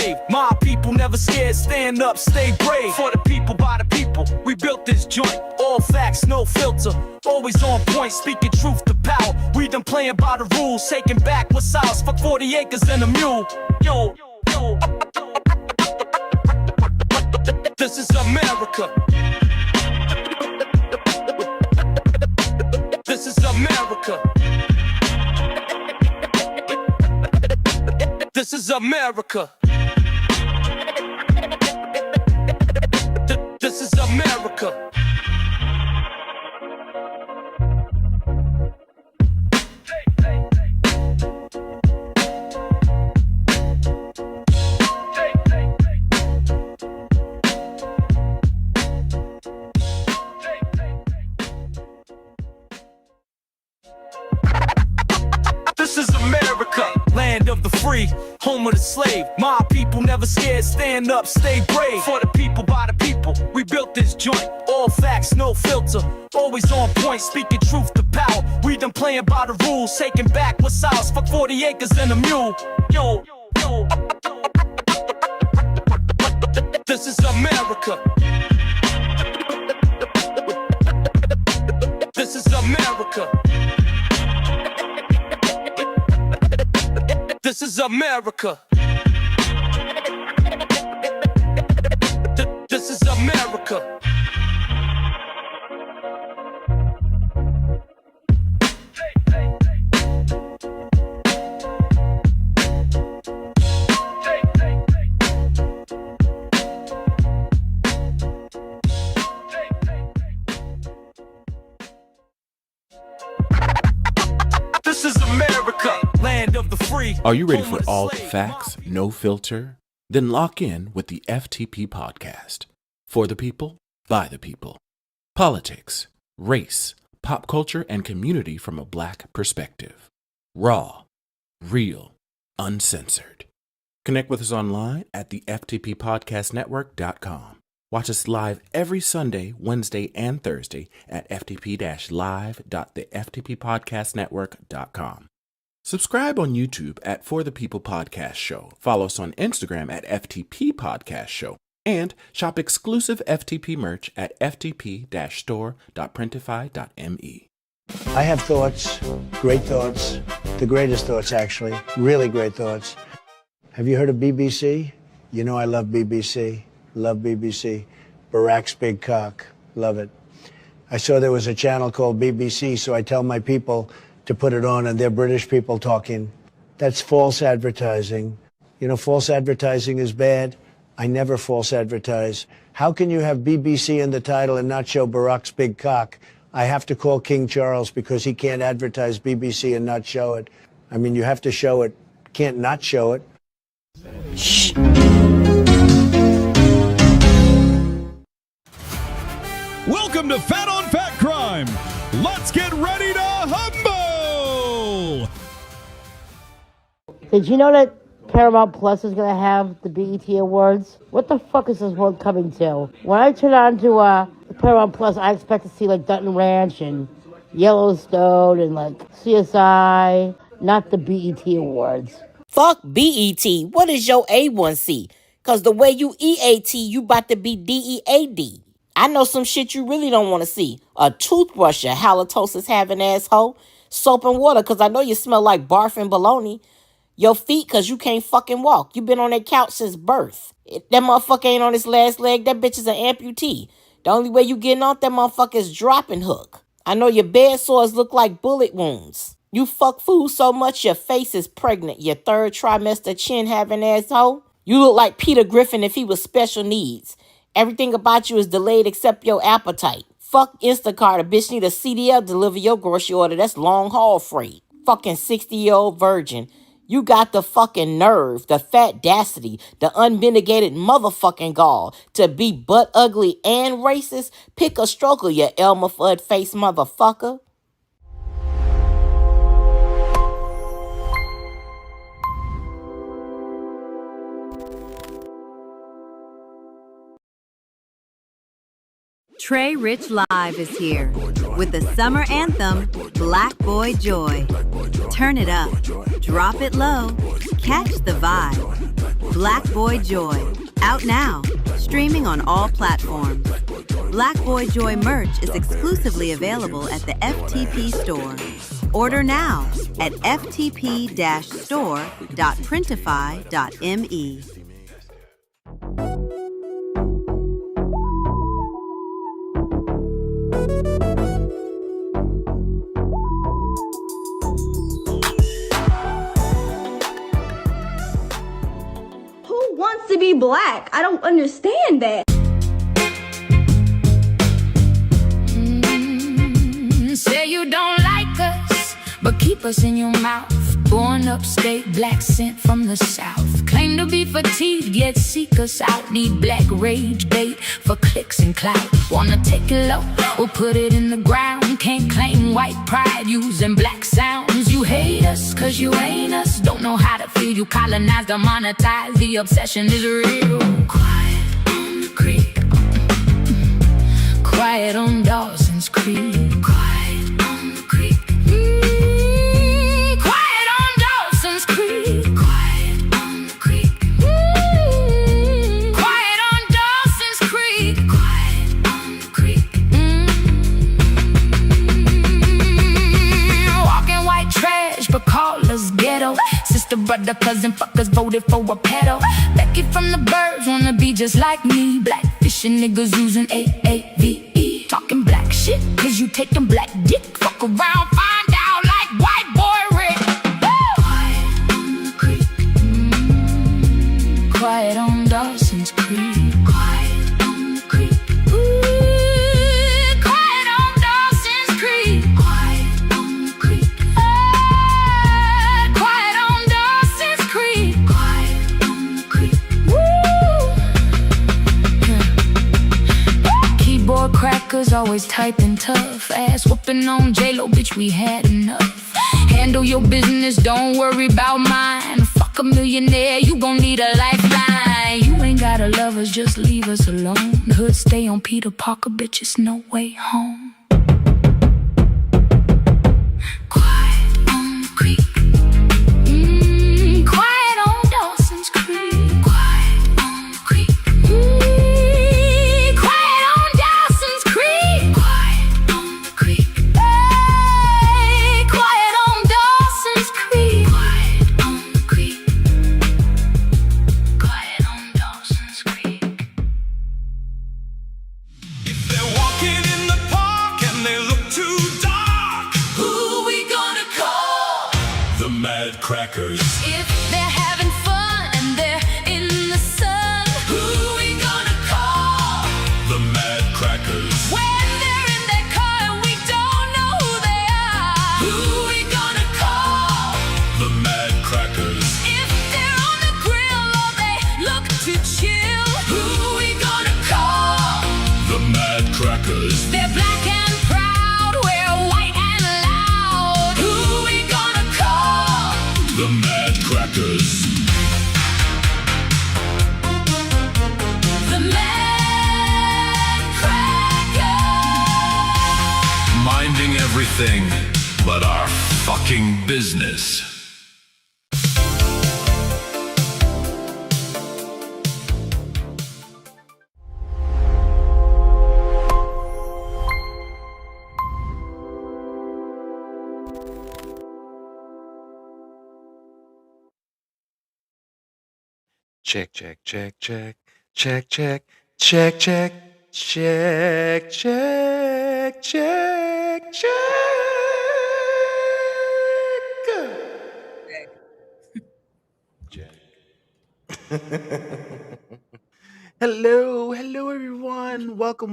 slave. My people never scared, stand up, stay brave. For the people, by the people, we built this joint. All facts, no filter, always on point, speaking truth to power. We done playing by the rules, taking back what's ours. Fuck 40 acres and a mule. Yo, yo. This is America. This is America. This is America. This is America. This is America, land of the free, home of the slave. My people never scared, stand up, stay brave. For the people, by the people, we built this joint. All facts, no filter, always on point, speaking truth to power. We done playing by the rules, taking back what's ours. Fuck 40 acres and a mule. Yo, yo. This is America. This is America. This is America. This is America. This is America, land of the free. Are you ready for all the facts, no filter? Then lock in with the FTP podcast. For the people, by the people. Politics, race, pop culture, and community from a Black perspective. Raw, real, uncensored. Connect with us online at the FTPpodcastnetwork.com. Watch us live every Sunday, Wednesday, and Thursday at ftp-live.theftppodcastnetwork.com. Subscribe on YouTube at For the People Podcast Show. Follow us on Instagram at FTP Podcast Show. And shop exclusive FTP merch at ftp-store.printify.me. I have thoughts, great thoughts, the greatest thoughts actually, really great thoughts. Have you heard of BBC? You know I love BBC. Love BBC. Barack's big cock. Love it. I saw there was a channel called BBC, so I tell my people to put it on, and they're British people talking. That's false advertising. You know, false advertising is bad. I never false advertise. How can you have BBC in the title and not show Barack's big cock? I have to call King Charles because he can't advertise BBC and not show it. I mean, you have to show it. Can't not show it. Shh. Welcome to Fat on Fat Crime. Let's get ready to humble. Did you know that Paramount Plus is going to have the BET Awards? What the fuck is this world coming to? When I turn on to Paramount Plus, I expect to see like Dutton Ranch and Yellowstone and like CSI, not the BET Awards. Fuck BET. What is your A1C? Cause the way you EAT, you about to be DEAD. I know some shit you really don't want to see. A toothbrush, you halitosis having asshole. Soap and water, cause I know you smell like barf and bologna. Your feet, cause you can't fucking walk. You been on that couch since birth. If that motherfucker ain't on his last leg, that bitch is an amputee. The only way you getting off that motherfucker is dropping hook. I know your bed sores look like bullet wounds. You fuck food so much your face is pregnant. Your third trimester chin having asshole. You look like Peter Griffin if he was special needs. Everything about you is delayed except your appetite. Fuck Instacart. A bitch need a CDL deliver your grocery order. That's long haul freight. Fucking 60-year-old virgin. You got the fucking nerve, the fatdacity, the unmitigated motherfucking gall to be butt ugly and racist. Pick a stroker, you Elmer Fudd face motherfucker. Trey Rich Live is here with the summer anthem, Black Boy Joy. Turn it up, drop it low, catch the vibe. Black Boy Joy. Out now. Streaming on all platforms. Black Boy Joy merch is exclusively available at the FTP store. Order now at ftp-store.printify.me. Who wants to be black? I don't understand that. Say you don't like us, but keep us in your mouth. Born upstate, black sent from the south. Claim to be fatigued, yet seek us out. Need black rage bait for clicks and clout. Wanna take it low, we'll put it in the ground. Can't claim white pride using black sounds. You hate us cause you ain't us. Don't know how to feel, you colonized or monetized. The obsession is real. Quiet on the creek. Quiet on Dawson's Creek. Quiet on the creek. Quiet on Dawson's Creek. Quiet on the creek. Quiet on Dawson's Creek. Quiet on the creek. Walking white trash, but call us ghetto. Sister, brother, cousin, fuckers voted for a pedo. Becky from the Birds wanna be just like me. Black fishing niggas using AAVE. Talking black shit, cause you taking black dick. Fuck around, find out like white boy Rick. Quiet on the creek. Quiet on Dawson's Creek. Quiet on the creek. Quiet on Dawson's Creek. Quiet on the creek. Quiet on Dawson's Creek. Quiet on the creek. Keyboard crackers always typing tough. Ass whooping on J-Lo, bitch, we had enough. Handle your business, don't worry about mine. Fuck a millionaire, you gon' need a lifeline. You ain't gotta love us, just leave us alone. The hood stay on Peter Parker, bitch, it's no way home. Quiet on the creek. Quiet on Dawson's Creek. Quiet on the creek. Quiet on Dawson's Creek. Quiet on the creek. Hey, quiet on Dawson's Creek. Quiet on the creek. Quiet on Dawson's Creek. If they're walking in the park and they look too dark, Who we gonna call? the Mad Crackers. If they're having fun and they're in the sun, who we gonna call? The Mad Crackers. When they're in their car and we don't know who they are, who we gonna call? The Mad Crackers. If they're on the grill or they look to chill, who we gonna call? The Mad Crackers. They're black and proud, we're white and loud, who we gonna call? The Mad Crackers. The Mad Crackers. Minding everything but our fucking business. Check, check, check, check, check, check, check, check, check, check, check, check. Check. Hello, everyone. Welcome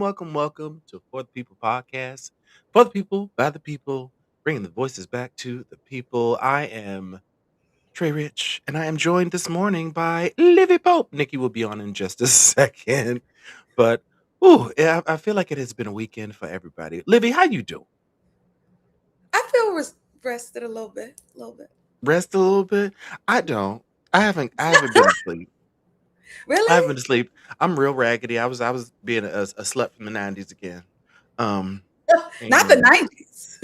to For the People podcast. For the people, by the people, bringing the voices back to the people. I am Trey Rich, and I am joined this morning by Livy Pope. Nikki will be on in just a second, but yeah, I feel like it has been a weekend for everybody. Livy, how you doing? I feel rested a little bit. Rest a little bit? I don't. I haven't been asleep. Really? I haven't been asleep. I'm real raggedy. I was being a slut from the 90s again. Not the And 90s.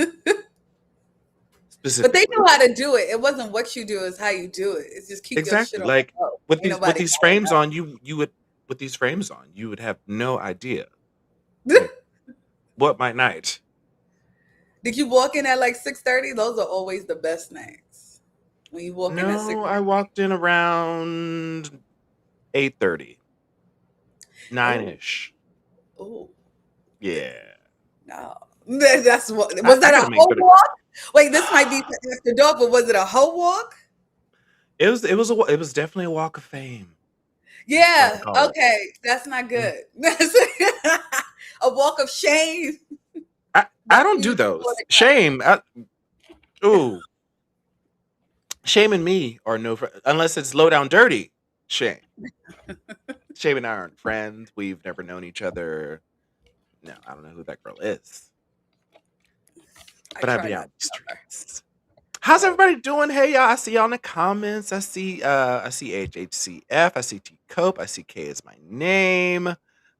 But they specifically. know how to do it. It wasn't what you do, it's how you do it. It's just keep your shit Exactly. on Like the low. with Ain't with nobody these gotta frames on, you would with these frames on, you would have no idea. know. Like what my night. Did you walk in at like 6:30? Those are always the best nights. When you walk in at No, I walked in around 8:30, Oh, 9-ish. oh, Yeah. no. That's what I, was I that gotta a make hoe better. walk? Wait, this might be for after dark, but was it a hoe walk? It was definitely a walk of fame. Is what I Yeah. call it. Okay. That's not Mm. good. That's a walk of shame. I That's don't do usually before those. the cut. Shame. Ooh, shame and me are no unless it's low down dirty. Shame. Shame and I aren't friends. We've never known each other. No, I don't know who that girl is. I But I'd try be not out in to the tell her. streets. How's Oh, everybody doing? Hey y'all, I see y'all in the comments. I see HHCF, I see T Cope, I see K is my name.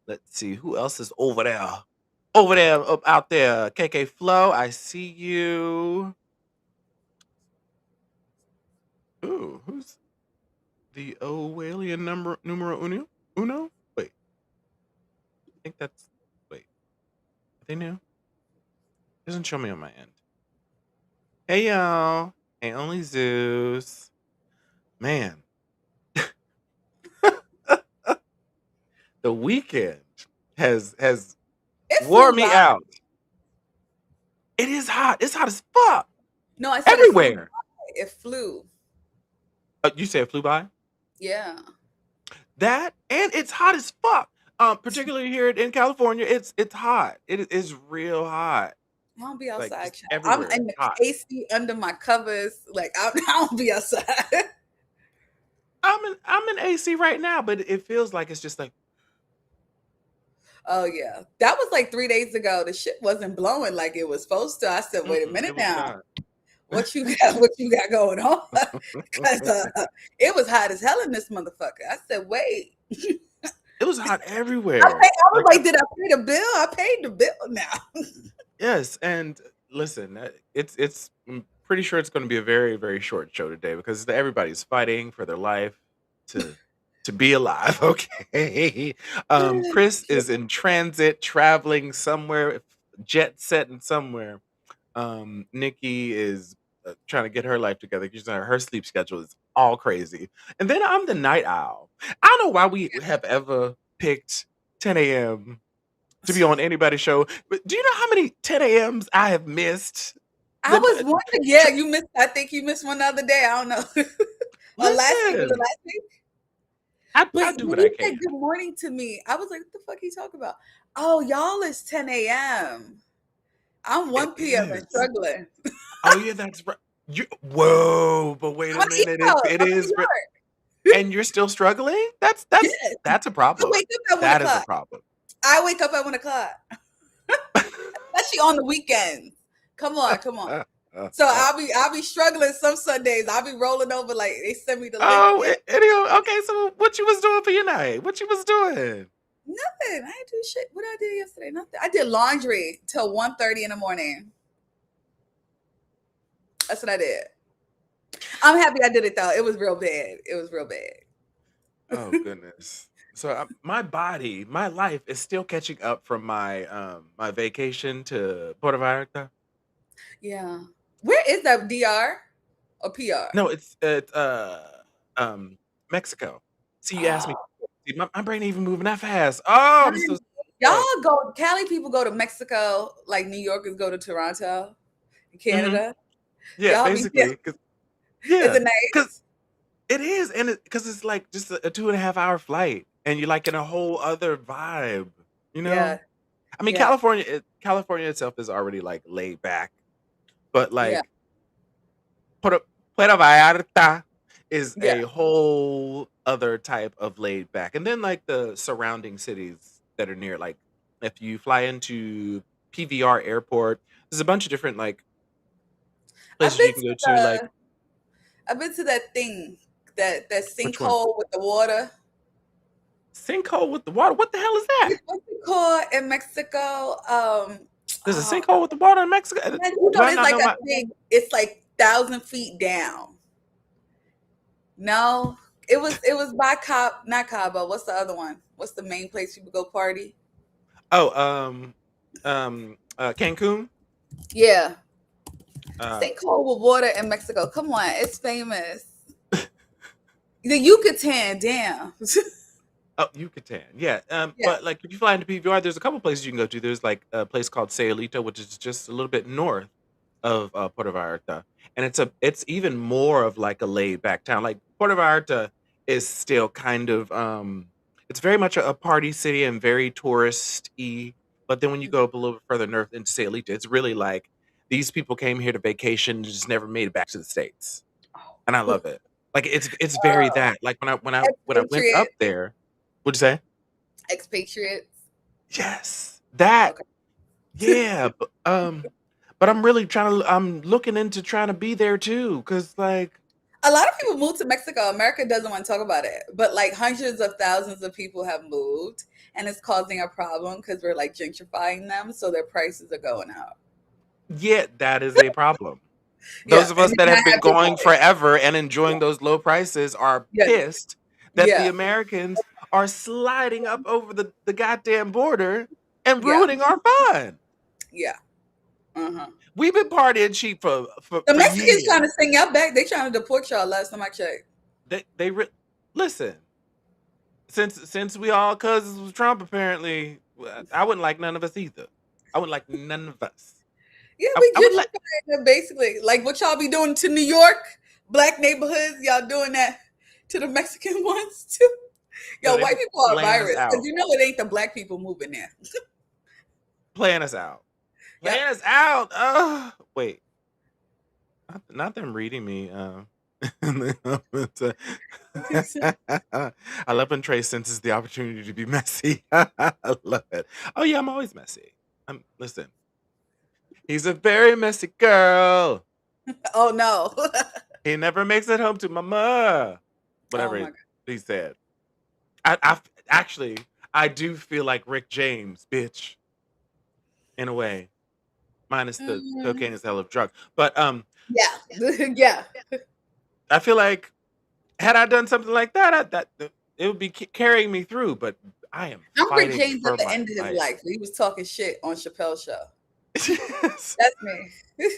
Let's see who else is over there. Over there, up out there. KK Flow, I see you. Ooh, who's the Owalian numero uno? Uno? Wait, I think that's wait. Are they new? Doesn't show me on my end. Hey y'all. Hey only Zeus. Man. The weekend has it wore flew me by. out. It is hot. It's hot as fuck No, I said it flew everywhere. by. It flew. You say it flew by? Yeah. That and it's hot as fuck. Particularly here in California, it's hot. It is real hot. I don't be Like outside, just child. I'm everywhere. in It's the hot. AC under my covers. Like I don't be outside. I'm in AC right now, but it feels like it's just like Oh yeah, that was like 3 days ago. The shit wasn't blowing like it was supposed to. I said, wait a minute it was now. not. What you got? What you got going on? Because it was hot as hell in this motherfucker. I said, wait. It was hot I everywhere. was like, did I pay the bill? I paid the bill now. Yes, and listen, it's I'm pretty sure it's going to be a very very short show today because everybody's fighting for their life to to be alive. Okay, Chris is in transit, traveling somewhere, jet setting somewhere. Nikki is trying to get her life together because her sleep schedule is all crazy, and then I'm the night owl. I don't know why we have ever picked 10 a.m. to be on anybody's show. But do you know how many 10 a.m.s I have missed? I The, was wondering, yeah, you missed. I think you missed one the other day. I don't know. Or last week was it listen, last week? I But do when what I you said can. good morning to me, I was like, what the fuck are you talking about? Oh, y'all is 10 a.m. I'm It 1 p.m. and is. struggling. Oh yeah, that's right. Whoa, but wait I'm a on the East minute. Coast. It I'm in New is, York. and you're still struggling. Yes. That's a I problem. wake up at 1 That is a o'clock. problem. I wake up at 1 o'clock, especially on the weekends. Come on, come on. So I'll be struggling some Sundays. I'll be rolling over like they send me the link. Oh, Yeah, okay. So what you was doing for your night? What you was doing? nothing. I didn't do shit. What I did yesterday? Nothing. I did laundry till 1:30 in the morning. That's what I did. I'm happy I did it though. It was real bad. It was real bad. Oh goodness. So my body, my life is still catching up from my vacation to Puerto Vallarta. Yeah. Where is that? DR or PR? No, it's um Mexico. See, you asked me. Oh, See, my brain ain't even moving that fast. Oh, I'm so y'all sick. go. Cali people go to Mexico like New Yorkers go to Toronto, Hmm. Canada. Yeah, Y'all be basically, is yeah, it because nice? it is, and because it's like just a 2.5 hour flight, and you're like in a whole other vibe. You Yeah, know, I mean, yeah, California itself is already like laid back, but yeah, like Puerto, Puerto Vallarta is yeah. a whole other type of laid back. And then like the surrounding cities that are near, like if you fly into PVR airport, there's a bunch of different like I've places been you can to go to, like I've been to that thing that which one? sinkhole with the water. Sinkhole with the water. What the hell is that? What's it called in Mexico? There's a Oh, sinkhole with the water in Mexico. man, you Do know, I there's not like know a my big. It's like 1,000 feet down. No, it was by not Cabo. What's the other one? What's the main place people go party? Oh, Cancun. Yeah, Uh, stay cold with water in Mexico. Come on, it's famous. The Yucatan, damn. oh, Yucatan. Yeah. Yeah. But like if you fly into PVR, there's a couple places you can go to. There's like a place called Sayulita, which is just a little bit north of Puerto Vallarta, and it's even more of like a laid back town. Like Puerto Vallarta is still kind of it's very much a party city and very tourist-y. But then when you go up a little bit further north into Sayulita, it's really like these people came here to vacation and just never made it back to the States, and I love it. Like it's very that. Like when I went up Expatriate, there, what'd you say? expatriates. Yes, that. Okay. Yeah, but I'm looking into trying to be there too, cause like A lot of people move to Mexico. America doesn't want to talk about it, but like hundreds of thousands of people have moved, and it's causing a problem because we're like gentrifying them, so their prices are going up. yeah, that is a problem. Yeah, Those of and us that then I have been have to going forever and enjoying yeah, those low prices are yeah, pissed that the yeah, Americans are sliding up over the goddamn border and yeah, ruining our fun. yeah. Uh-huh. We've been partying cheap The for Mexicans years. trying to sing y'all back. They trying to deport y'all. Last time I checked. Listen. Since we all cousins with Trump, apparently, I wouldn't like none of us either. I wouldn't like none of us. Yeah, I we would like. gentrifying them basically. Like what y'all be doing to New York, black neighborhoods. Y'all doing that to the Mexican ones too. No, Yo, they white be people are a playing us virus because out, you know it ain't the black people moving there. playing us out, Yep. playing us out. Wait, not them reading me. In the comments, I love when Trey senses the opportunity to be messy. I love it. Oh yeah, I'm always messy. Listen, he's a very messy girl. Oh no. He never makes it home to mama. Oh Whatever my god. he said. I actually I do feel like Rick James, bitch, in a way, minus the Mm, cocaine is a hell of a drug. But yeah. Yeah. I feel like had I done something like that, it would be carrying me through. But I am I'm Rick fighting James at for the my end of his life. life. He was talking shit on Chappelle's show. Yes. That's me.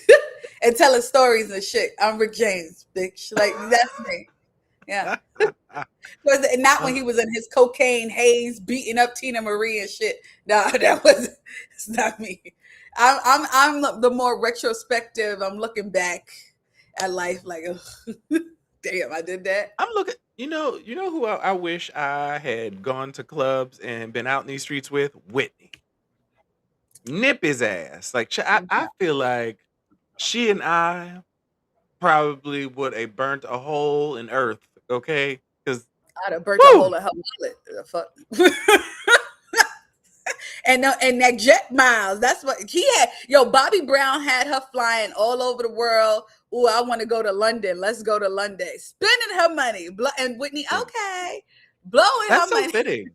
And telling stories and shit. I'm Rick James, bitch. Like that's me. Yeah. Not when he was in his cocaine haze, beating up Tina Marie and shit. No, that was it's not me. I'm the more retrospective. I'm looking back at life like, ugh, damn, I did that. I'm looking. You know who I wish I had gone to clubs and been out in these streets with? Whitney. Nip his ass. Like I feel like she and I probably would have burnt a hole in earth. Okay, because I'd have burnt a woo, hole in her wallet. The fuck. And that jet miles, that's what he had. Yo, Bobby Brown had her flying all over the world. Oh, I want to go to London. Let's go to London. Spending her money. And Whitney, listen, okay. Blowing that's her so money. fitting.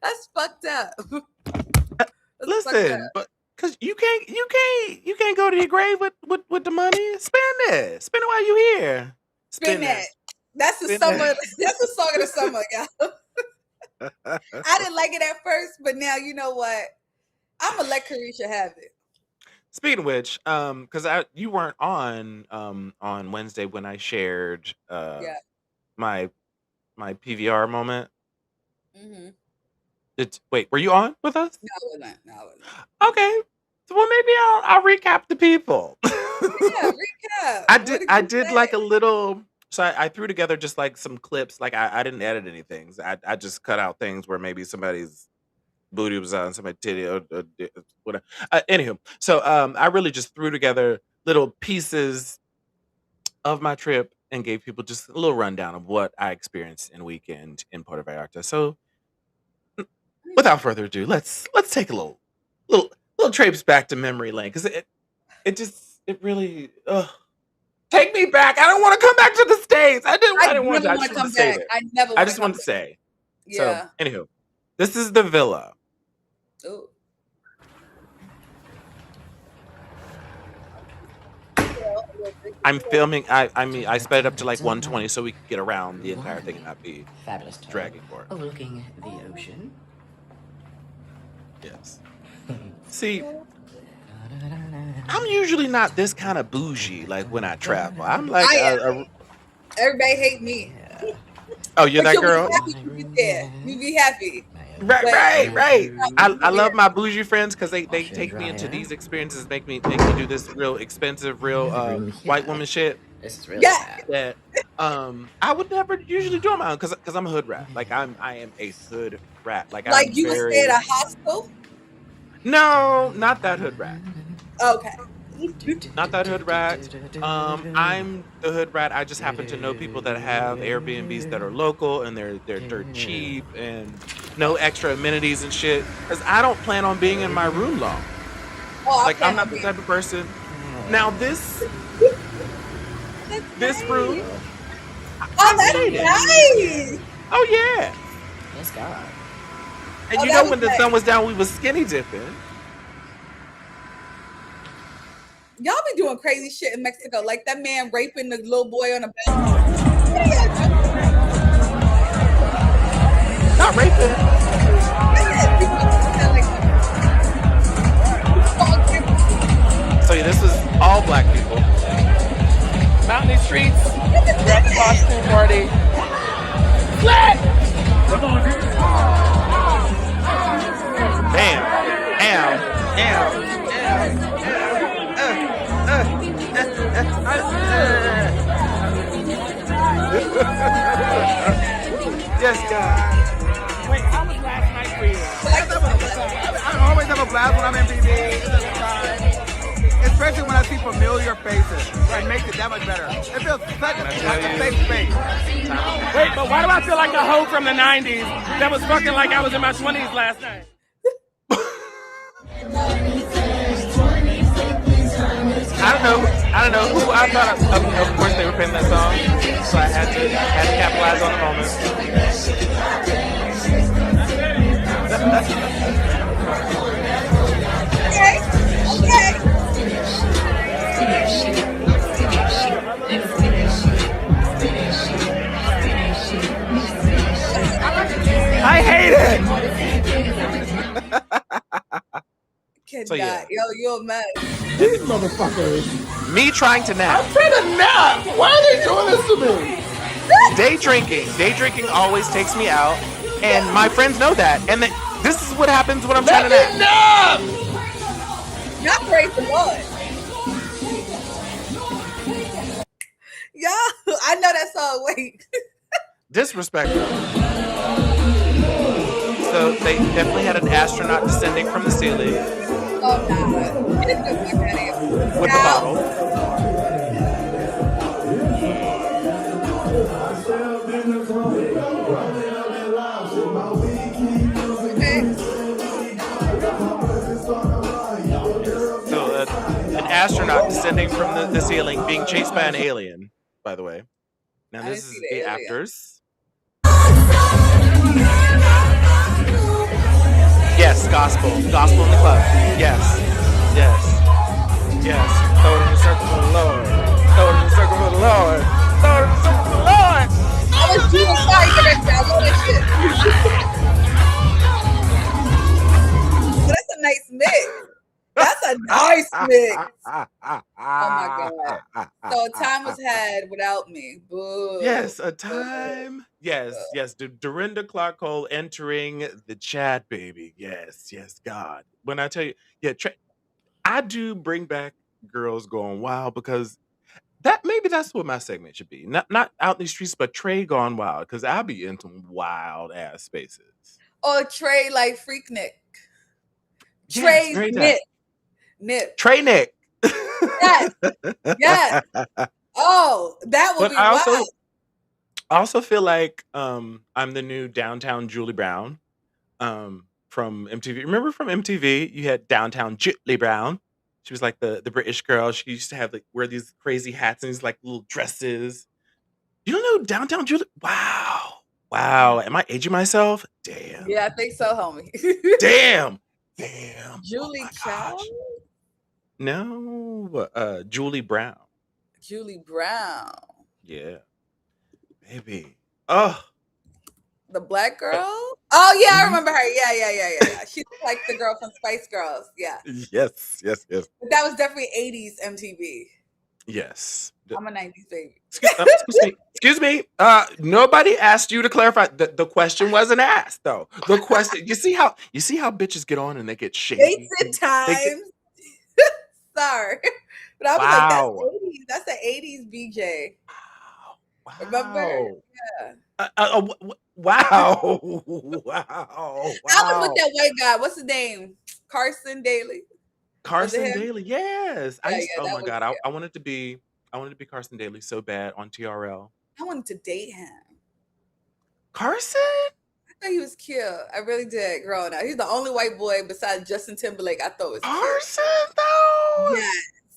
That's fucked up. That's fucked up. Listen, but because you can't go to your grave with the money. Spend it while you here. Spin Spend that. that. That's the Spend summer. that. That's the song of the summer, y'all. I didn't like it at first, but now you know what? I'm gonna let Carisha have it. Speaking of which, because you weren't on Wednesday when I shared Yeah. my my PVR moment. Mm-hmm. Wait, were you on with us? No, I wasn't. No, I wasn't. Okay. So, well, maybe I'll recap the people. Yeah, recap. I What did did I you did say? like a little. So I threw together just like some clips. Like I didn't edit anything. I just cut out things where maybe somebody's booty was on somebody's titty or whatever. Anywho, so I really just threw together little pieces of my trip and gave people just a little rundown of what I experienced in weekend in Puerto Vallarta. So without further ado, let's take a little traipse back to memory lane because it really take me back. I don't want to come back to the States. I I didn't want never to. I want just to wanted come to stay back. there. I never I want to just come wanted to back. stay. So Yeah. anywho, this is the villa. Ooh. I'm filming. I mean, I sped it up to like 120 so we could get around the entire thing and not be Fabulous tub dragging for it. overlooking the ocean. Yes. See, I'm usually not this kind of bougie. Like when I travel, I'm like, everybody hate me. Oh, you're that But girl. You be happy. Right. I love my bougie friends because they take me into these experiences, make me do this real expensive, real white woman shit. This is really that I would never usually do on my own because I'm a hood rat. Like I am a hood rat. Like you would stay at a hostel? No, not that hood rat. Okay. Not that hood rat. I'm the hood rat. I just happen to know people that have Airbnbs that are local and they're cheap and no extra amenities and shit. Because I don't plan on being in my room long. Like I'm not the type of person. Now this room. Oh, that's nice. Oh yeah. Yes, God. And you know when the sun was down, we was skinny dipping. Y'all be doing crazy shit in Mexico, like that man raping the little boy on a balcony. Not raping. So yeah, this was all black people. Out in these streets. We're at the costume party. Flat! Damn. Yes, God. Wait, how was last night for you? I always have a blast when I'm in BB. Especially when I see familiar faces. It makes it that much better. It feels like a safe space. Wait, but why do I feel like a hoe from the 90s that was fucking like I was in my 20s last night? I don't know who I thought of course they were playing that song, so I had to capitalize on the moment. I hate it. So yeah. Yo, you're a mess. These motherfuckers. Me trying to nap. I'm trying to nap. Why are they doing this to me? Day drinking always takes me out, and my friends know that. And this is what happens when I'm trying to nap. Not praise the Lord. Yeah, I know that song. Wait. Disrespectful. So they definitely had an astronaut descending from the ceiling. Oh, God. With the bottle. So an astronaut descending from the ceiling being chased by an alien, by the way. Now this is the actors. Yes, gospel in the club. Yes. Throw it in the circle for the Lord. Throw it in the circle for the Lord. Throw it in the circle for the Lord. I was doing sorry for that. I love that shit. That's a nice mix. That's a nice mix. Oh my God. So a time was had without me. Boo. Yes, a time. Yes. Dorinda Clark Cole entering the chat, baby. Yes, God. When I tell you, I do bring back girls going wild because that's what my segment should be. Not out in the streets, but Trey gone wild because I'll be in some wild ass spaces. Or Trey like Freak Nick. Yes, Trey's Nip. Trey Nick. Yes. Oh, that would be wild. I also feel like I'm the new downtown Julie Brown from MTV. Remember from MTV, you had downtown Julie Brown. She was like the British girl. She used to have wear these crazy hats and these like little dresses. You don't know downtown Julie? Wow. Am I aging myself? Damn. Yeah, I think so, homie. Damn. Julie Chow? No, Julie Brown. Julie Brown. Yeah. Baby. Oh. The black girl? Oh, yeah, I remember her. Yeah. She looked like the girl from Spice Girls. Yeah. Yes. But that was definitely 80s MTV. Yes. I'm a 90s baby. Excuse me. Nobody asked you to clarify. The question wasn't asked, though. The question. You see how bitches get on and they get shaky. Dates and times. Sorry. But I was like, that's the 80s BJ. Wow. Remember? Yeah. Wow. I was with that white guy. What's his name? Carson Daly. Carson Daly. Yes. Oh my God. I wanted to be Carson Daly so bad on TRL. I wanted to date him. Carson? I thought he was cute. I really did growing up. He's the only white boy besides Justin Timberlake I thought was Carson, cute. though? Yes.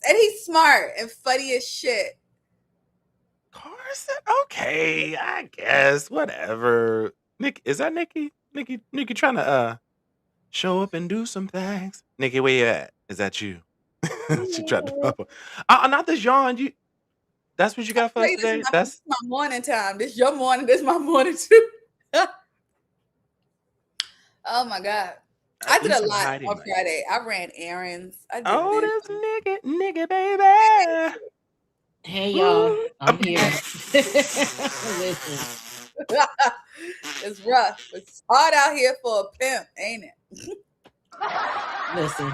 And he's smart and funny as shit. Carson? Okay, I guess. Whatever. Nick, is that Nikki? Nikki trying to show up and do some things. Nikki, where you at? Is that you? She tried to pop up. Not this yawn. That's what you got for us today? This is my morning time. This your morning. This my morning too. Oh my God. I did a lot on Friday. I ran errands. This Nikki, baby. Hey y'all, I'm here. Listen. It's rough. It's hard out here for a pimp, ain't it? Listen.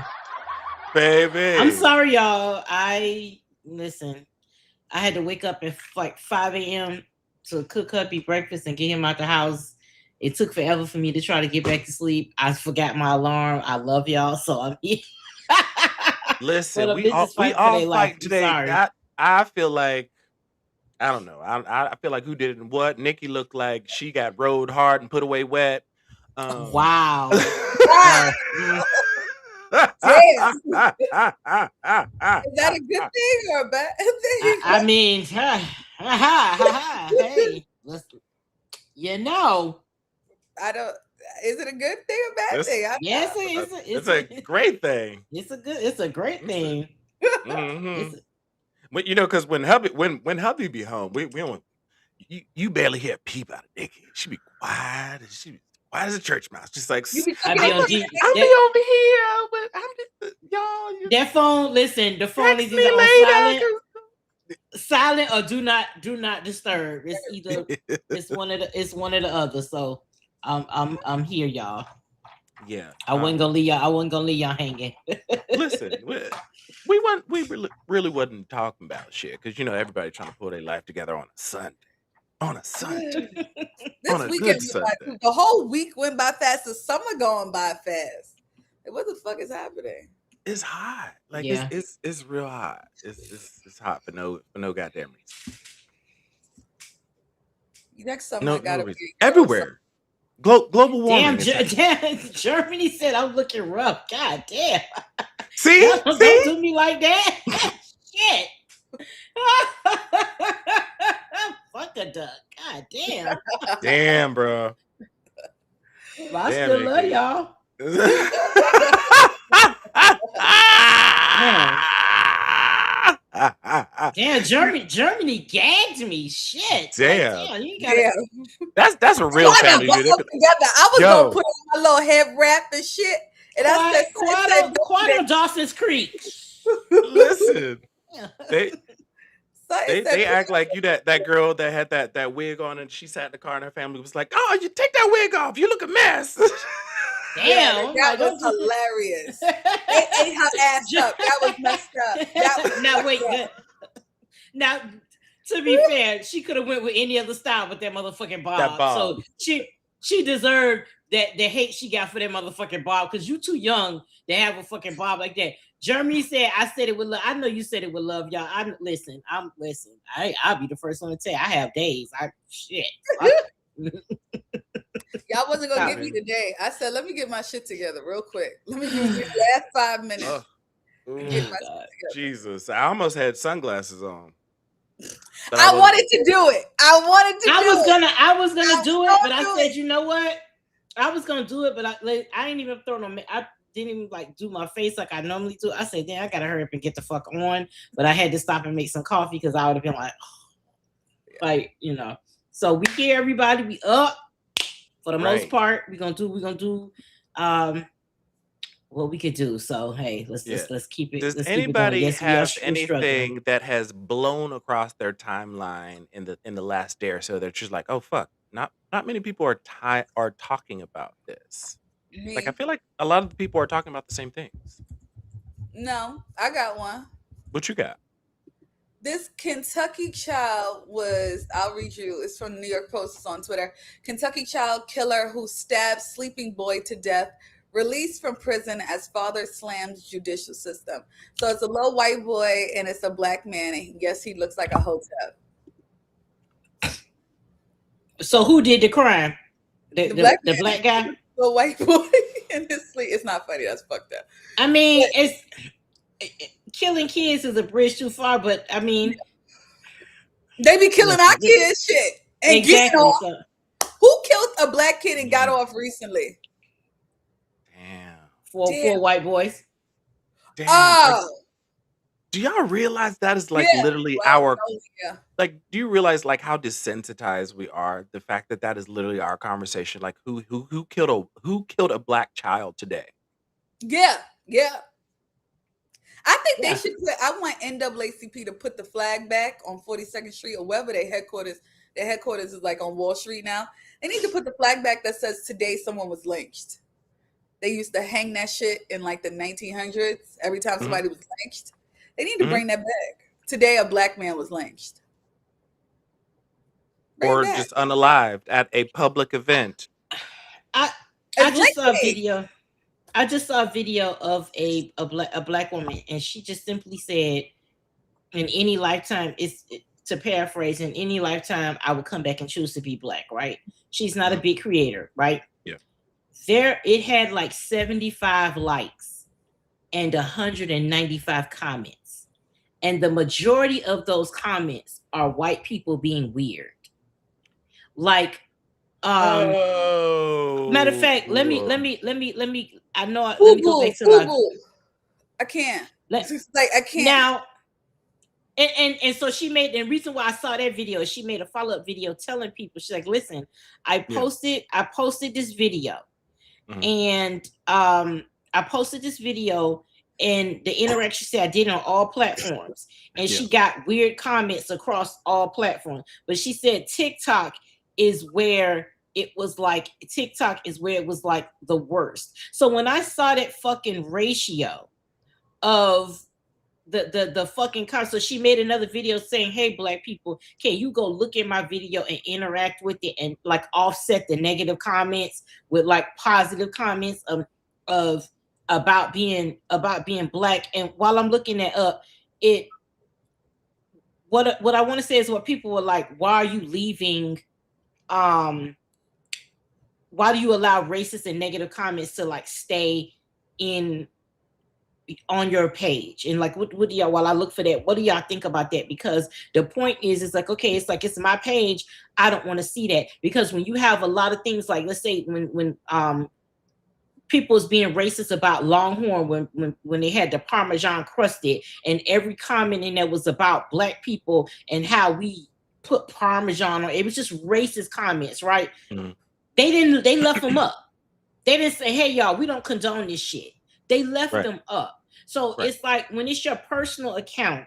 Baby. I'm sorry, y'all. I had to wake up at like 5 a.m. to cook hubby breakfast and get him out the house. It took forever for me to try to get back to sleep. I forgot my alarm. I love y'all, so I'm here. Listen, we all fight today. I feel like, I don't know. I feel like who did it and what. Nikki looked like she got rode hard and put away wet. Wow. Damn. Is that a good thing or a bad thing? I mean, hey, listen, I don't. Is it a good thing or bad thing? Yes, it's a great thing. It's a great thing. Mm-hmm. But because when hubby be home, we don't. You barely hear a peep out of Nikki. She be quiet. She be quiet as a church mouse. Just like I'll be over here, but I'm just y'all. That phone. Listen, the phone is either on silent or do not disturb. It's either it's one of the other. So I'm here, y'all. Yeah, I wasn't gonna leave y'all hanging. Listen, we really wasn't talking about shit because everybody trying to pull their life together on a Sunday. This weekend the whole week went by fast. The summer going by fast. Like, what the fuck is happening? It's hot. Like it's real hot. It's hot for no goddamn reason. Next summer gotta be everywhere. Global warming. Damn, Germany said I'm looking rough. God damn. See? Don't do me like that. Shit. Fuck a duck. God damn. Damn, bro. Well, I still love y'all. Damn, Germany gagged me. Shit. Damn. Like, you gotta, that's a real family unit. Together. I was gonna put on my little head wrap and shit. And I said, Quad Dawson's Creek. Listen. They act like you that girl that had that wig on and she sat in the car and her family was like, "Oh, you take that wig off. You look a mess." Damn, that was hilarious. They ate her ass up. That was messed up. Now, to be fair, she could have went with any other style with that motherfucking bob. So she deserved the hate she got for that motherfucking bob because you too young to have a fucking bob like that. Germany said, "I said it with love." I know you said it with love, y'all. I'll be the first one to tell you, I have days. Y'all wasn't gonna get me today. I said, let me get my shit together real quick. Let me use these last 5 minutes. Get my shit together. Jesus, I almost had sunglasses on. I wanted to do it. I was gonna do it, but I said, you know what? I was gonna do it, but I ain't even throw no. even like do my face like I normally do. I said, damn, I gotta hurry up and get the fuck on. But I had to stop and make some coffee because I would have been like, like, you know. So we here, everybody. We up for the most part. We're gonna do what we could do. So hey, let's keep it. Does Let's keep it going. anybody Yes, have we're struggling. anything that has blown across their timeline in the last day or so? They're just like, oh fuck, not many people are talking about this. Me. Like I feel like a lot of the people are talking about the same things. No, I got one. What you got? This Kentucky child was, I'll read you, it's from the New York Post, it's on Twitter. Kentucky child killer who stabbed sleeping boy to death, released from prison as father slams judicial system. So it's a little white boy and it's a black man, and yes, he looks like a hotep. So who did the crime? The black guy? The white boy in his sleep. It's not funny, that's fucked up. I mean, it's killing kids is a bridge too far, but I mean, they be killing our kids shit and getting off. So, who killed a black kid and got off recently? Damn. Four white boys. Damn. Oh. Do y'all realize that is like literally our like? Do you realize like how desensitized we are? The fact that that is literally our conversation. Like who killed a black child today? Yeah. I think they should put. I want NAACP to put the flag back on 42nd Street or wherever their headquarters. Their headquarters is like on Wall Street now. They need to put the flag back that says today someone was lynched. They used to hang that shit in like the 1900s every time somebody was lynched. They need to bring that back. Today a black man was lynched. Or just unalived at a public event. I just saw a video. I just saw a video of a black woman, and she just simply said, "In any lifetime, to paraphrase, in any lifetime, I would come back and choose to be black." Right? She's not a big creator, right? Yeah. It had like 75 likes and 195 comments, and the majority of those comments are white people being weird. Like, matter of fact, let me. I know. Let me go back to Google. I can't. I can't now. And so she made the reason why I saw that video. She made a follow-up video telling people, she's like, "Listen, I posted this video, and I posted this video, and the interaction said I did it on all platforms, and she got weird comments across all platforms. But she said TikTok is where it was like the worst. So when I saw that fucking ratio of the fucking comments, so she made another video saying, "Hey, black people, can you go look at my video and interact with it and like offset the negative comments with like positive comments of about being black?" And while I'm looking that up, what I want to say is what people were like, why are you leaving? Why do you allow racist and negative comments to like stay on your page? And like, what do y'all, while I look for that, what do y'all think about that? Because the point is, it's like, okay, it's my page. I don't want to see that, because when you have a lot of things, like let's say when people's being racist about Longhorn, when they had the Parmesan crusted, and every comment in there was about black people and how we put Parmesan on. It was just racist comments, right? They left them up. They didn't say, "Hey y'all, we don't condone this shit." They left them up. So it's like, when it's your personal account,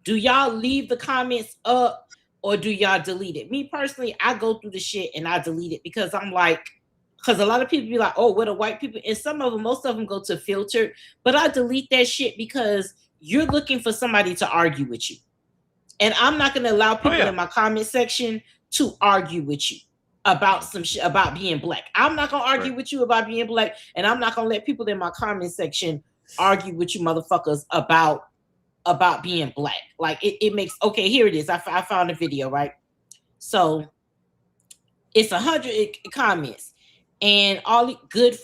do y'all leave the comments up or do y'all delete it? Me personally, I go through the shit and I delete it, because I'm like, because a lot of people be like, "Oh, what are white people?" And most of them go to filtered, but I delete that shit because you're looking for somebody to argue with you. And I'm not going to allow people in my comment section to argue with you about some shit about being black. I'm not going to argue with you about being black, and I'm not going to let people in my comment section argue with you motherfuckers about being black. Like, it makes, okay, here it is. I found a video, right? So it's 100 comments, and all good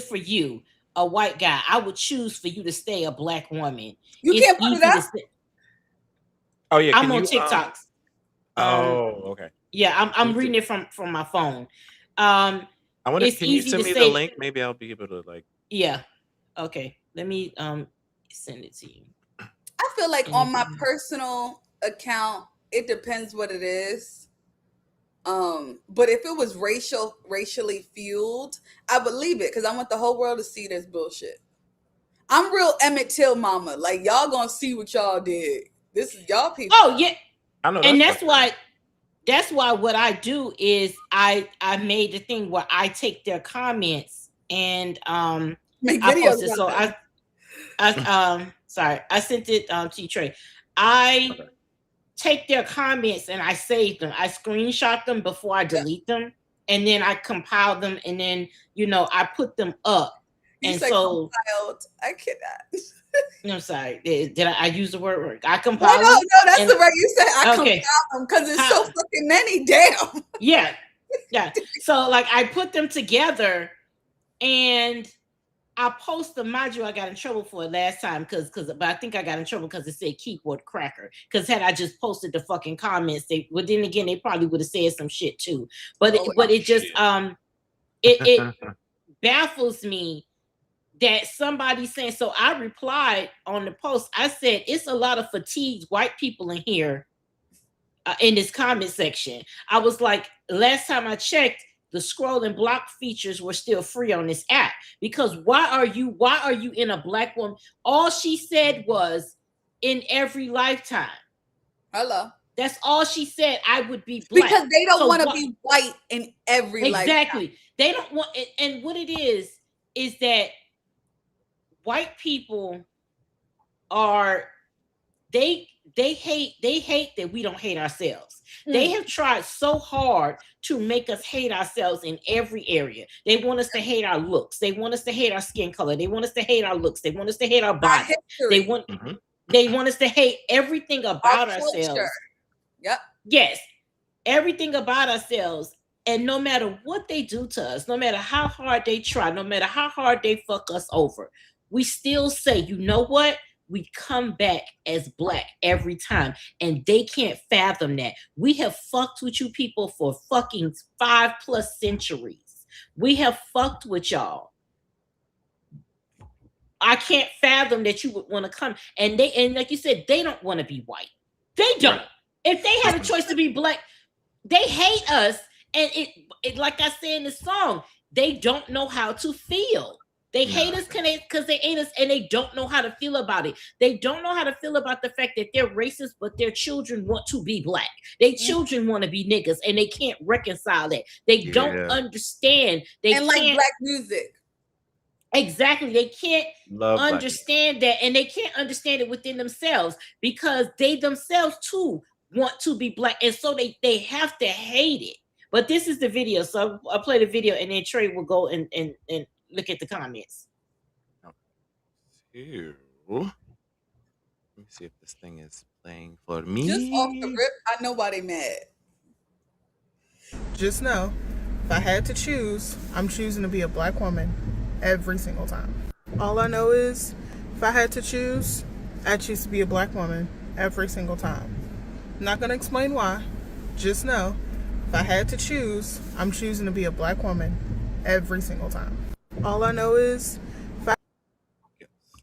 for you, a white guy. I would choose for you to stay a black woman. You can't put it up? Oh yeah, I'm on TikToks. Okay. Yeah, I'm reading it from my phone. I wonder, it's can you easy send to me say, the link? Maybe I'll be able to like Yeah. Okay. Let me send it to you. I feel like on my personal account, it depends what it is. But if it was racially fueled, I believe it because I want the whole world to see this bullshit. I'm real Emmett Till mama. Like y'all gonna see what y'all did. This is y'all people. Oh yeah. I know and that's why what I do is I made the thing where I take their comments and Make I videos post it. about So that. I sorry, I sent it to you, Trey. I take their comments and I save them. I screenshot them before I delete them, and then I compile them, and then I put them up. You and said so compiled. I cannot. I'm sorry. Did I use the word? I No, compile no, them. that's the right. You said I Okay. compile them because there's so fucking many. Damn. Yeah. So like I put them together and I post the module. I got in trouble for it last time but I think I got in trouble because it said keyboard cracker. Because had I just posted the fucking comments, then again they probably would have said some shit too. But it just it baffles me that somebody's saying. So I replied on the post. I said it's a lot of fatigued white people in here in this comment section. I was like, last time I checked, the scroll and block features were still free on this app. Because why are you in a black woman? All she said was in every lifetime. Hello. That's all she said. I would be black. Because they don't want to be white in every exactly. lifetime. They don't want and what it is that white people are they hate that we don't hate ourselves. They have tried so hard to make us hate ourselves in every area. They want us to hate our looks. They want us to hate our skin color. They want us to hate our looks. They want us to hate our body. They want us to hate everything about ourselves. Yep. Yes. Everything about ourselves. And no matter what they do to us, no matter how hard they try, no matter how hard they fuck us over, we still say, you know what? We come back as black every time. And they can't fathom that. We have fucked with you people for fucking 5+ centuries. We have fucked with y'all. I can't fathom that you would want to come. And like you said, they don't want to be white. They don't. Right. If they had a choice to be black, they hate us. And it like I said in the song, they don't know how to feel. They hate us because they hate us and they don't know how to feel about it. They don't know how to feel about the fact that they're racist, but their children want to be black. Their children want to be niggas and they can't reconcile that. They don't understand. They and like black music. Exactly. They can't understand that, and they can't understand it within themselves because they themselves too want to be black. And so they have to hate it. But this is the video. So I'll play the video and then Trey will go and look at the comments. Ew. Let me see if this thing is playing for me. Just off the rip, I know why they mad. Just know, if I had to choose, I'm choosing to be a black woman every single time. All I know is, if I had to choose, I choose to be a black woman every single time. I'm not going to explain why. Just know, if I had to choose, I'm choosing to be a black woman every single time. All I know is,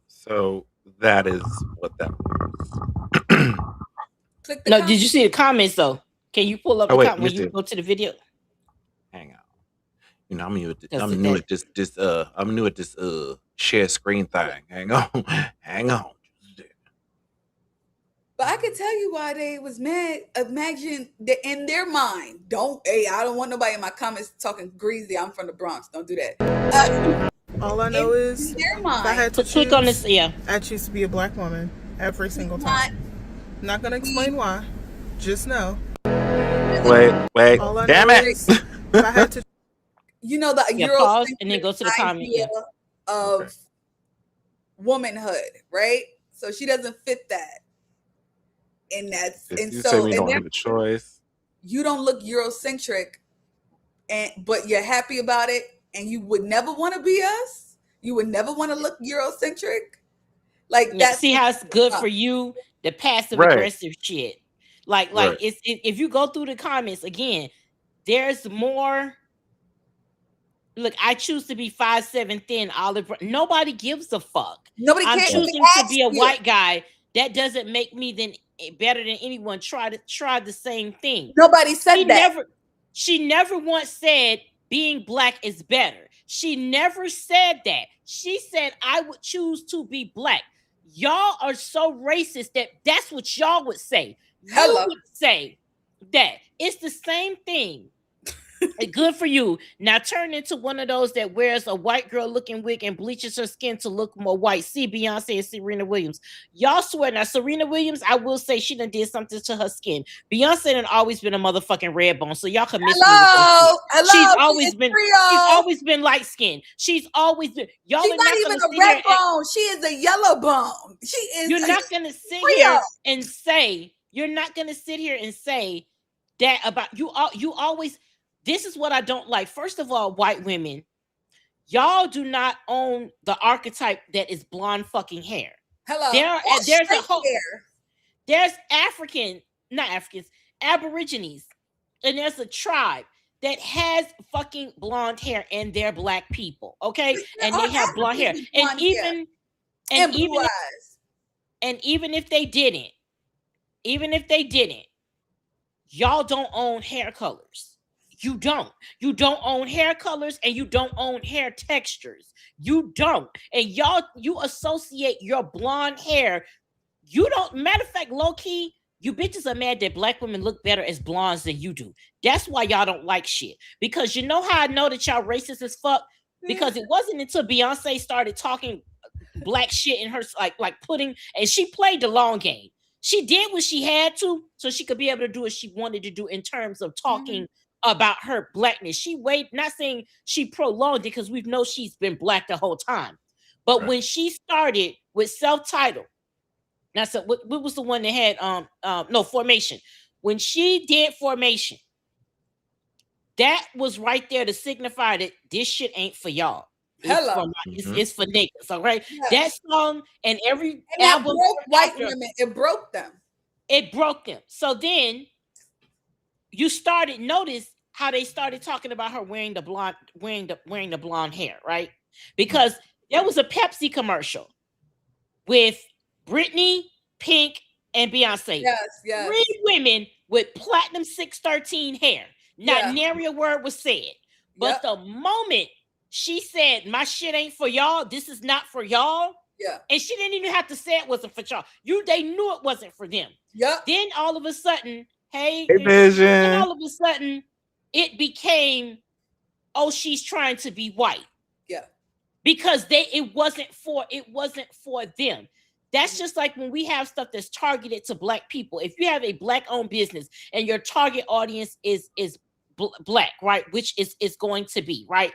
so that is what that was. No, did you see the comments though? Can you pull up the comments when you go to the video? Hang on. You know, I'm new at this share screen thing. Hang on. But I can tell you why they was mad. Imagine that in their mind. I don't want nobody in my comments talking greasy. I'm from the Bronx. Don't do that. All I know is, if I had to click on this, I choose to be a black woman every single time. I'm not gonna explain why. Just know. Wait. Damn it! Is, if I had to, you know, the pause and then go to the comment of womanhood, right? So she doesn't fit that. And that's and so we don't have a choice. You don't look Eurocentric, but you're happy about it, and you would never want to be us. You would never want to look Eurocentric. Like that. See how it's good for you, the passive aggressive shit. Like if you go through the comments again, there's more. Look, I choose to be 5'7" thin, olive. Nobody gives a fuck. Nobody I'm cares. choosing to be a white guy. That doesn't make me better than anyone. Try the same thing. Nobody said that. She never once said being black is better. She never said that. She said I would choose to be black. Y'all are so racist that's what y'all would say. You would say that. It's the same thing. Good for you. Now turn into one of those that wears a white girl looking wig and bleaches her skin to look more white. See Beyonce and Serena Williams. Y'all swear. Now Serena Williams, I will say she done did something to her skin. Beyonce done always been a motherfucking red bone. So y'all can miss me with that shit. She's always been light skinned. She's always been. Y'all She's are not even a red bone. She is a yellow bone. She is. You're not gonna sit here and say. You're not gonna sit here and say that about you. You always. This is what I don't like. First of all, white women, y'all do not own the archetype that is blonde fucking hair. Hello. There's a whole hair. There's not Africans, Aborigines, and there's a tribe that has fucking blonde hair, and they're black people, okay? And they have blonde hair, and even if they didn't, y'all don't own hair colors. You don't own hair colors, and you don't own hair textures. You don't. And you associate your blonde hair. You don't, matter of fact, low key, you bitches are mad that black women look better as blondes than you do. That's why y'all don't like shit. Because you know how I know that y'all racist as fuck? Because it wasn't until Beyonce started talking black shit in her, like putting, and she played the long game. She did what she had to, so she could be able to do what she wanted to do in terms of talking about her blackness. She not saying she prolonged it, because we know she's been black the whole time. But when she started with self-titled, now so what was the one that had Formation? When she did Formation, that was right there to signify that this shit ain't for y'all. It's for niggas, all right? Yes. That song and every album broke white women. It broke them. It broke them. So then you notice how they started talking about her wearing the blonde hair, right? Because there was a Pepsi commercial with Britney, Pink, and Beyonce. Yes. 3 women with platinum 613 hair. Not nary a word was said. But the moment she said, my shit ain't for y'all, this is not for y'all. Yeah. And she didn't even have to say it wasn't for y'all. They knew it wasn't for them. Yep. Then all of a sudden, Vision. all of a sudden, it became, oh, she's trying to be white. Yeah. Because it wasn't for them. That's just like when we have stuff that's targeted to black people. If you have a black-owned business and your target audience is black, right? Which is going to be, right?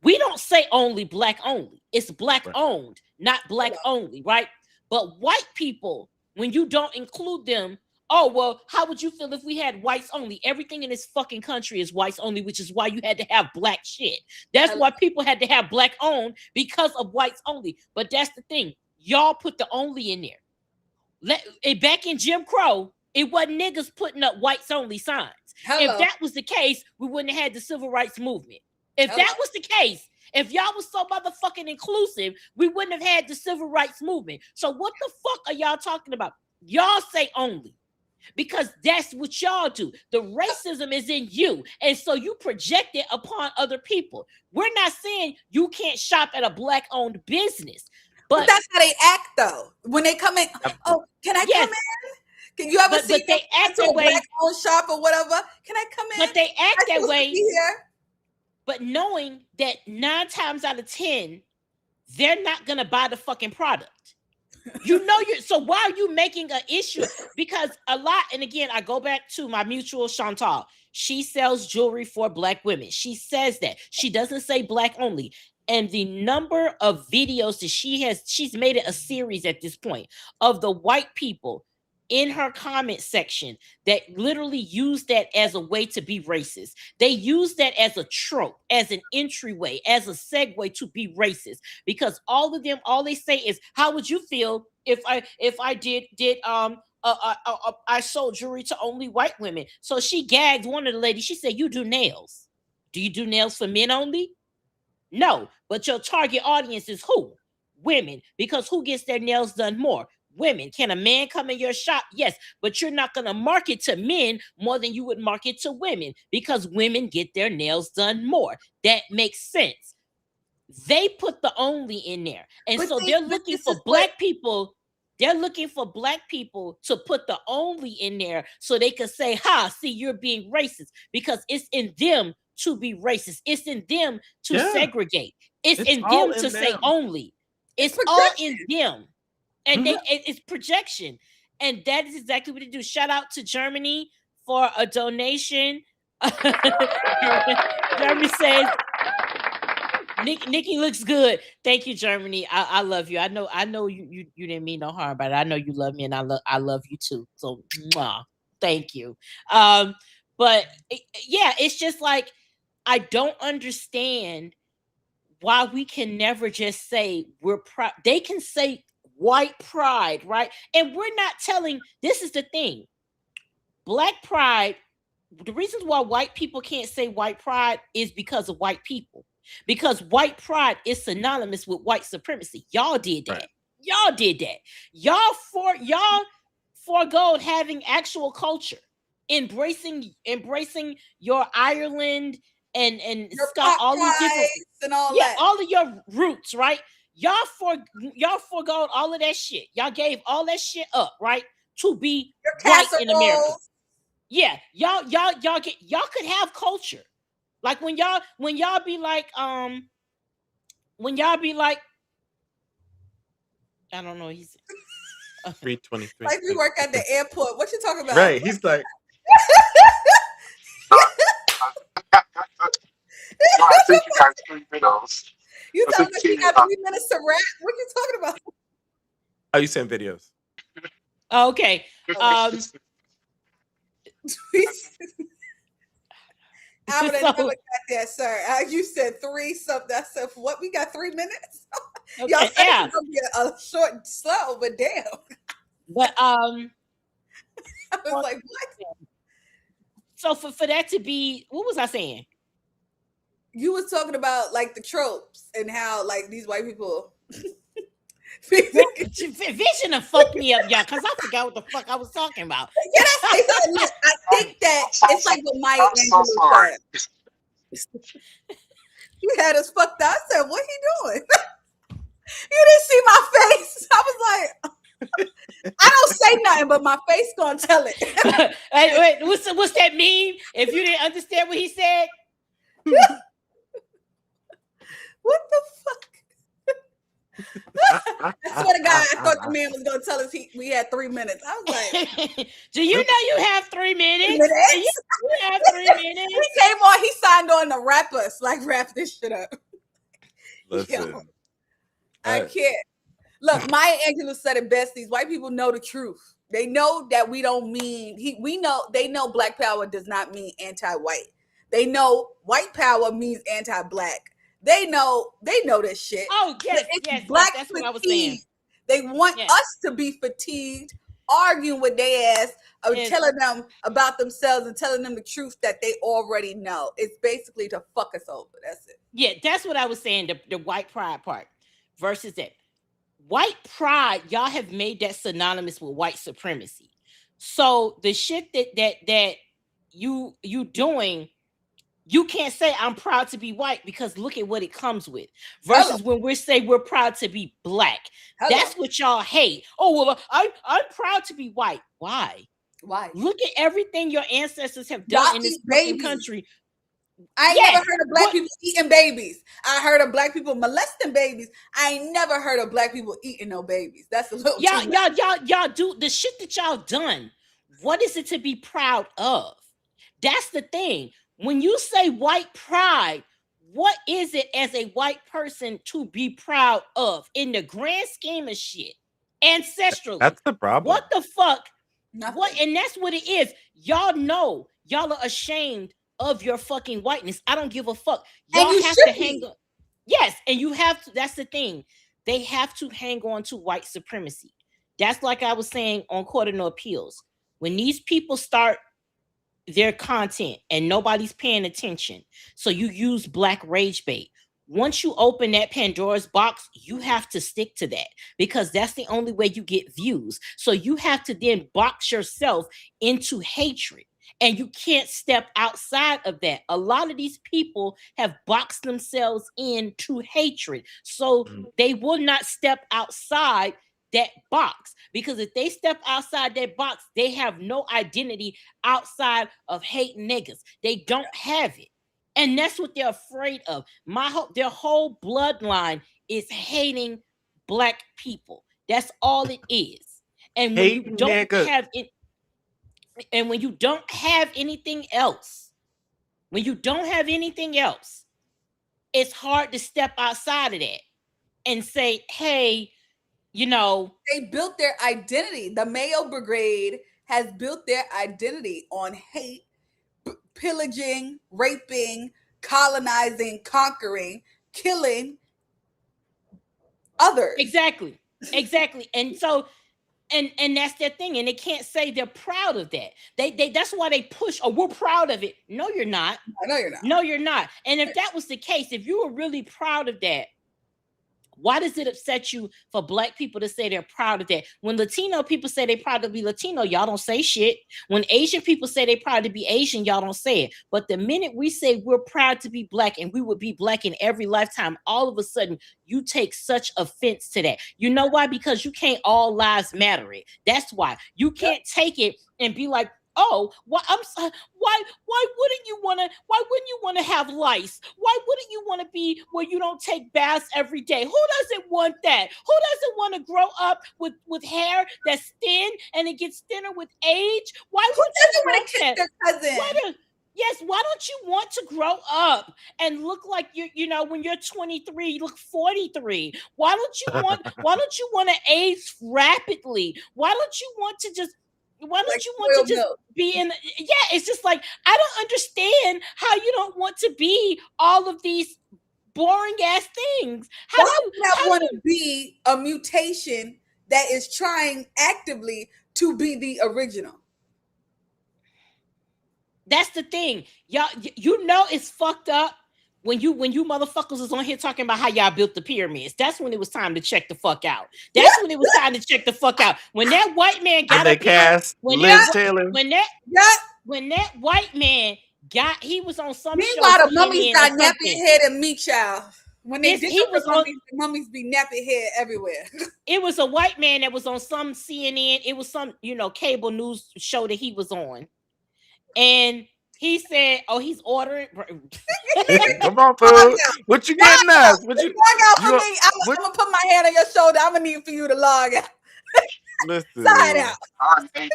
We don't say only black only. It's black owned, not black only, right? But white people, when you don't include them, oh, well, how would you feel if we had whites only? Everything in this fucking country is whites only, which is why you had to have black shit. That's why people had to have black owned, because of whites only. But that's the thing. Y'all put the only in there. Back in Jim Crow, it wasn't niggas putting up whites only signs. If that was the case, we wouldn't have had the civil rights movement. If that was the case, if y'all was so motherfucking inclusive, we wouldn't have had the civil rights movement. So what the fuck are y'all talking about? Y'all say only, because that's what y'all do. The racism is in you, and so you project it upon other people. We're not saying you can't shop at a black-owned business, but that's how they act, though. When they come in, oh, can I come in? Can you ever see they act that way? Black-owned shop or whatever? Can I come in? But they act that way. But knowing that 9 times out of 10, they're not gonna buy the fucking product. So why are you making an issue? Because a lot, and again, I go back to my mutual Chantal. She sells jewelry for black women. She says that. She doesn't say black only. And the number of videos that she's made it a series at this point of the white people in her comment section that literally use that as a way to be racist. They use that as a trope, as an entryway, as a segue to be racist, because all of them, all they say is, how would you feel if I sold jewelry to only white women? So she gagged one of the ladies. She said, you do nails. Do you do nails for men only? No, but your target audience is who? Women. Because who gets their nails done more? Women. Can a man come in your shop? Yes, but you're not going to market to men more than you would market to women because women get their nails done more. That makes sense. They put the only in there. And so they're looking for black people. They're looking for black people to put the only in there so they can say, ha, see, you're being racist, because it's in them to be racist. It's in them to segregate. It's in them to say only. It's all in them. And it's projection. And that is exactly what they do. Shout out to Germany for a donation. Germany says, Nikki looks good. Thank you, Germany. I love you. I know you didn't mean no harm, but I know you love me, and I love you too. So thank you. But yeah, it's just like I don't understand why we can never just say we're proud. They can say white pride, right? And we're not telling. This is the thing. Black pride. The reasons why white people can't say white pride is because of white people. Because white pride is synonymous with white supremacy. Y'all did that. Right. Y'all did that. Y'all forgoed having actual culture, embracing your Ireland and your Scott, all these different and all that, all of your roots, right? Y'all forgoed all of that shit. Y'all gave all that shit up, right? To be white in America. Yeah, y'all could have culture. Like when y'all be like I don't know, he's 323. Like we work at the airport. What you talking about? Right, he's like I think you got 3 videos. You telling me you got 3 minutes to rap? What you talking about? Oh, you sent videos. Okay. I would have never got that, sir. You said 3 something. I said, what? We got 3 minutes? Okay, Y'all said it's gonna be a short and slow, but damn. But I was like, what? So for that to be, what was I saying? You was talking about like the tropes and how like these white people. Vision have fucked me up, y'all, because I forgot what the fuck I was talking about. Can I say something? Look, I think that it's like what Maya Angelou said. You had us fucked up. I said, what he doing? You didn't see my face. I was like, I don't say nothing, but my face gonna tell it. Wait, what's that mean? If you didn't understand what he said? What the fuck? I swear to God, I thought the man was gonna tell us we had 3 minutes. I was like, do you know you have 3 minutes? You have 3 minutes. He came on, he signed on to rap us, like wrap this shit up. Listen. Yo, I can't. Look, Maya Angelou said it best. These white people know the truth. They know that we don't mean they know black power does not mean anti-white. They know white power means anti-black. They know this shit. Oh, yes, black that's fatigue. What I was saying. They want us to be fatigued, arguing with their ass, telling them about themselves and telling them the truth that they already know. It's basically to fuck us over. That's it. Yeah, that's what I was saying, the white pride part versus that. White pride, y'all have made that synonymous with white supremacy. So the shit that you doing, you can't say I'm proud to be white because look at what it comes with. Versus when we say we're proud to be black. That's what y'all hate. Oh, well, I'm proud to be white. Why? Look at everything your ancestors have done in this fucking country. I ain't never heard of black people eating babies. I heard of black people molesting babies. I ain't never heard of black people eating no babies. That's a little y'all do the shit that y'all done. What is it to be proud of? That's the thing. When you say white pride, what is it as a white person to be proud of in the grand scheme of shit? Ancestrally. That's the problem. What the fuck? Nothing. What? And that's what it is. Y'all know. Y'all are ashamed of your fucking whiteness. I don't give a fuck. Y'all have to hang on. Yes, and you have to. That's the thing. They have to hang on to white supremacy. That's like I was saying on Court of No Appeals. When these people start their content and nobody's paying attention, so you use black rage bait. once you open that Pandora's box, you have to stick to that because that's the only way you get views. So you have to then box yourself into hatred. And you can't step outside of that. A lot of these people have boxed themselves into hatred. So they will not step outside that box, because if they step outside that box, they have no identity outside of hating niggas. They don't have it. And that's what they're afraid of. Their whole bloodline is hating black people. That's all it is. And when you don't have it, and when you don't have anything else, it's hard to step outside of that and say, hey, they built their identity. The Mayo Brigade has built their identity on hate, pillaging, raping, colonizing, conquering, killing others. Exactly. And so and that's their thing, and they can't say they're proud of that. They that's why they push, oh, we're proud of it. No, you're not. No, you're not. And if that was the case, if you were really proud of that, why does it upset you for black people to say they're proud of that? When Latino people say they're proud to be Latino, y'all don't say shit. When Asian people say they're proud to be Asian, y'all don't say it. But the minute we say we're proud to be black and we would be black in every lifetime, all of a sudden you take such offense to that. You know why? Because you can't all lives matter it. That's why. You can't take it and be like, oh, why wouldn't you want to have lice? Why wouldn't you want to be where you don't take baths every day? Who doesn't want that? Who doesn't want to grow up with hair that's thin and it gets thinner with age? Why would you want that? Why don't you want to grow up and look like when you're 23, you look 43? Why don't you want to age rapidly? Why don't you want to be in? Yeah, it's just like, I don't understand how you don't want to be all of these boring ass things. Why would I want to be a mutation that is trying actively to be the original? That's the thing. Y'all, it's fucked up when you motherfuckers is on here talking about how y'all built the pyramids. That's when it was time to check the fuck out. That's when it was time to check the fuck out. When that white man got up here, when that white man he was on some show. Meanwhile, the mummies got nappy head and meat, y'all. When they did the mummies be nappy head everywhere. It was a white man that was on some CNN. It was some cable news show that he was on. And he said, "Oh, he's ordering." Come on, food. What you getting us? What you log out for me? I'm gonna put my hand on your shoulder. I'm gonna need for you to log out. Listen. Side out. Can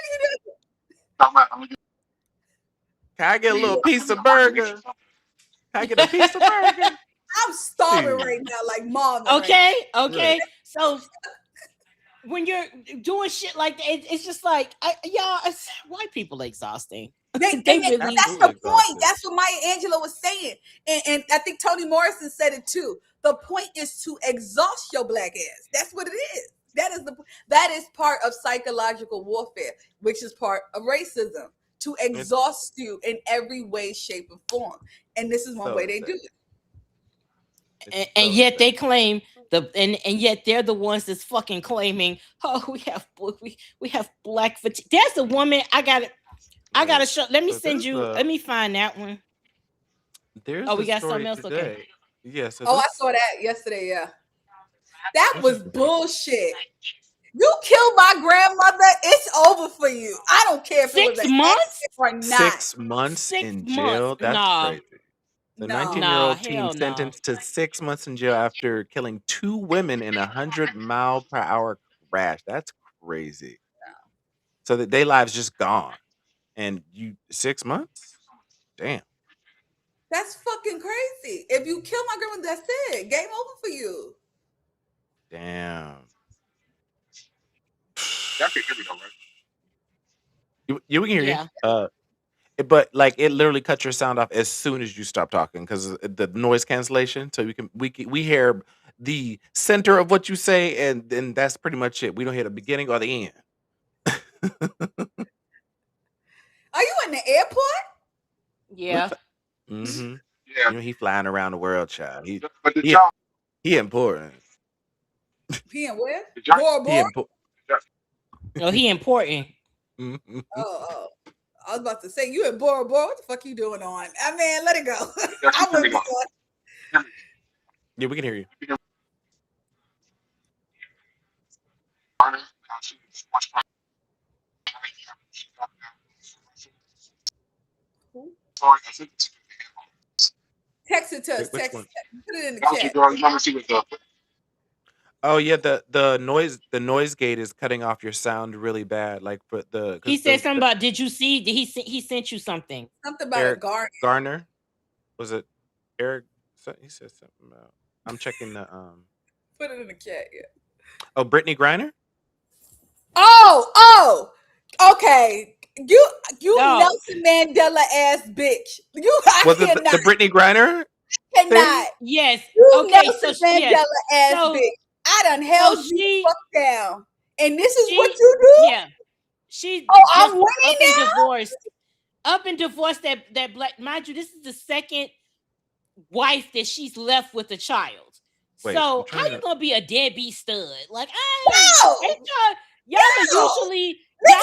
I get a little piece of burger? Can I get a piece of burger? I'm starving right now, like Marvin. Okay. Right. So when you're doing shit like that, it's just like, white people are exhausting. That's the point. That's what Maya Angelou was saying, and I think Toni Morrison said it too. The point is to exhaust your black ass. That's what it is. That is part of psychological warfare, which is part of racism. To exhaust you in every way, shape, or form, and this is one way they do it. And yet they claim and yet they're the ones that's fucking claiming, oh, we have black fatigue. There's a woman. I gotta show. Let me send you. Let me find that one. We got something else. Today. Okay. Yes. I saw that yesterday. Yeah, that was bullshit. You killed my grandmother. It's over for you. I don't care if 6 months or not. 6 months in jail. That's crazy. The 19-year-old teen sentenced to 6 months in jail after killing 2 women in a 100-mile-per-hour crash. That's crazy. So that their lives just gone, and 6 months. Damn. That's fucking crazy. If you kill my grandmother, that's it. Game over for you. Damn. That could hear me though, right? You can hear you. But like it literally cuts your sound off as soon as you stop talking because the noise cancellation. So we hear the center of what you say, and then that's pretty much it. We don't hear the beginning or the end. Are you in the airport? Yeah. Mm-hmm. Yeah. You know, he flying around the world, child. But the job. He important. He in where? He Bora. important. No, he important. Oh. I was about to say, you in Bora Bora. What the fuck you doing on? I mean, let it go. I wouldn't be on. Yeah, we can hear you. Text it to us. Which Text one? Put it in the That was chat. your girl. You want to see what the Oh yeah, the noise gate is cutting off your sound really bad. Like, but He said something about. Did you see? He sent you something? Something about Eric a garden. Garner, was it Eric? He said something about. I'm checking the Put it in the chat. Yeah. Oh, Brittany Griner. Oh. Okay. You Nelson Mandela ass bitch. Was it the Brittany Griner? Cannot. Yes. You Okay. Nelson So Mandela ass bitch. I done held you the fuck down, and this is what you do. Yeah. She. I'm winning now. Up and divorced that black. Mind you, this is the second wife that she's left with a child. Wait, so how you gonna be a deadbeat stud? Like, y'all are usually.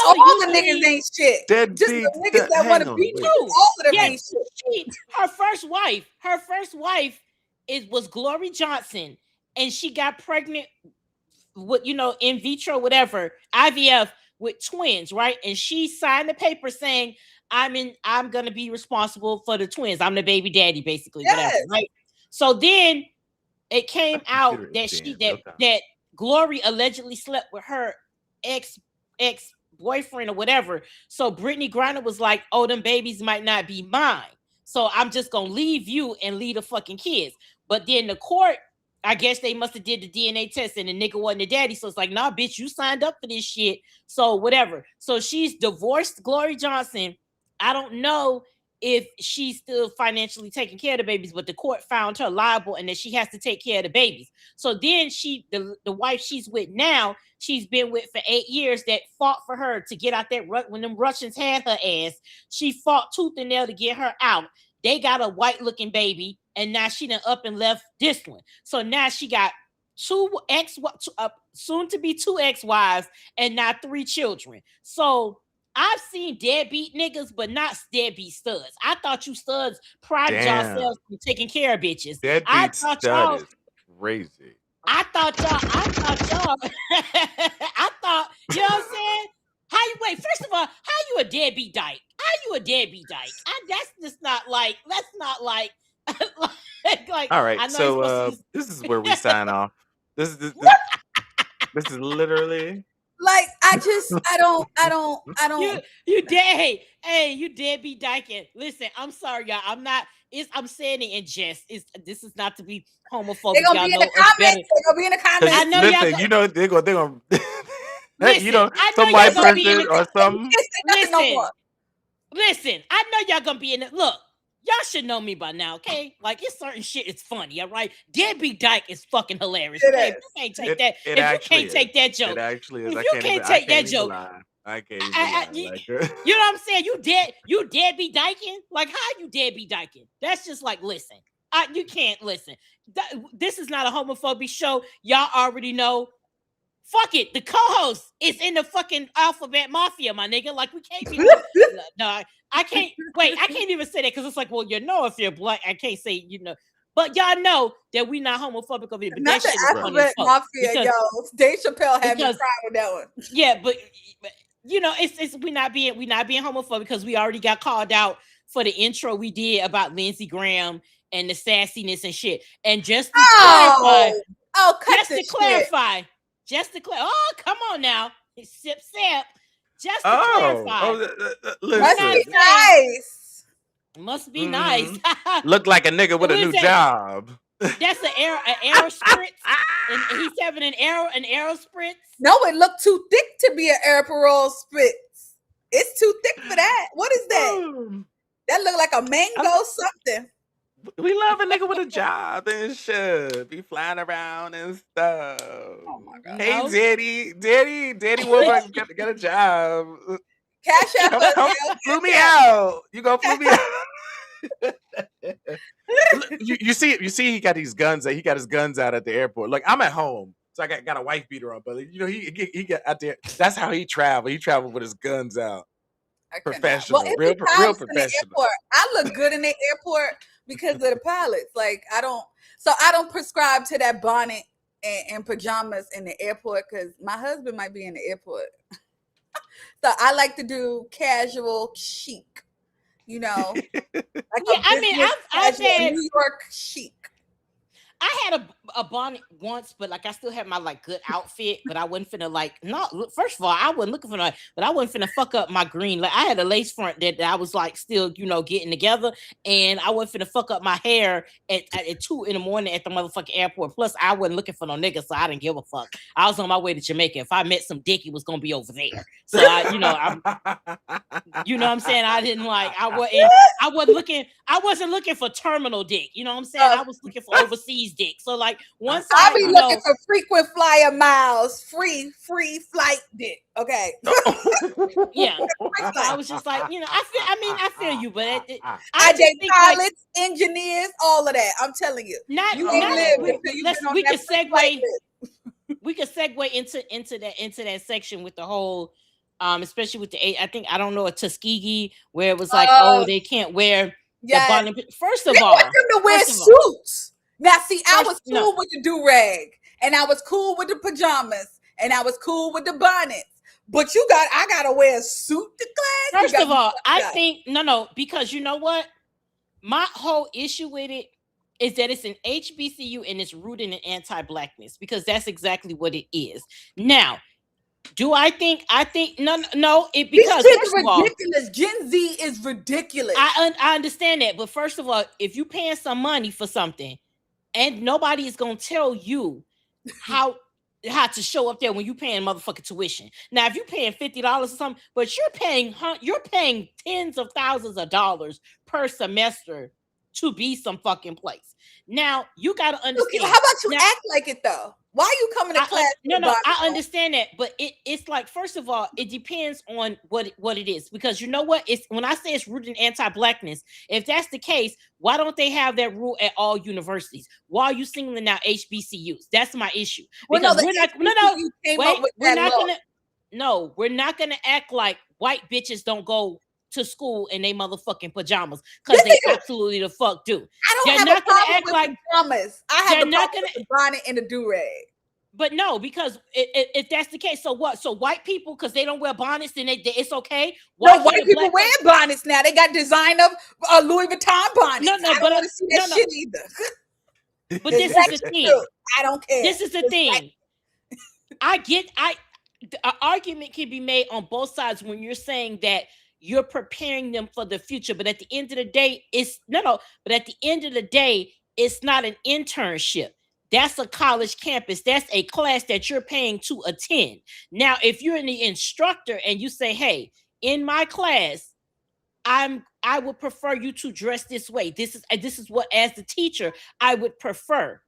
All the niggas ain't shit. Just the niggas that want to beat you. All of them ain't shit. Her first wife was Glory Johnson, and she got pregnant with in vitro whatever IVF with twins, right? And she signed the paper saying, I'm gonna be responsible for the twins. I'm the baby daddy, basically, whatever, right? So then it came out that that Glory allegedly slept with her ex boyfriend or whatever. So Brittany Griner was like, "Oh, them babies might not be mine. So I'm just gonna leave you and leave the fucking kids." But then the court, I guess they must have did the DNA test and the nigga wasn't the daddy. So it's like, nah, bitch, you signed up for this shit. So whatever. So she's divorced Glory Johnson. I don't know if she's still financially taking care of the babies, but the court found her liable and that she has to take care of the babies. So then the wife she's with now, she's been with for 8 years, that fought for her to get out that when them Russians had her ass. She fought tooth and nail to get her out. They got a white looking baby, and now she done up and left this one. So now she got soon to be two ex-wives and now 3 children. So I've seen deadbeat niggas, but not deadbeat studs. I thought you studs prided yourselves from taking care of bitches. Deadbeat stud is crazy. I thought, you know what I'm saying? First of all, how you a deadbeat dyke? How you a deadbeat dyke? That's just not like, like all right, so this is where we sign off. This is literally like I don't. You dead. Hey, you deadbeat dyking. Listen, I'm sorry, y'all. I'm saying it in jest. This is not to be homophobic. They're gonna be in the comments. They're gonna be in the comments. I know listen, y'all. you know they're gonna Listen, you know, I some know white y'all gonna be in person or something. Listen, I know y'all gonna be in it. Look, y'all should know me by now, okay? Like, it's certain shit is funny, all right? Deadbeat dyke is fucking hilarious. Okay? If you can't take that, if you can't take that joke, it actually is. If you can't take that joke, I can't even lie. you know what I'm saying? You deadbeat dyking? Like, how you deadbeat dyking? That's just like, listen, you can't listen. This is not a homophobic show. Y'all already know. Fuck it. The co-host is in the fucking alphabet mafia, my nigga. Like, we can't be. No, I can't. Wait, I can't even say that because it's like, well, if you're black, I can't say, But y'all know that we not homophobic over here. But not that the alphabet mafia, yo. Dave Chappelle had me crying with that one. Yeah, but it's we not being homophobic because we already got called out for the intro we did about Lindsey Graham and the sassiness and shit. And just to clarify. Just to clarify. Oh, come on now. Sip. Just to clarify. Must be nice. Must be nice. Look like a nigga with a new job. That's an arrow spritz. And he's having an arrow spritz. No, it looked too thick to be an aeroparol spritz. It's too thick for that. What is that? That look like a mango something. We love a nigga with a job and shit. Be flying around and stuff. Oh my god. Hey, Daddy Woodward got a job. Cash out. Flew me out. You gonna flew me out? You see, he got these guns. He got his guns out at the airport. Like I'm at home, so I got a wife beater on. But he got out there. That's how he traveled. He traveled with his guns out. Professional, Well, real pilots in the professional. airport. I look good in the airport because of the pilots. Like I don't prescribe to that bonnet and pajamas in the airport because my husband might be in the airport. So I like to do casual chic, like I mean, I've had New York chic. I had a bonnet once, but like I still had my like good outfit, but I wasn't finna like first of all, I wasn't looking for no, but I wasn't finna fuck up my green. Like I had a lace front that I was like still, getting together, and I wasn't finna fuck up my hair at 2 a.m. at the motherfucking airport. Plus, I wasn't looking for no niggas, so I didn't give a fuck. I was on my way to Jamaica. If I met some dick, it was gonna be over there. So I what I'm saying? I didn't like I wasn't looking for terminal dick. You know what I'm saying? I was looking for overseas dick. So like once I be looking for frequent flyer miles, free flight dick. Okay. Yeah. I was just like, I feel you, but I date pilots, engineers, all of that. I'm telling you. We could segue into that section with the whole especially with the I don't know, a Tuskegee where it was like, they can't wear the bonnet. First of all, want them to wear suits. Now, see, I was cool with the do-rag, and I was cool with the pajamas, and I was cool with the bonnets. But I gotta wear a suit to class. First of all, I think no, because you know what? My whole issue with it is that it's an HBCU and it's rooted in anti-blackness, because that's exactly what it is. Now, do I think no, it because it's ridiculous. Gen Z is ridiculous. I understand that, but first of all, if you paying some money for something, and nobody is gonna tell you how to show up there when you paying motherfucking tuition. Now, if you're paying $50 or something, but you're paying tens of thousands of dollars per semester to be some fucking place. Now, you gotta understand. How about you act like it though? Why are you coming to class? I understand that, but it's like, first of all, it depends on what it is, because you know what? It's when I say it's rooted in anti-blackness. If that's the case, why don't they have that rule at all universities? Why are you singling out HBCUs? That's my issue. Because we're not gonna act like white bitches don't go to school in they motherfucking pajamas, because they absolutely the fuck do. I don't have a problem with pajamas. I have a problem with the bonnet and the do-rag. But no, because if that's the case, so what? So white people, because they don't wear bonnets, then it's okay. White people wear bonnets now. They got designer Louis Vuitton bonnets. I don't want to see that shit either. But this is the thing. I don't care. This is the thing. An argument can be made on both sides when you're saying that you're preparing them for the future, but at the end of the day, But at the end of the day, it's not an internship. That's a college campus. That's a class that you're paying to attend. Now, if you're the instructor and you say, "Hey, in my class, I would prefer you to dress this way. This is what, as the teacher, I would prefer,"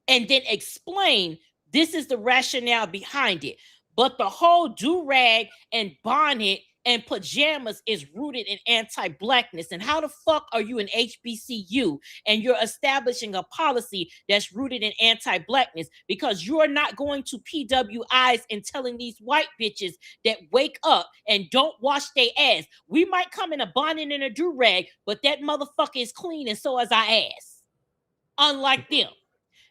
and then explain this is the rationale behind it. But the whole do-rag and bonnet and pajamas is rooted in anti-blackness. And how the fuck are you an HBCU and you're establishing a policy that's rooted in anti-blackness? Because you're not going to PWIs and telling these white bitches that wake up and don't wash their ass. We might come in a bonnet and a do-rag, but that motherfucker is clean and so is our ass. Unlike them.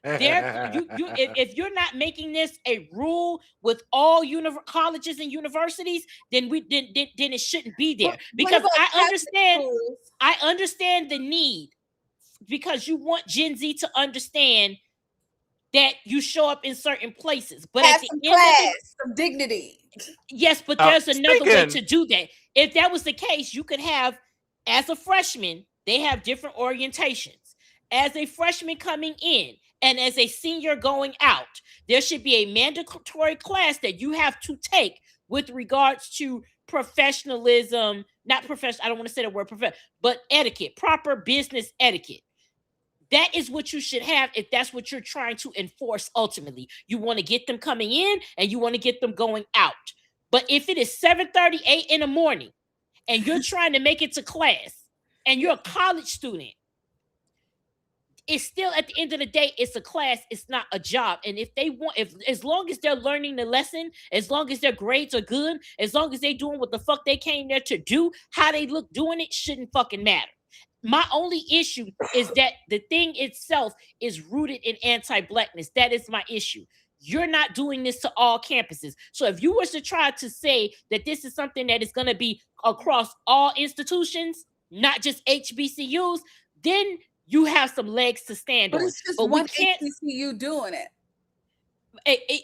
If you're not making this a rule with all colleges and universities, then it shouldn't be there. Because I understand the need, because you want Gen Z to understand that you show up in certain places, but at the end of some dignity. Yes, but there's another way to do that. If that was the case, you could have, as a freshman, they have different orientations. As a freshman coming in, and as a senior going out, there should be a mandatory class that you have to take with regards to professionalism, not professional. I don't want to say the word professional, but etiquette, proper business etiquette. That is what you should have if that's what you're trying to enforce ultimately. You want to get them coming in and you want to get them going out. But if it is 7:38 in the morning and you're trying to make it to class and you're a college student, it's still at the end of the day, it's a class, it's not a job. And if they want, if as long as they're learning the lesson, as long as their grades are good, as long as they're doing what the fuck they came there to do, how they look doing it shouldn't fucking matter. My only issue is that the thing itself is rooted in anti-blackness. That is my issue. You're not doing this to all campuses. So if you were to try to say that this is something that is going to be across all institutions, not just HBCUs, then you have some legs to stand but on. It's just but one we can't HBCU doing it.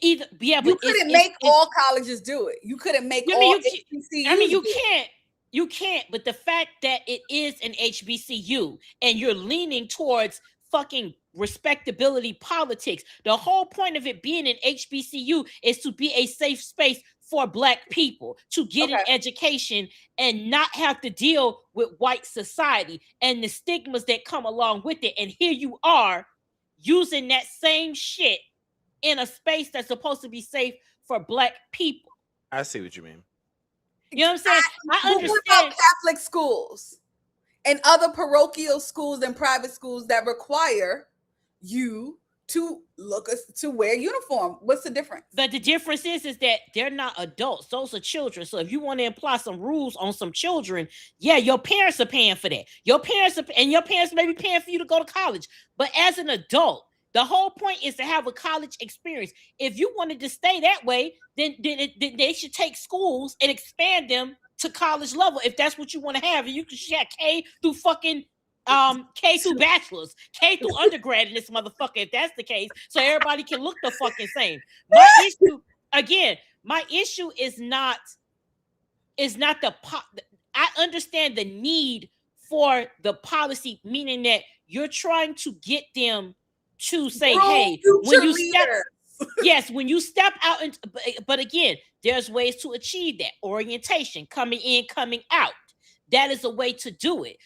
Either, yeah, but you couldn't make all colleges do it. You couldn't make all HBCUs. I mean, you can't. You can't. But the fact that it is an HBCU and you're leaning towards fucking respectability politics, the whole point of it being an HBCU is to be a safe space for Black people to get an education and not have to deal with white society and the stigmas that come along with it. And here you are using that same shit in a space that's supposed to be safe for Black people. I see what you mean. You know what I'm saying? I understand. What about Catholic schools and other parochial schools and private schools that require you to wear uniform? What's the difference? But the difference is that they're not adults; those are children. So if you want to imply some rules on some children, yeah, your parents are paying for that. Your parents may be paying for you to go to college. But as an adult, the whole point is to have a college experience. If you wanted to stay that way, then they should take schools and expand them to college level. If that's what you want to have, and you can have K through fucking K through bachelor's, K through undergrad in this motherfucker, if that's the case, so everybody can look the fucking same. My issue is not I understand the need for the policy, meaning that you're trying to get them to say, hey, when you step, when you step out, but again, there's ways to achieve that. Orientation, coming in, coming out. That is a way to do it.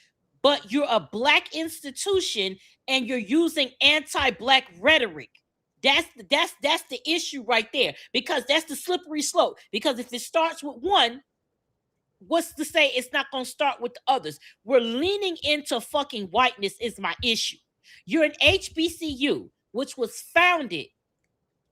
But you're a Black institution and you're using anti-Black rhetoric. That's the issue right there, because that's the slippery slope. Because if it starts with one, what's to say it's not going to start with the others? We're leaning into fucking whiteness is my issue. You're an HBCU, which was founded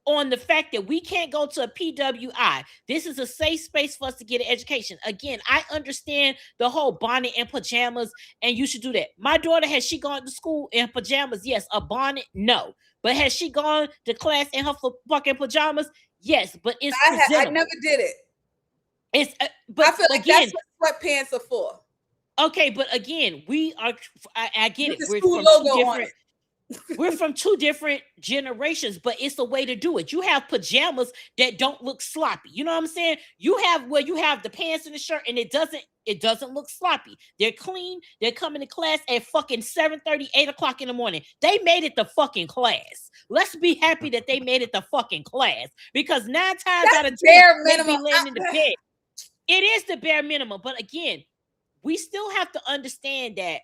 on the fact that we can't go to a PWI. This is a safe space for us to get an education. Again, I understand the whole bonnet and pajamas, and you should do that. My daughter, has she gone to school in pajamas? Yes. A bonnet? No. But has she gone to class in her fucking pajamas? Yes. But it's I never did it. It's but I feel like again, that's what sweatpants are for. Okay, but again, I get it. We're from two different generations, but it's a way to do it. You have pajamas that don't look sloppy. You know what I'm saying? You have the pants and the shirt, and it doesn't look sloppy. They're clean. They're coming to class at fucking 7:30, 8 o'clock in the morning. They made it the fucking class. Let's be happy that they made it the fucking class, because 9 times out of 10, they be laying in the bed. It is the bare minimum. But again, we still have to understand that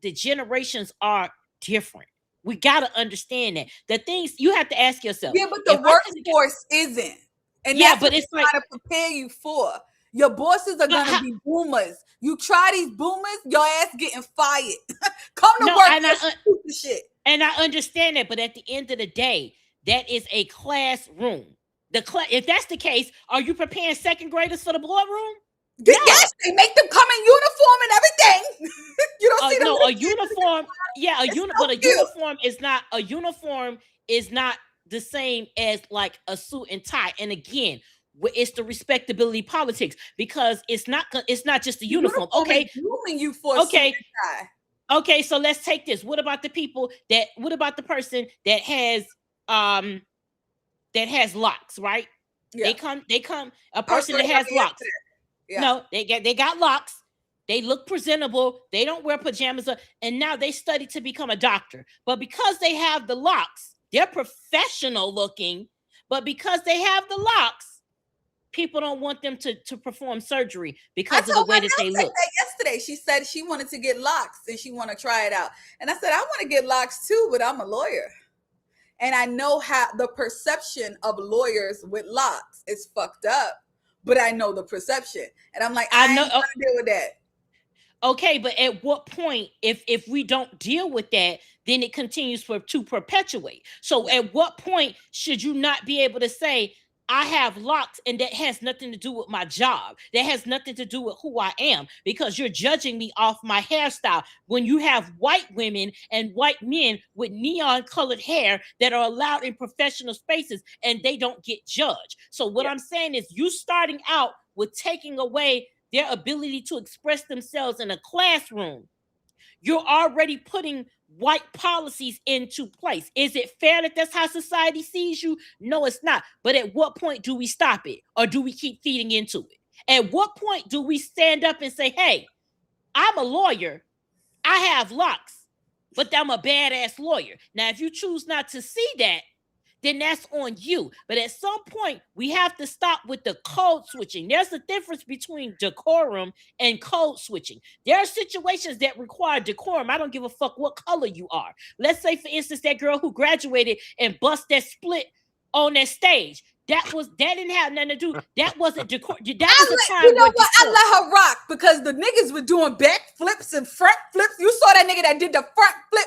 the generations are different. We got to understand that. The things you have to ask yourself. Yeah, but the workforce isn't. And that's what it's trying to prepare you for. Your bosses are going to be boomers. You try these boomers, your ass getting fired. Come to work for shit. And I understand that. But at the end of the day, that is a classroom. If that's the case, are you preparing second graders for the boardroom? No. Yes, they make them come in uniform and everything. You don't see them. No, a uniform. Yeah, but a uniform is not the same as like a suit and tie. And again, it's the respectability politics, because it's not just a uniform. Okay, you for okay. Suit and tie. Okay, so let's take this. What about the person that has locks, right? Yeah. They come a person that has locks. Yeah. No, they got locks. They look presentable. They don't wear pajamas, and now they study to become a doctor. But because they have the locks, they're professional looking. But because they have the locks, people don't want them to perform surgery because of the way that they look. Yesterday, she said she wanted to get locks and she want to try it out. And I said, I want to get locks too, but I'm a lawyer. And I know how the perception of lawyers with locks is fucked up, but I know the perception. And I'm like, I know, ain't gonna deal with that. Okay, but at what point, if we don't deal with that, then it continues to perpetuate. So at what point should you not be able to say, I have locks and that has nothing to do with my job. That has nothing to do with who I am because you're judging me off my hairstyle. When you have white women and white men with neon colored hair that are allowed in professional spaces and they don't get judged. So what I'm saying is you starting out with taking away their ability to express themselves in a classroom, you're already putting white policies into place. Is it fair that that's how society sees you? No, it's not. But at what point do we stop it? Or do we keep feeding into it? At what point do we stand up and say, hey, I'm a lawyer. I have locks, but I'm a badass lawyer. Now, if you choose not to see that, then that's on you. But at some point, we have to stop with the code switching. There's a difference between decorum and code switching. There are situations that require decorum. I don't give a fuck what color you are. Let's say, for instance, that girl who graduated and bust that split on that stage. That didn't have nothing to do. That wasn't decor. That was a time. You know what? I let her rock because the niggas were doing back flips and front flips. You saw that nigga that did the front flip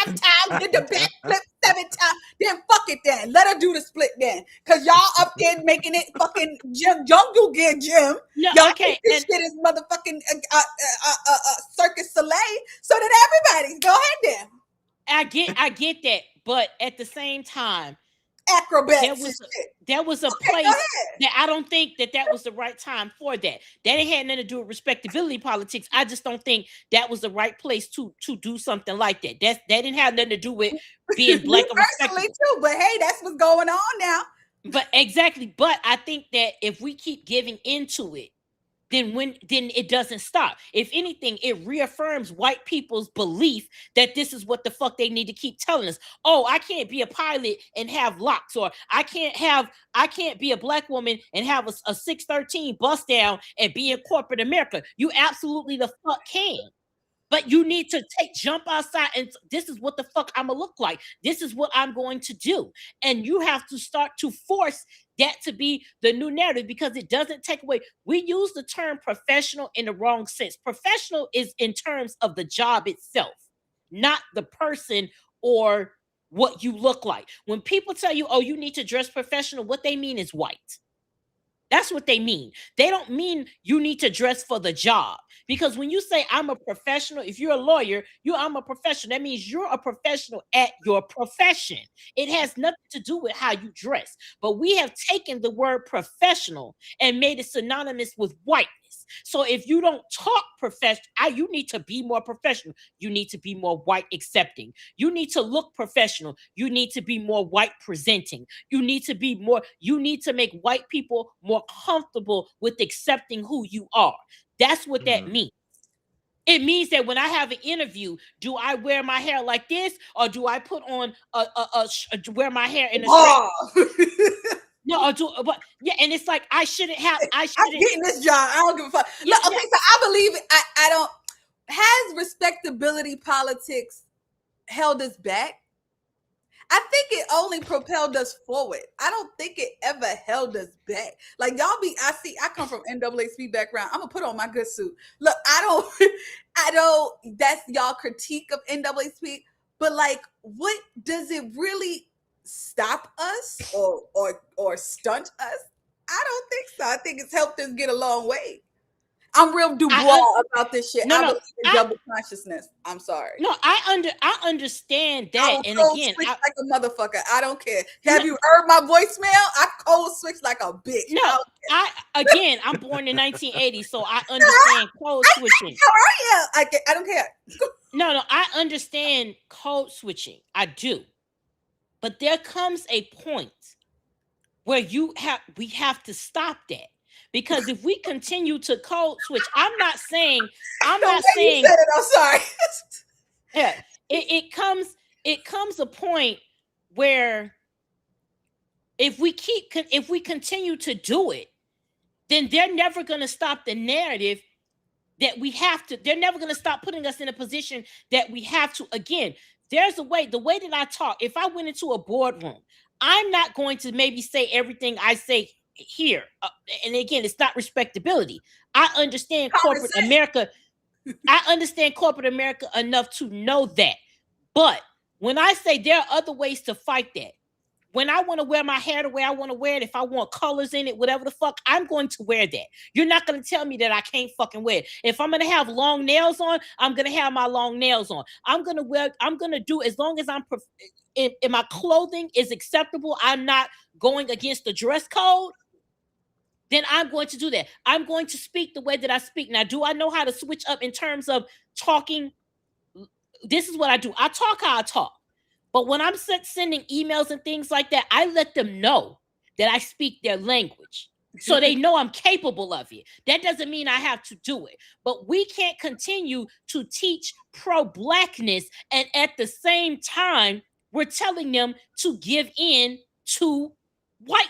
5 times, did the back flip 7 times. Then fuck it then. Let her do the split then. Cause y'all up there making it fucking jungle gear gym. No, y'all okay. This shit is motherfucking Circus Soleil. So that everybody go ahead then. I get that, but at the same time, acrobats. There was a place that I don't think that was the right time for that. That it had nothing to do with respectability politics. I just don't think that was the right place to do something like that. That didn't have nothing to do with being black or respectable too. But hey, that's what's going on now. But exactly. But I think that if we keep giving into it, then it doesn't stop. If anything, it reaffirms white people's belief that this is what the fuck they need to keep telling us. Oh, I can't be a pilot and have locks, or I can't be a black woman and have a 613 bust down and be in corporate America. You absolutely the fuck can. But you need to jump outside and this is what the fuck I'm gonna look like. This is what I'm going to do. And you have to start to force that to be the new narrative because it doesn't take away. We use the term professional in the wrong sense. Professional is in terms of the job itself, not the person or what you look like. When people tell you, oh, you need to dress professional, what they mean is white. That's what they mean. They don't mean you need to dress for the job. Because when you say I'm a professional, if you're a lawyer, I'm a professional. That means you're a professional at your profession. It has nothing to do with how you dress. But we have taken the word professional and made it synonymous with whiteness. So if you don't talk professional, you need to be more professional. You need to be more white accepting. You need to look professional. You need to be more white presenting. You need to make white people more comfortable with accepting who you are. That's what that means. It means that when I have an interview, do I wear my hair like this, or do I put on wear my hair in a straight? No, but yeah, and it's like I shouldn't. I'm getting this job. I don't give a fuck. Yeah, okay, so I believe it. I don't. Has respectability politics held us back? I think it only propelled us forward. I don't think it ever held us back. Like y'all I come from NAACP background. I'm gonna put on my good suit. Look, I don't, that's y'all critique of NAACP, but like, what does it really stop us or stunt us? I don't think so. I think it's helped us get a long way. I'm real Dubois about this shit. I believe in double consciousness. I'm sorry. No, I understand that. And again, switch like a motherfucker. I don't care. Have you heard my voicemail? I code switch like a bitch. No, I'm born in 1980, so I understand code switching. I don't care. No, I understand code switching. I do. But there comes a point where we have to stop that. Because if we continue to code switch, I'm not saying. You said it, I'm sorry. Yeah, it comes a point where if we continue to do it, then they're never going to stop the narrative that we have to. They're never going to stop putting us in a position that we have to. Again, there's the way that I talk. If I went into a boardroom, I'm not going to maybe say everything I say here. And again, it's not respectability. I understand corporate America. I understand corporate America enough to know that. But when I say there are other ways to fight that, when I want to wear my hair the way I want to wear it, if I want colors in it, whatever the fuck, I'm going to wear that. You're not going to tell me that I can't fucking wear it. If I'm going to have long nails on, I'm going to have my long nails on. I'm going to do, as long as in my clothing is acceptable, I'm not going against the dress code, then I'm going to do that. I'm going to speak the way that I speak. Now, do I know how to switch up in terms of talking? This is what I do. I talk how I talk. But when I'm sending emails and things like that, I let them know that I speak their language. So they know I'm capable of it. That doesn't mean I have to do it. But we can't continue to teach pro-blackness, and at the same time, we're telling them to give in to white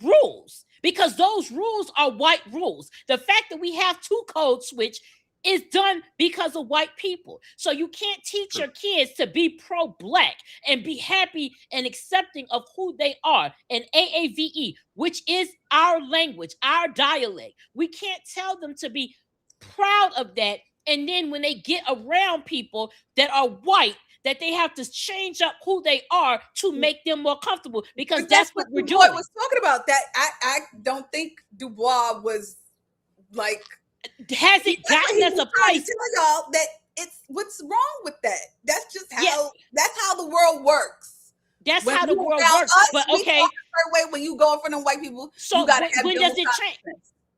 rules, because those rules are white rules. The fact that we have to code switch is done because of white people. So you can't teach your kids to be pro-black and be happy and accepting of who they are, and AAVE, which is our language, our dialect. We can't tell them to be proud of that, and then when they get around people that are white, that they have to change up who they are to make them more comfortable, because that's what we're doing. Was talking about that. I don't think Dubois was like, has it gotten us a place? Tell y'all that it's what's wrong with that. That's just how that's how the world works. That's how the world works. But okay, way when you go in front of white people, so you gotta have when does it change?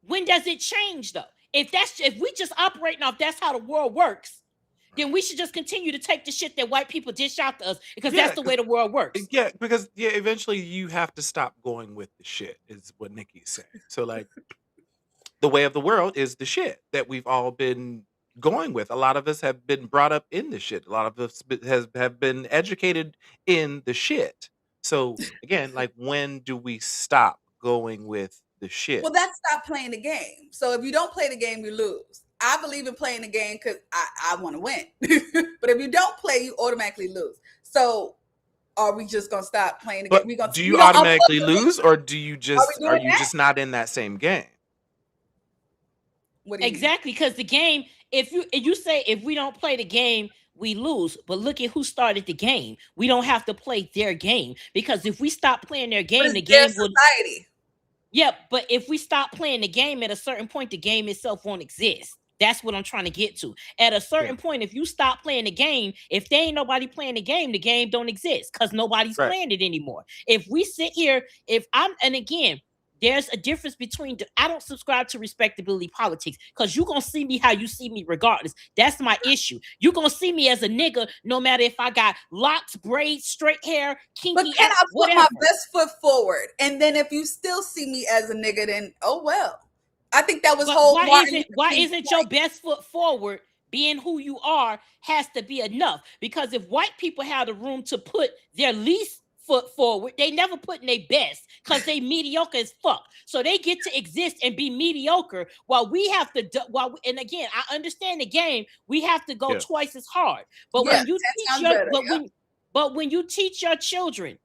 When does it change though? If we just operating off that's how the world works, then we should just continue to take the shit that white people dish out to us, because that's the way the world works. Yeah, because eventually you have to stop going with the shit, is what Nikki's saying. So like, the way of the world is the shit that we've all been going with. A lot of us have been brought up in the shit. A lot of us have been educated in the shit. So again, like, when do we stop going with the shit? Well, that's stop playing the game. So if you don't play the game, you lose. I believe in playing the game because I want to win. But if you don't play, you automatically lose. So are we just gonna stop playing the game? Do you automatically lose, or do you just are you just not in that same game? Exactly, because the game, if you say if we don't play the game, we lose. But look at who started the game. We don't have to play their game, because if we stop playing their game, the game will. Society. Yeah, but if we stop playing the game, at a certain point, the game itself won't exist. That's what I'm trying to get to. At a certain point, if you stop playing the game, if there ain't nobody playing the game don't exist, because nobody's playing it anymore. If we sit here, and again, there's a difference between, I don't subscribe to respectability politics, because you're going to see me how you see me regardless. That's my issue. You're going to see me as a nigga, no matter if I got locks, braids, straight hair, kinky, but can I put whatever. my best foot forward? And then if you still see me as a nigga, then oh well. I think that was why isn't your best foot forward, being who you are, has to be enough? Because if white people have the room to put their least foot forward, they never put in their best, because they mediocre as fuck. So they get to exist and be mediocre, while we have to and again, I understand the game, we have to go twice as hard. But when you teach when you teach your children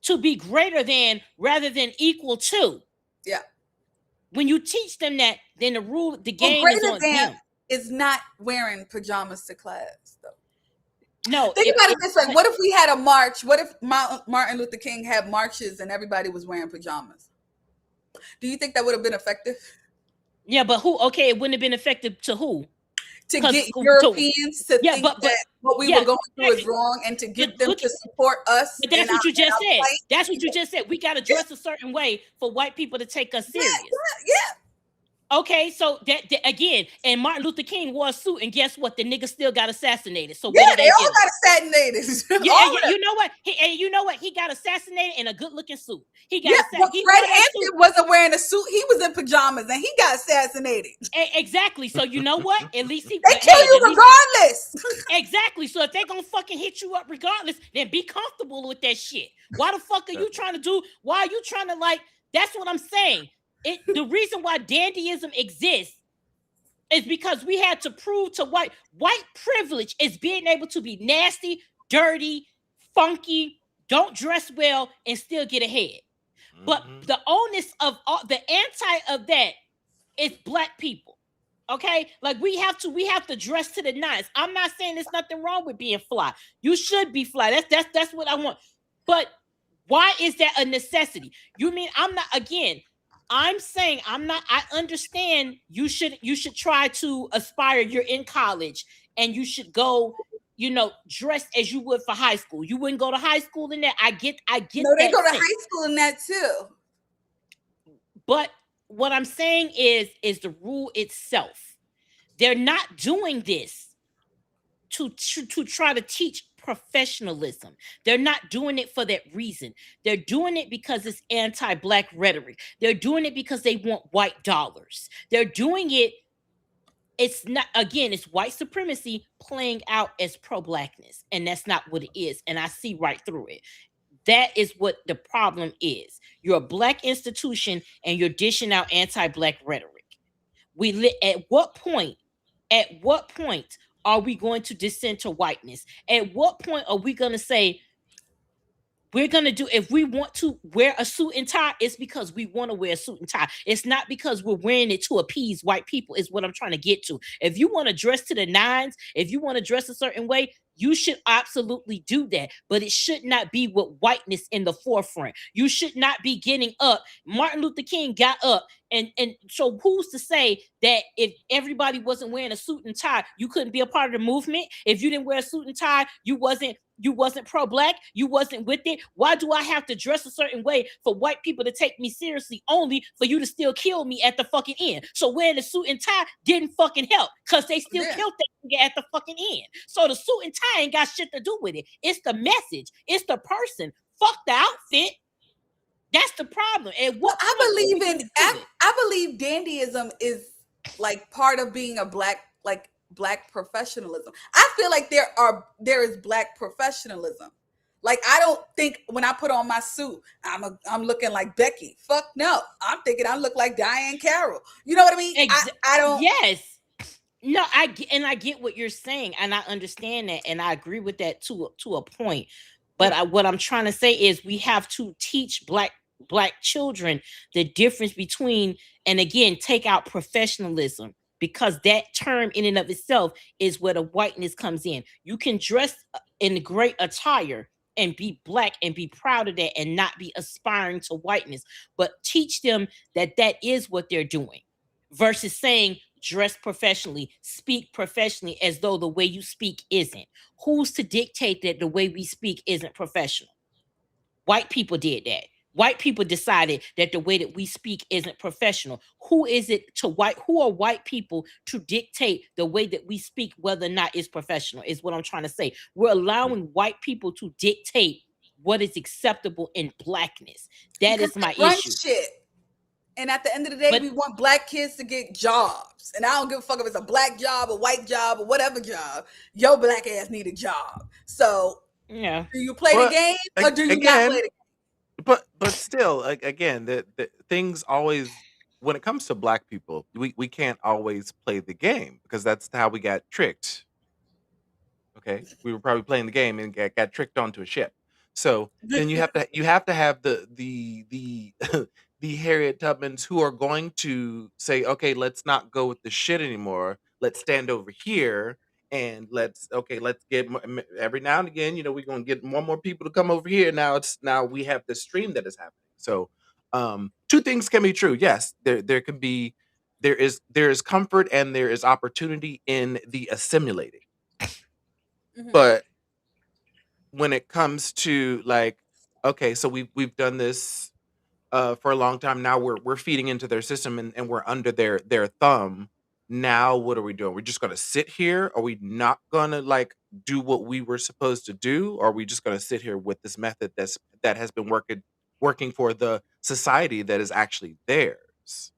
to be greater than rather than equal to, when you teach them that, then the game is on them. Is not wearing pajamas to class, though. No, think about it this way. What if we had a march? What if Martin Luther King had marches and everybody was wearing pajamas? Do you think that would have been effective? Yeah, but who? Okay, it wouldn't have been effective to who? To get Europeans to think that what we were going through is wrong, and to get them to support us. But that's what you just said. That's what you just said. We got to dress a certain way for white people to take us serious. Yeah. Okay, so that again, and Martin Luther King wore a suit, and guess what? The nigga still got assassinated. So they all got assassinated. You know what? You know what? He got assassinated in a good-looking suit. He got assassinated. Fred Hampton wasn't wearing a suit; he was in pajamas, and he got assassinated. Exactly. So you know what? At least they kill you regardless. Exactly. So if they gonna fucking hit you up regardless, then be comfortable with that shit. Why the fuck are you trying to do? Why are you trying to like? That's what I'm saying. The reason why dandyism exists is because we had to prove to white privilege is being able to be nasty, dirty, funky, don't dress well, and still get ahead. But the onus of the anti of that is black people. Okay, like we have to dress to the nines. I'm not saying there's nothing wrong with being fly. You should be fly. That's what I want. But why is that a necessity? You mean I'm not again? I'm saying I'm not. I understand you should try to aspire. You're in college and you should go, dressed as you would for high school. You wouldn't go to high school in that. I get No, they that go to sense. high school in that too. But what I'm saying is the rule itself. They're not doing this to try to teach professionalism. They're not doing it for that reason. They're doing it because it's anti-black rhetoric. They're doing it because they want white dollars. They're doing it. It's not, again, it's white supremacy playing out as pro-blackness, and that's not what it is. And I see right through it. That is what the problem is. You're a black institution and you're dishing out anti-black rhetoric. At what point are we going to descend to whiteness? At what point are we going to say, we're going to do, if we want to wear a suit and tie, it's because we want to wear a suit and tie. It's not because we're wearing it to appease white people, is what I'm trying to get to. If you want to dress to the nines, if you want to dress a certain way, you should absolutely do that. But it should not be with whiteness in the forefront. You should not be getting up. Martin Luther King got up. And so who's to say that if everybody wasn't wearing a suit and tie, you couldn't be a part of the movement? If you didn't wear a suit and tie, you wasn't pro-black, you wasn't with it. Why do I have to dress a certain way for white people to take me seriously, only for you to still kill me at the fucking end? So wearing a suit and tie didn't fucking help, because they still killed that nigga at the fucking end. So the suit and tie ain't got shit to do with it. It's the message. It's the person. Fuck the outfit. That's the problem. And what I believe dandyism is like part of being a black professionalism. I feel like there is black professionalism. Like, I don't think when I put on my suit, I'm looking like Becky. Fuck no. I'm thinking I look like Diane Carroll. You know what I mean? I don't. Yes. No, I get what you're saying, and I understand that, and I agree with that to a point. But what I'm trying to say is we have to teach black children the difference between, and again, take out professionalism, because that term in and of itself is where the whiteness comes in. You can dress in great attire and be black and be proud of that and not be aspiring to whiteness, but teach them that that is what they're doing, versus saying dress professionally, speak professionally, as though the way you speak isn't. Who's to dictate that the way we speak isn't professional? White people did that. White people decided that the way that we speak isn't professional. Who are white people to dictate the way that we speak, whether or not it's professional, is what I'm trying to say. We're allowing white people to dictate what is acceptable in blackness. That is my issue. Shit. And at the end of the day, we want black kids to get jobs. And I don't give a fuck if it's a black job, a white job, or whatever job. Your black ass need a job. So yeah, do you play the game or do you not play the game? But still, again, the things always, when it comes to black people, we can't always play the game, because that's how we got tricked. Okay, we were probably playing the game and got tricked onto a ship. So then you have to have the the Harriet Tubmans who are going to say, okay, let's not go with the shit anymore. Let's stand over here and let's get every now and again, we're gonna get more people to come over here. Now we have this stream that is happening. So two things can be true. Yes, there is comfort and there is opportunity in the assimilating. Mm-hmm. But when it comes to, like, okay, so we've done this for a long time now, we're feeding into their system and we're under their thumb. Now what are we doing? We're just gonna sit here? Are we not gonna, like, do what we were supposed to do? Or are we just gonna sit here with this method that has been working for the society that is actually theirs?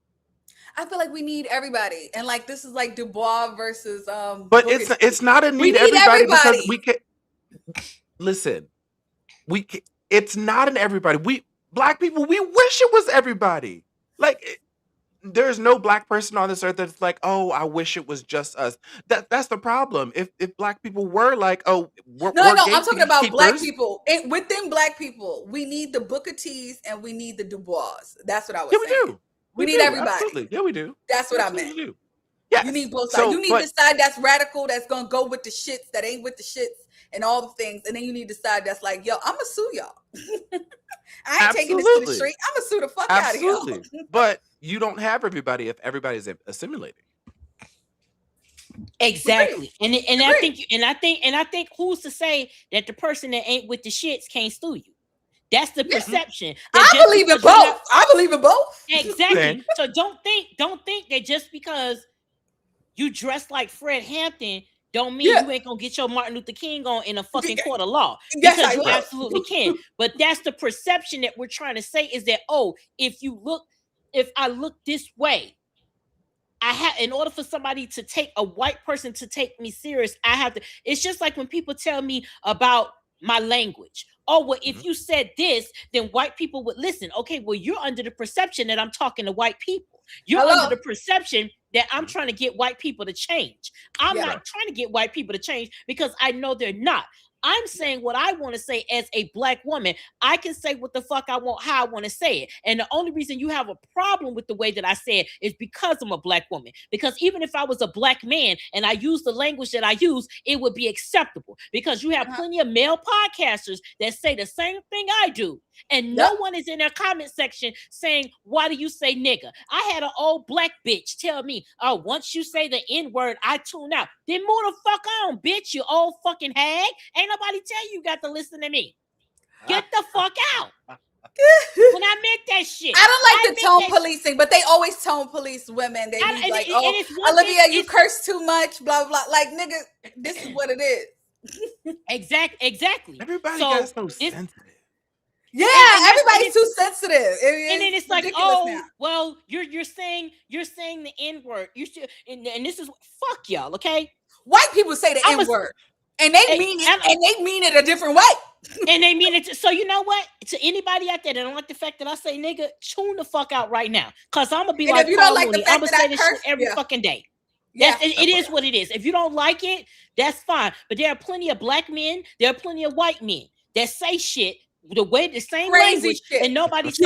I feel like we need everybody, and like this is like Dubois versus But it's not a need everybody, because we can listen. It's not an everybody. We black people, we wish it was everybody. Like, there's no black person on this earth that's like, oh, I wish it was just us. That's the problem. If black people were like, oh, no, I'm talking about black people. Within black people, we need the Booker T's and we need the Dubois. That's what I was saying. We need everybody. Absolutely. Yeah, we do. That's what I meant. Yes. You need both sides. You need the side that's radical, that's gonna go with the shits, that ain't with the shits and all the things. And then you need the side that's like, yo, I'ma sue y'all. I ain't taking this to the street. I'ma sue the fuck out of y'all. But you don't have everybody if everybody's assimilating. Exactly. And I think who's to say that the person that ain't with the shits can't sue you? That's the perception. I believe in both. I believe in both. Exactly. So don't think that just because you dress like Fred Hampton don't mean you ain't gonna get your Martin Luther King on in a fucking court of law. Because you absolutely can. But that's the perception that we're trying to say is that, oh, if I look this way, in order for somebody to take a white person to take me serious, I have to. It's just like when people tell me about my language. Oh, well, if you said this, then white people would listen. Okay, well, you're under the perception that I'm talking to white people. You're under the perception that I'm trying to get white people to change. I'm not trying to get white people to change because I know they're not. I'm saying what I want to say as a black woman. I can say what the fuck I want, how I want to say it. And the only reason you have a problem with the way that I say it is because I'm a black woman. Because even if I was a black man and I use the language that I use, it would be acceptable. Because you have plenty of male podcasters that say the same thing I do. And no one is in their comment section saying, why do you say nigga? I had an old black bitch tell me, oh, once you say the N-word, I tune out. Then move the fuck on, bitch, you old fucking hag. Ain't nobody tell you got to listen to me. Get the fuck out. When I meant that shit. I don't like the tone policing, but they always tone police women. They be like, oh, Olivia, you curse too much, blah, blah. Like, nigga, this is what it is. Exactly. Everybody got so sensitive. Yeah, everybody's too sensitive. And then it's like, oh, well, you're saying the N-word. You should, and this is fuck y'all, okay? White people say the N-word, and they mean it, and they mean it a different way. And they mean it. So you know what? To anybody out there that don't like the fact that I say nigga, tune the fuck out right now, cause I'm gonna be like, if you don't like the fact I'm gonna that say I this curse, shit every fucking day. It is what it is. If you don't like it, that's fine. But there are plenty of black men. There are plenty of white men that say shit the same crazy language, shit. And nobody says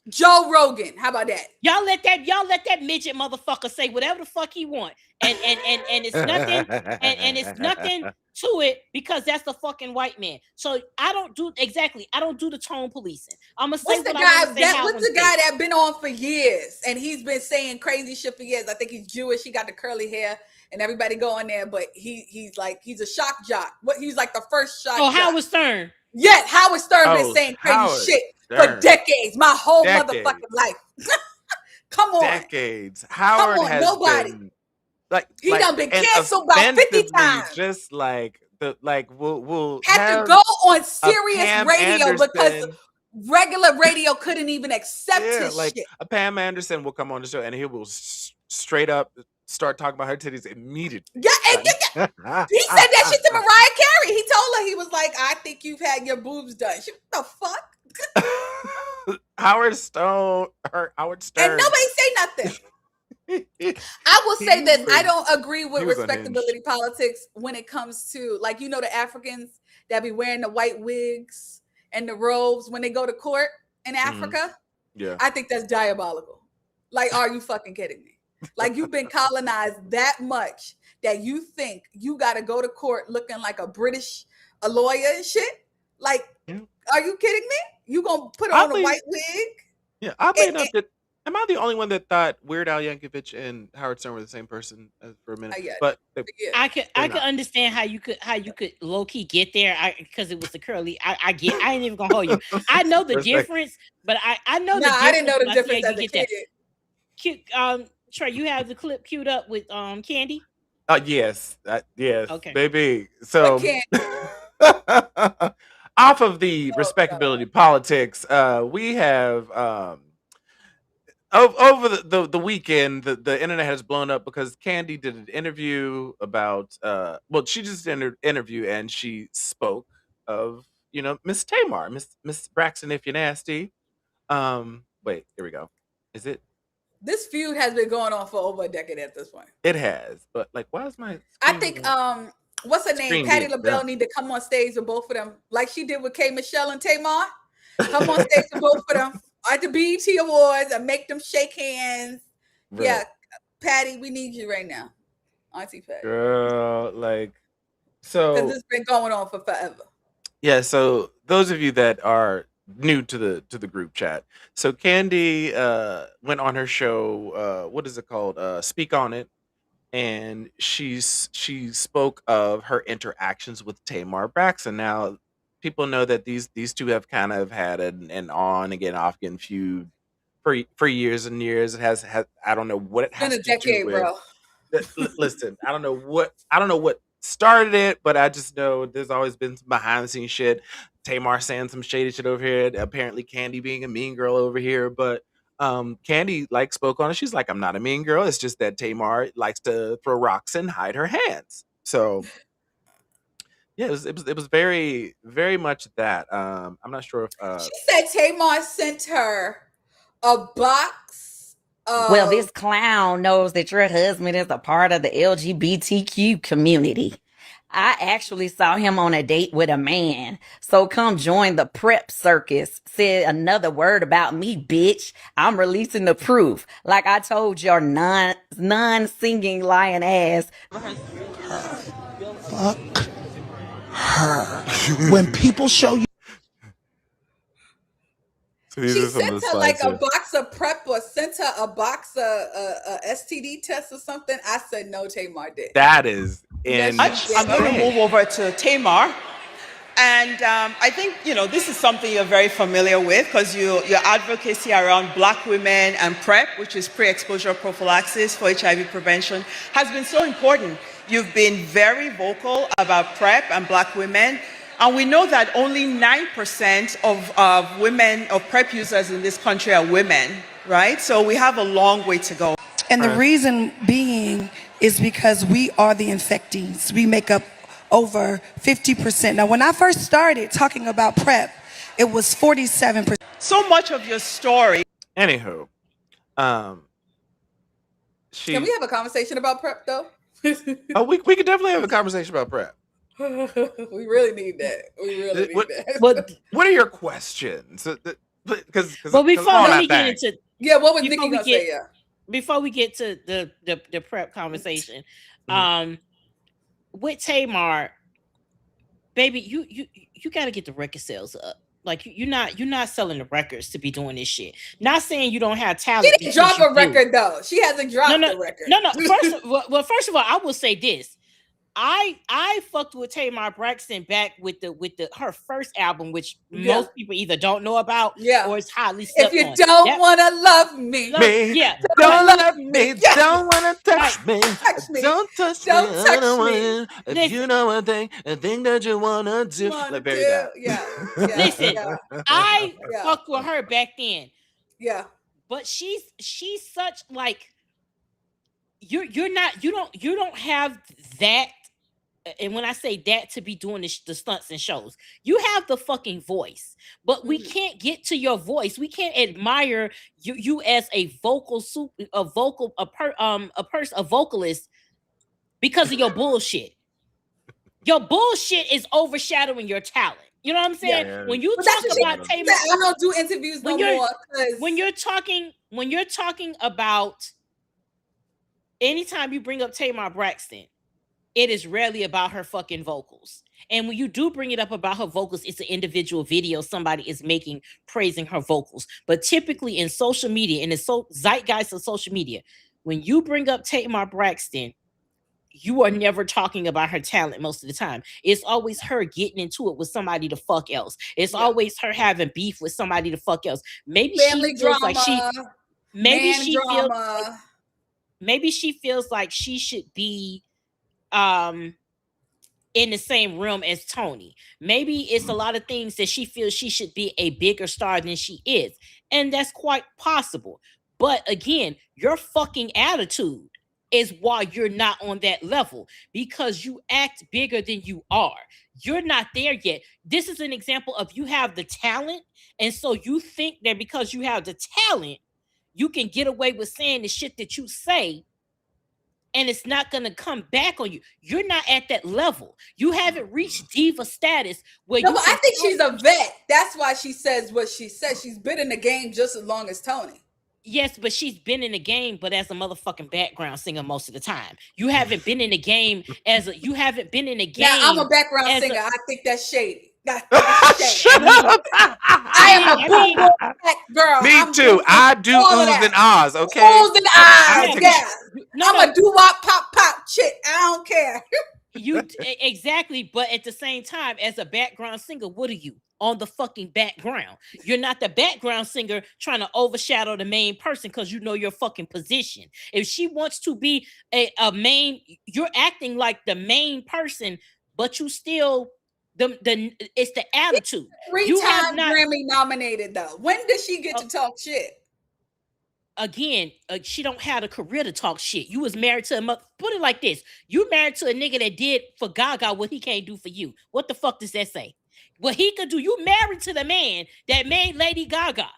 Joe Rogan. How about that? Y'all let that midget motherfucker say whatever the fuck he want, and it's nothing, and it's nothing to it because that's the fucking white man. So I don't do the tone policing. I'm gonna say what's the guy that been on for years and he's been saying crazy shit for years? I think he's Jewish. He got the curly hair and everybody go in there, but he's a shock jock. He's like the first shock jock. Howard Stern. Yes, Howard Stern been saying crazy shit for decades. My whole motherfucking life. Come on. Decades. Howard has been like he done been canceled about 50 times. Just like we'll have to go on serious radio because regular radio couldn't even accept his shit. A Pam Anderson will come on the show and he will straight up start talking about her titties immediately. Yeah. He said that shit to Mariah Carey. He told her, he was like, I think you've had your boobs done. She, what the fuck? Howard Stern. And nobody say nothing. I will say that I don't agree with respectability politics when it comes to, like, the Africans that be wearing the white wigs and the robes when they go to court in Africa. Yeah. I think that's diabolical. Like, are you fucking kidding me? Like, you've been colonized that much that you think you got to go to court looking like a lawyer and shit? Like, are you kidding me? You gonna put on a white wig? Yeah, I may not. Am I the only one that thought Weird Al Yankovic and Howard Stern were the same person for a minute? Yeah. But I could understand how you could low key get there because it was the curly. I ain't even gonna hold you. I know the difference, but I know the difference. I didn't know the difference as a kid. Cute, Trey, you have the clip queued up with Candy. Yes, okay, baby. So off of the respectability politics, we have over the weekend, the internet has blown up because Candy did an interview about she just did an interview and she spoke of Miss Tamar, Miss Braxton, if you're nasty. Wait, here we go. Is it? This feud has been going on for over a decade at this point. It has, but like, why is my? I think what's her name? Patti LaBelle need to come on stage with both of them, like she did with K. Michelle and Tamar. Come on stage with both of them at the BET Awards and make them shake hands. Right. Yeah, Patty, we need you right now, Auntie Patty. Girl, like, Because so this has been going on for forever. yeah. So those of you that are new to the group chat, so Candy went on her show. What is it called? Speak on It, and she spoke of her interactions with Tamar Braxton. Now, people know that these two have kind of had an on again, off again feud for years and years. It has I don't know what it It's been has a to do decade, with. bro. Listen, I don't know what started it, but I just know there's always been some behind the scenes shit. Tamar saying some shady shit over here. Apparently, Candy being a mean girl over here, but Candy like spoke on it. She's like, I'm not a mean girl. It's just that Tamar likes to throw rocks and hide her hands. So yeah, it was very, very much that. I'm not sure if She said Tamar sent her a box. Well, this clown knows that your husband is a part of the LGBTQ community. I actually saw him on a date with a man. So come join the prep circus. Said another word about me, bitch. I'm releasing the proof. Like I told your non-singing lying ass. Fuck her. When people show you. So these She are some of sent the her like slides a box of prep or sent her a box of STD test or something. I said no, Tamar did. That is Yes, insane. I'm going to move over to Tamar. And I think, this is something you're very familiar with because your advocacy around Black women and PrEP, which is pre-exposure prophylaxis for HIV prevention, has been so important. You've been very vocal about PrEP and Black women. And we know that only 9% of women, of PrEP users in this country are women, right? So we have a long way to go. And the reason being is because we are the infectees. We make up over 50%. Now, when I first started talking about PrEP, it was 47%. So much of your story. Anywho, Can we have a conversation about PrEP though? Oh, we could definitely have a conversation about PrEP. We really need that. We really need that. What are your questions? Because Well, before we get into what was Nikki gonna say? Yeah. Before we get to the PrEP conversation, with Tamar, baby, you got to get the record sales up. Like you're not selling the records to be doing this shit. Not saying you don't have talent. She didn't drop a record though. She hasn't dropped a record. No. First of all, I will say this. I fucked with Tamar Braxton back with her first album, which most people either don't know about or is highly slept If you on. don't want to love me, don't love me, don't want to touch me, don't touch me, don't touch me. If you know a thing that you want to do, like bury that. Listen, I fucked with her back then. Yeah, but she's such like you don't have that. And when I say that, to be doing the stunts and shows, you have the fucking voice, but we can't get to your voice. We can't admire you as a vocalist because of your bullshit. Your bullshit is overshadowing your talent. You know what I'm saying? Yeah. When you But talk that's what about she Tamar, said, I don't do interviews no more. When you're talking about, anytime you bring up Tamar Braxton, it is rarely about her fucking vocals. And when you do bring it up about her vocals, it's an individual video somebody is making praising her vocals. But typically in social media, in the zeitgeist of social media, when you bring up Tamar Braxton, you are never talking about her talent most of the time. It's always her getting into it with somebody the fuck else. It's always her having beef with somebody the fuck else. Maybe family she feels drama, maybe she feels like she should be in the same realm as Tony. Maybe it's a lot of things that she feels she should be a bigger star than she is. And that's quite possible. But again, your fucking attitude is why you're not on that level, because you act bigger than you are. You're not there yet. This is an example of you have the talent, and so you think that because you have the talent, you can get away with saying the shit that you say, and it's not going to come back on you. You're not at that level. You haven't reached diva status where but I think she's a vet. That's why she says what she says. She's been in the game just as long as Tony. Yes, but she's been in the game, but as a motherfucking background singer most of the time. You haven't been in the game you haven't been in the game. Now I'm a background as singer. a, I think that's shady. That's shady. I am a I boom mean, boom black girl. Me I'm too. doing I do all of oohs that. and ahs, okay? Oohs and I eyes, do. yeah. no, I'm a doo wop pop pop chick. I don't care. exactly, but at the same time, as a background singer, what are you on the fucking background? You're not the background singer trying to overshadow the main person because you know your fucking position. If she wants to be a main, you're acting like the main person, but you still the it's the attitude. You have Three-time not. Grammy nominated though. When did she get to talk shit? Again, she don't have a career to talk shit. You was married to a mother. Put it like this: you married to a nigga that did for Gaga what he can't do for you. What the fuck does that say? What he could do? You married to the man that made Lady Gaga,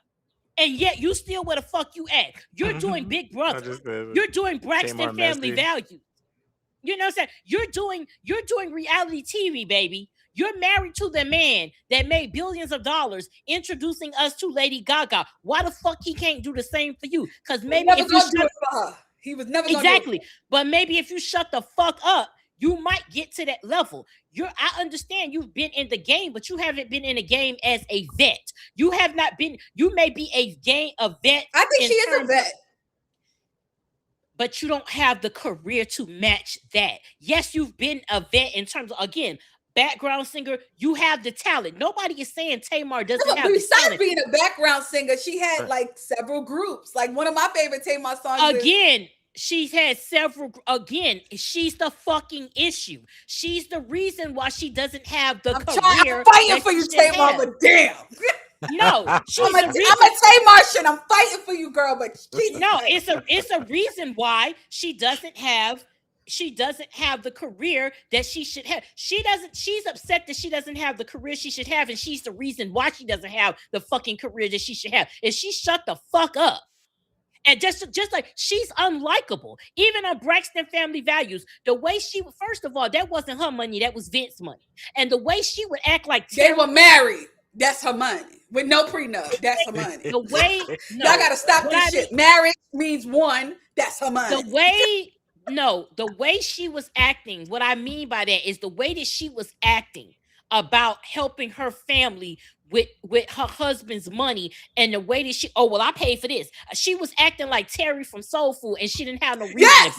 and yet you still where the fuck you at? You're doing Big Brother. You're doing Braxton Family Values. You know what I'm saying? You're doing reality TV, baby. You're married to the man that made billions of dollars introducing us to Lady Gaga. Why the fuck he can't do the same for you? Because maybe if you do it for her. He was never gonna exactly. do it. But maybe if you shut the fuck up, you might get to that level. I understand you've been in the game, but you haven't been in the game as a vet. You have not been. You may be a vet. I think she is a vet. But you don't have the career to match that. Yes, you've been a vet in terms of, again, background singer. You have the talent. Nobody is saying Tamar doesn't have the talent. Besides being a background singer, she had like several groups. Like one of my favorite Tamar songs. Again, she's had several. Again, she's the fucking issue. She's the reason why she doesn't have the career. I'm fighting for you, Tamar, but damn. No, I'm a Tamar shit. I'm fighting for you, girl. But no, it's a reason why she doesn't have the career that she should have. She's upset that she doesn't have the career she should have, and she's the reason why she doesn't have the fucking career that she should have. If she shut the fuck up. And just like she's unlikable, even on Braxton Family Values, the way she first of all, that wasn't her money, that was Vince's money, and the way she would act like they were married. That's her money with no prenup. That's her money. The way y'all gotta stop this shit. Marriage means one. That's her money. The way she was acting. What I mean by that is the way that she was acting about helping her family with her husband's money, and the way that I paid for this. She was acting like Terry from Soul Food, and she didn't have no reason.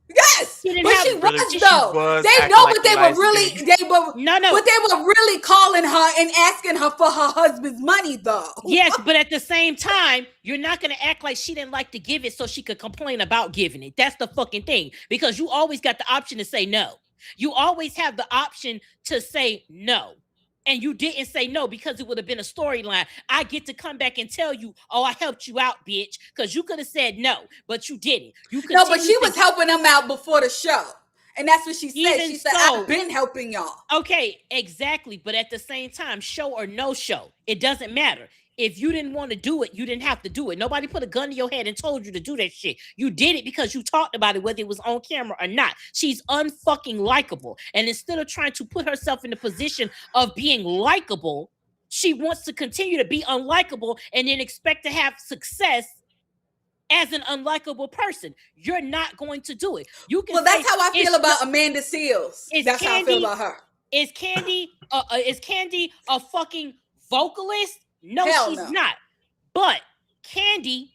Yes, but she was though. They know what they were really. But they were really calling her and asking her for her husband's money, though. Yes, but at the same time, you're not gonna act like she didn't like to give it so she could complain about giving it. That's the fucking thing, because you always got the option to say no. You always have the option to say no. And you didn't say no because it would have been a storyline. I get to come back and tell you, oh, I helped you out, bitch. Because you could have said no, but you didn't. No, but she was helping them out before the show. And that's what she said. She said, I've been helping y'all. Okay, exactly. But at the same time, show or no show, it doesn't matter. If you didn't want to do it, you didn't have to do it. Nobody put a gun to your head and told you to do that shit. You did it because you talked about it, whether it was on camera or not. She's unfucking likable. And instead of trying to put herself in the position of being likable, she wants to continue to be unlikable and then expect to have success as an unlikable person. You're not going to do it. You can. Well, that's how I feel about Amanda Seales. That's how I feel about her. Is Candy a fucking vocalist? No, she's not. But Candy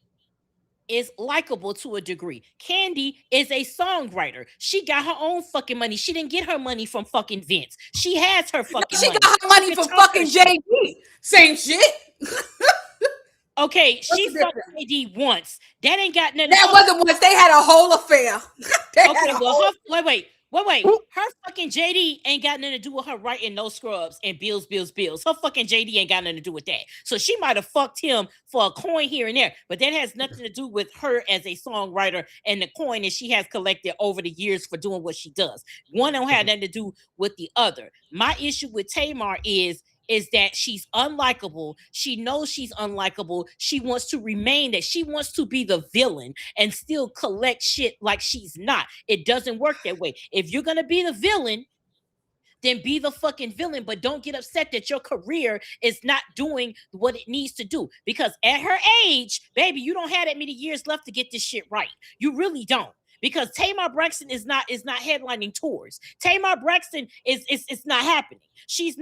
is likable to a degree. Candy is a songwriter. She got her own fucking money. She didn't get her money from fucking Vince. She has her fucking money. She got her money from fucking JD. Same shit. Okay, she fucked JD once. That ain't got nothing. That wasn't once. They had a whole affair. Wait. Her fucking JD ain't got nothing to do with her writing No Scrubs and Bills. Her fucking JD ain't got nothing to do with that. So she might have fucked him for a coin here and there, but that has nothing to do with her as a songwriter and the coin that she has collected over the years for doing what she does. One don't have nothing to do with the other. My issue with Tamar is that she's unlikable. She knows she's unlikable. She wants to remain that. She wants to be the villain and still collect shit like she's not. It doesn't work that way. If you're going to be the villain, then be the fucking villain, but don't get upset that your career is not doing what it needs to do. Because at her age, baby, you don't have that many years left to get this shit right. You really don't. Because Tamar Braxton is not headlining tours. Tamar Braxton is not happening. She's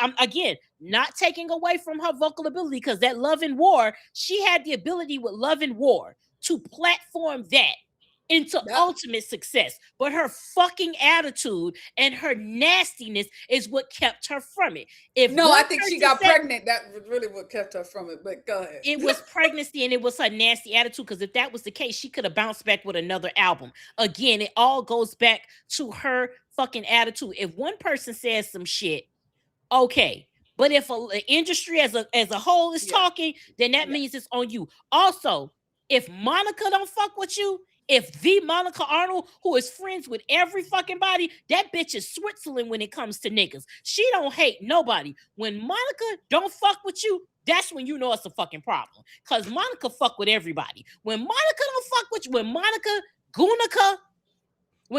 I'm again not taking away from her vocal ability, because that Love and War, she had the ability with Love and War to platform that into ultimate success. But her fucking attitude and her nastiness is what kept her from it. I think she got pregnant. That was really what kept her from it. But go ahead. It was pregnancy, and it was her nasty attitude. Because if that was the case, she could have bounced back with another album. Again, it all goes back to her fucking attitude. If one person says some shit, okay. But if an industry as a whole is talking, then that means it's on you. Also, if Monica don't fuck with you, if the Monica Arnold, who is friends with every fucking body, that bitch is Switzerland when it comes to niggas. She don't hate nobody. When Monica don't fuck with you, that's when you know it's a fucking problem. Because Monica fuck with everybody. When Monica don't fuck with you, when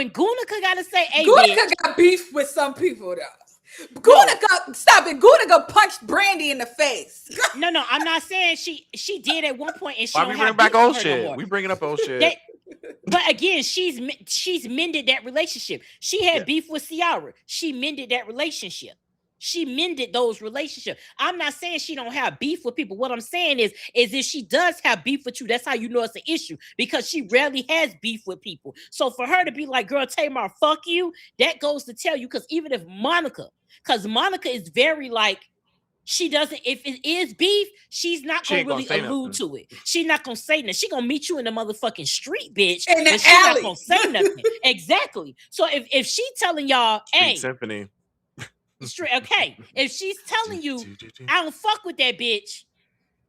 Gunica gotta say, hey, Gunica bitch, got beef with some people though. Gunica, stop it. Gunica punched Brandy in the face. No, I'm not saying she did at one point, and she Why don't we bring have back beef old with her no shit? more. We bringing up old shit. But again, she's mended that relationship. She had beef with Ciara. She mended that relationship. She mended those relationships. I'm not saying she don't have beef with people. What I'm saying is if she does have beef with you, that's how you know it's an issue, because she rarely has beef with people. So for her to be like, girl, Tamar, fuck you, that goes to tell you, because even if Monica is very like, she doesn't, if it is beef, she's not gonna really allude to it. She's not gonna say nothing. She gonna meet you in the motherfucking street, bitch. In the but she's alley. not gonna say nothing. Exactly. So if she telling y'all, hey, Symphony. straight, okay, if she's telling you, I don't fuck with that bitch,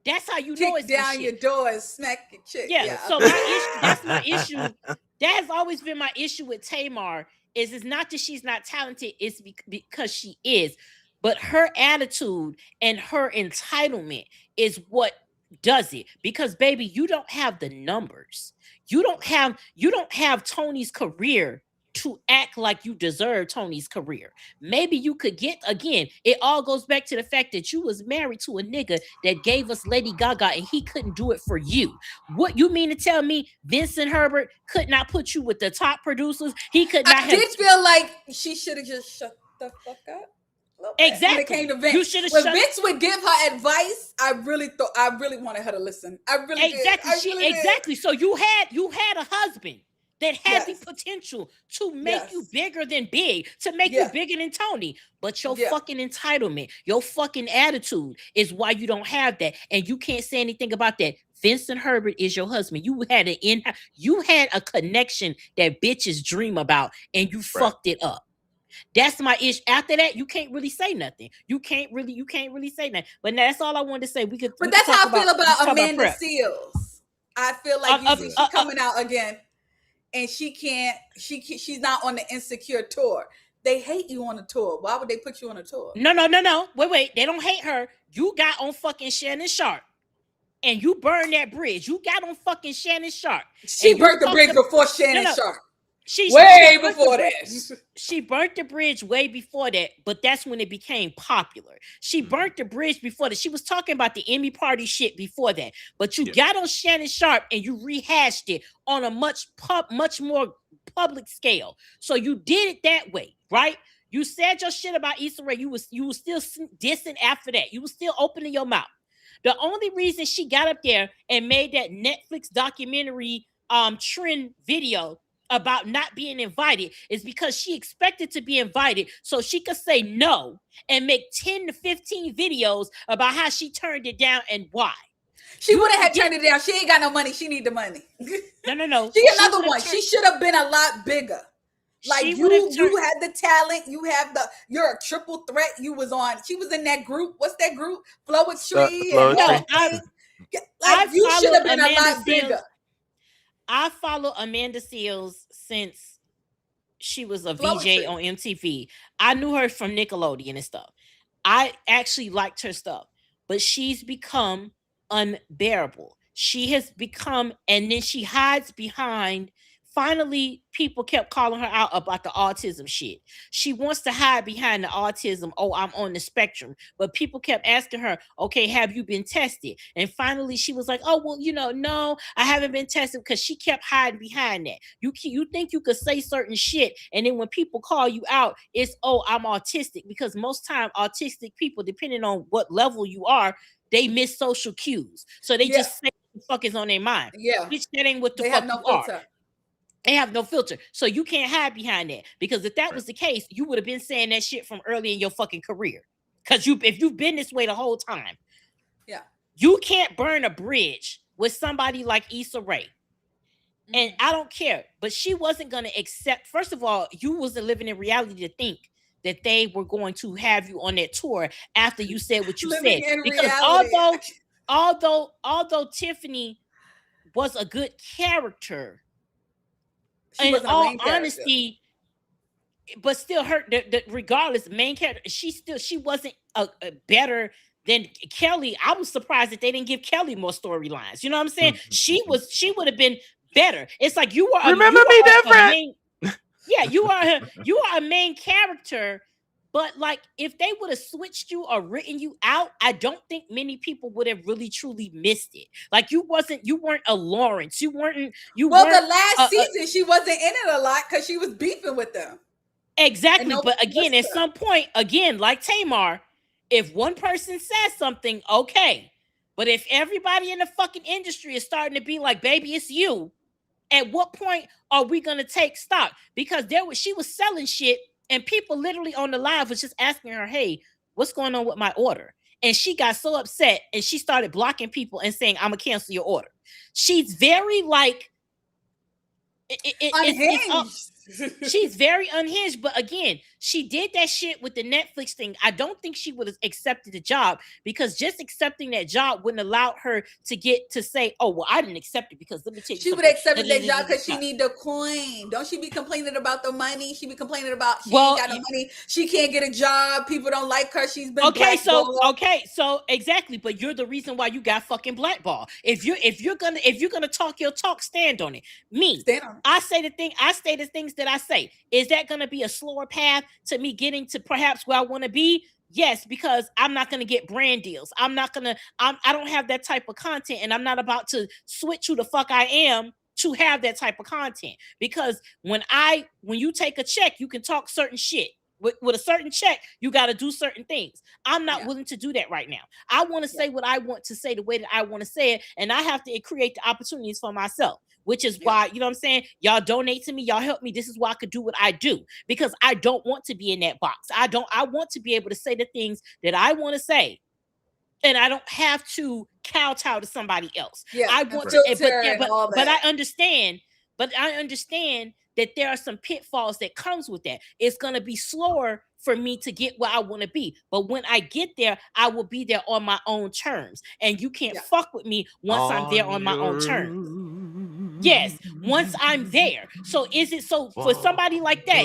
that's how you know it's down your door and smack your chick. Yeah. So that's my issue. That has always been my issue with Tamar. Is it's not that she's not talented, it's because she is. But her attitude and her entitlement is what does it. Because baby, you don't have the numbers. You don't have Tony's career to act like you deserve Tony's career. Maybe you could get, again, it all goes back to the fact that you was married to a nigga that gave us Lady Gaga and he couldn't do it for you. What you mean to tell me Vincent Herbert could not put you with the top producers? He could not have. I did feel like she should have just shut the fuck up. Exactly. When it came to Vince. You should have when shut Vince would give her advice, I really wanted her to listen. I really exactly. did. Exactly. So you had a husband that had the potential to make you bigger than big, to make you bigger than Tony. But your fucking entitlement, your fucking attitude is why you don't have that. And you can't say anything about that. Vincent Herbert is your husband. You had a connection that bitches dream about, and you fucked it up. That's my issue. After that, you can't really say nothing. You can't really say nothing. But that's all I wanted to say. But that's how I feel about Amanda Seals. I feel like she's coming out again, and she's not on the Insecure tour. They hate you on the tour. Why would they put you on a tour? No. Wait. They don't hate her. You got on fucking Shannon Sharp, and you burned that bridge. You got on fucking Shannon Sharp. She burnt the bridge before Shannon Sharp. She before that. She burnt the bridge way before that, but that's when it became popular. She burnt the bridge before that. She was talking about the Emmy party shit before that, but you got on Shannon Sharp and you rehashed it on a much more public scale. So you did it that way, right? You said your shit about Issa Rae. You was still dissing after that. You was still opening your mouth. The only reason she got up there and made that Netflix documentary trend video about not being invited is because she expected to be invited so she could say no and make 10 to 15 videos about how she turned it down and why. She would have turned it down. She ain't got no money. She need the money. No. She another one. She should have been a lot bigger. Like you had the talent. You're a triple threat. You was on. She was in that group. What's that group? Flowetry. You should have been a lot bigger. I follow Amanda Seals since she was a VJ on MTV. I knew her from Nickelodeon and stuff. I actually liked her stuff, but she's become unbearable. She has become, and then she hides behind finally people kept calling her out about the autism shit. She wants to hide behind the autism. Oh, I'm on the spectrum. But people kept asking her, okay, have you been tested? And finally she was like, oh, well, no, I haven't been tested, because she kept hiding behind that. You think you could say certain shit, and then when people call you out, it's, oh, I'm autistic, because most time autistic people, depending on what level you are, they miss social cues. So they just say what the fuck is on their mind. Yeah. Bitch, that ain't what the They fuck have no you filter. are. They have no filter. So you can't hide behind that. Because if that was the case, you would have been saying that shit from early in your fucking career. Because if you've been this way the whole time, yeah, you can't burn a bridge with somebody like Issa Rae. And I don't care, but she wasn't going to accept. First of all, you wasn't living in reality to think that they were going to have you on that tour after you said what you Living said. in Because reality. although Tiffany was a good character, she wasn't a main honesty, but still regardless, main character, she wasn't a better than Kelly. I was surprised that they didn't give Kelly more storylines. You know what I'm saying? She would have been better. It's like you were you are a main character, but like if they would have switched you or written you out, I don't think many people would have really truly missed it. Like you weren't a Lawrence. The last season she wasn't in it a lot because she was beefing with them. Exactly. But again, at some point, again, like Tamar, if one person says something, okay. But if everybody in the fucking industry is starting to be like, baby, it's you, at what point are we gonna take stock? Because she was selling shit, and people literally on the live was just asking her, hey, what's going on with my order? And she got so upset and she started blocking people and saying, I'm gonna cancel your order. She's very like unhinged. She's very unhinged, but again, she did that shit with the Netflix thing. I don't think she would have accepted the job, because just accepting that job wouldn't allow her to get to say, oh, well, I didn't accept it because let me tell you, she would have accepted that job because she need the coin. Don't she be complaining about the money? She be complaining about she ain't got no money. She can't get a job. People don't like her. She's been so exactly. But you're the reason why you got fucking blackball. If you're gonna talk your talk, stand on it. I say the things that I say. Is that gonna be a slower path to me getting to perhaps where I want to be? Yes, because I'm not going to get brand deals. I don't have that type of content, and I'm not about to switch who the fuck I am to have that type of content. Because when you take a check, you can talk certain shit. With a certain check, you got to do certain things. I'm not willing to do that right now. I want to say what I want to say the way that I want to say it, and I have to create the opportunities for myself. Which is why, you know what I'm saying? Y'all donate to me. Y'all help me. This is why I could do what I do, because I don't want to be in that box. I want to be able to say the things that I want to say, and I don't have to kowtow to somebody else. Yeah, I want to, but I understand that there are some pitfalls that comes with that. It's going to be slower for me to get where I want to be. But when I get there, I will be there on my own terms. And you can't fuck with me once I'm there on my own terms. Yes, once I'm there. So for somebody like that,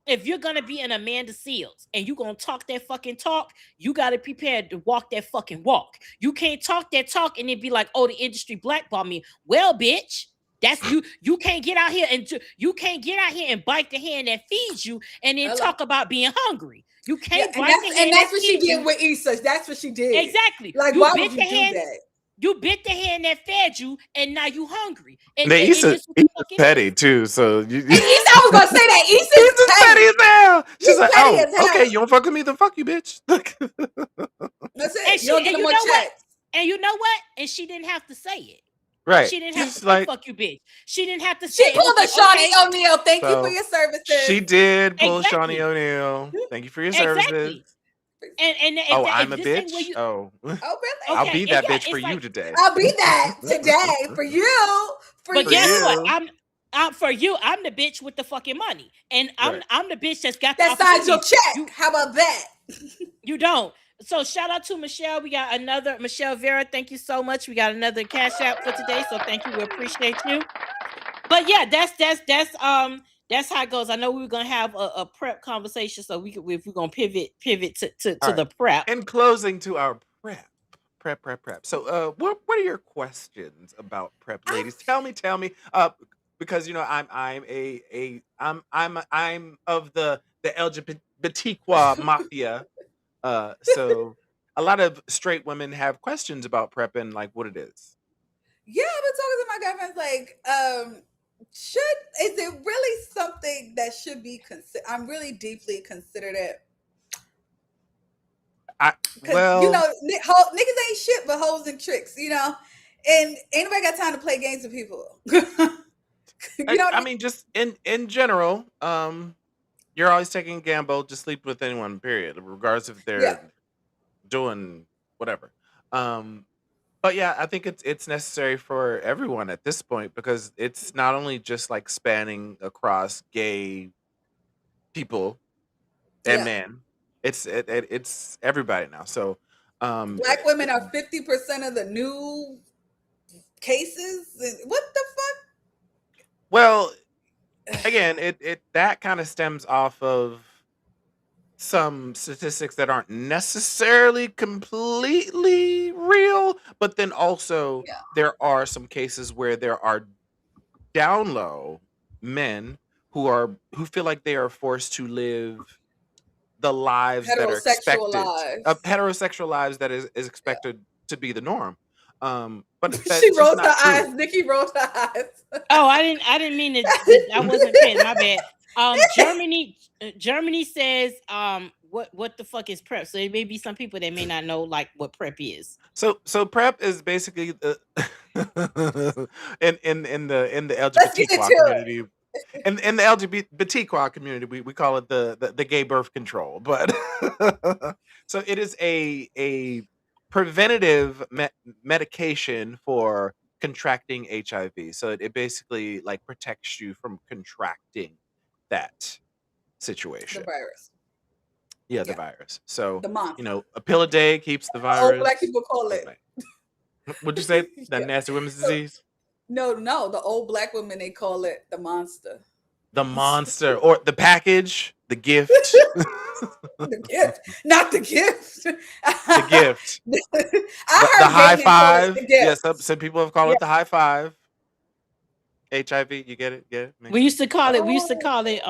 if you're going to be an Amanda Seales and you're going to talk that fucking talk, you got to be prepared to walk that fucking walk. You can't talk that talk and then be like, oh, the industry blackball me. Well, bitch, that's you. You can't get out here and bite the hand that feeds you and then talk about being hungry. You can't bite the hand. And that's what she did with Issa. That's what she did. Exactly. Like, why would you do that? You bit the hand that fed you, and now you hungry. And Issa's petty too, so Issa, I was gonna say that Issa's petty as hell. She's like, oh, okay, you don't fuck with me, then fuck you, bitch. That's it. And you know what? And she didn't have to say it. Right. She didn't have to say fuck you, bitch. She didn't have to say it. She pulled a Shawnee O'Neal. Thank you for your services. She did pull Shawnee O'Neal. Thank you for your services. And I'm a bitch. Oh, really? I'll be that bitch for you today. I'll be that today for you. But guess what? I'm for you. I'm the bitch with the fucking money, and I'm the bitch that's got that signs your check. How about that? You don't. So shout out to Michelle. We got another Michelle Vera. Thank you so much. We got another cash app for today. So thank you. We appreciate you. But yeah, that's how it goes. I know we were gonna have a prep conversation, so if we're gonna pivot to the prep. In closing to our prep, Prep. So, what are your questions about prep, ladies? Tell me. Because I'm of the LGBTQ mafia. So a lot of straight women have questions about prep and like what it is. Yeah, I've been talking to my girlfriends like, is it really something that should be considered? I'm really deeply considered it. Because niggas ain't shit but hoes and tricks, and ain't nobody got time to play games with people. I mean, just in general, you're always taking a gamble. Just sleep with anyone, period, regardless if they're doing whatever. But yeah, I think it's necessary for everyone at this point because it's not only just like spanning across gay people and men. It's everybody now. So Black women are 50% of the new cases. What the fuck? well, again, it that kind of stems off of some statistics that aren't necessarily completely real, but then also there are some cases where there are down low men who feel like they are forced to live the lives that are Heterosexual expected lives. heterosexual lives that is expected to be the norm. But She that's just rolled her not true. eyes. Nikki rolled her eyes. Oh, I didn't mean I wasn't paying. My bad. Germany says what the fuck is prep? So there may be some people that may not know like what prep is. So prep is basically the in the Let's get LGBTQ into community. In the LGBTQ community, we call it the gay birth control. But so it is a preventative medication for contracting HIV. So it basically like protects you from contracting that situation. the virus. Yeah, the virus. So The month. a pill a day keeps the Old virus. black people call it. What'd you say? That nasty women's disease? No, the old black women, they call it the monster. The monster or the package, the gift. The gift, not the gift. The gift. I The heard high gay men call it five. the gift. Yes, some people have called it the high five. HIV, you get it? Get it? We used to call it. We used to call it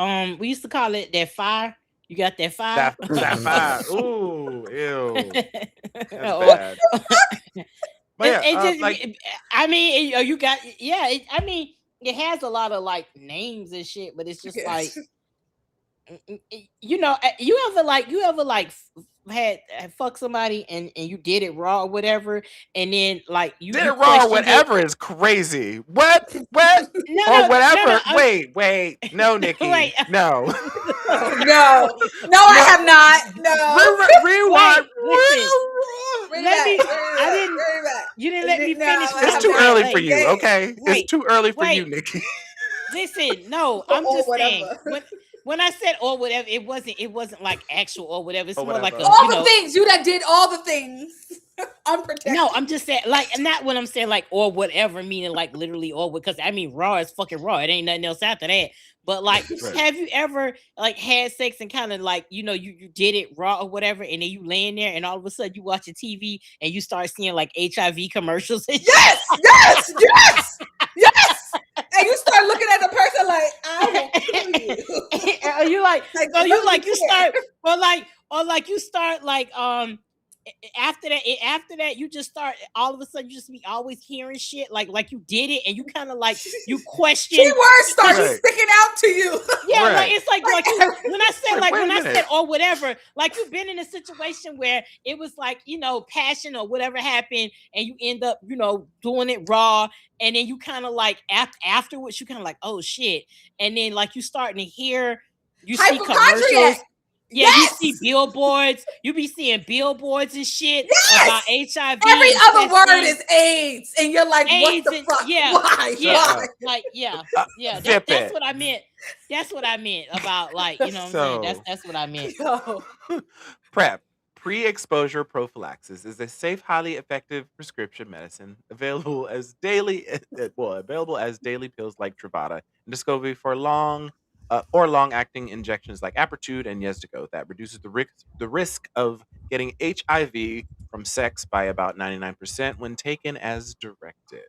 that fire. You got that fire. That fire. Ooh, ew. That's bad. But yeah, I mean, you got I mean, it has a lot of like names and shit, but it's just like you ever had fuck somebody and you did it raw or whatever, and then like you did it raw or whatever is crazy. What? Or whatever. Wait. No, Nikki. Wait. No. No, I have not. No. Rewind. You didn't let me finish. It's too early for you, okay? It's too early for you, Nikki. Listen, no, I'm just saying. When I said or whatever, it wasn't like actual or whatever. It's more like all the things you that did all the things unprotected. No, I'm just saying like not when I'm saying like or whatever, meaning like literally or because I mean raw is fucking raw. It ain't nothing else after that. But like, have you ever like had sex and kind of like you did it raw or whatever, and then you laying there and all of a sudden you watch a TV and you start seeing like HIV commercials? Yes. And you start looking at the person like, I will kill you. You start after that you just start all of a sudden you just be always hearing shit like you did it and you kind of like you question keywords start sticking out to you. Yeah, like it's like when I said or whatever, like you've been in a situation where it was like passion or whatever happened and you end up doing it raw, and then you kind of like afterwards you kind of like oh shit, and then like you starting to hear you see commercials. Yeah, you see billboards. You be seeing billboards and shit about HIV. Every other word is AIDS, and you're like, AIDS what the fuck? Yeah, Why? yeah, like that's what I meant. That's what I meant about like what I'm saying. That's what I meant. PrEP, pre-exposure prophylaxis, is a safe, highly effective prescription medicine available as daily pills like Truvada and Descovy for long-acting injections like Apretude and Yeztugo that reduces the risk of getting HIV from sex by about 99% when taken as directed.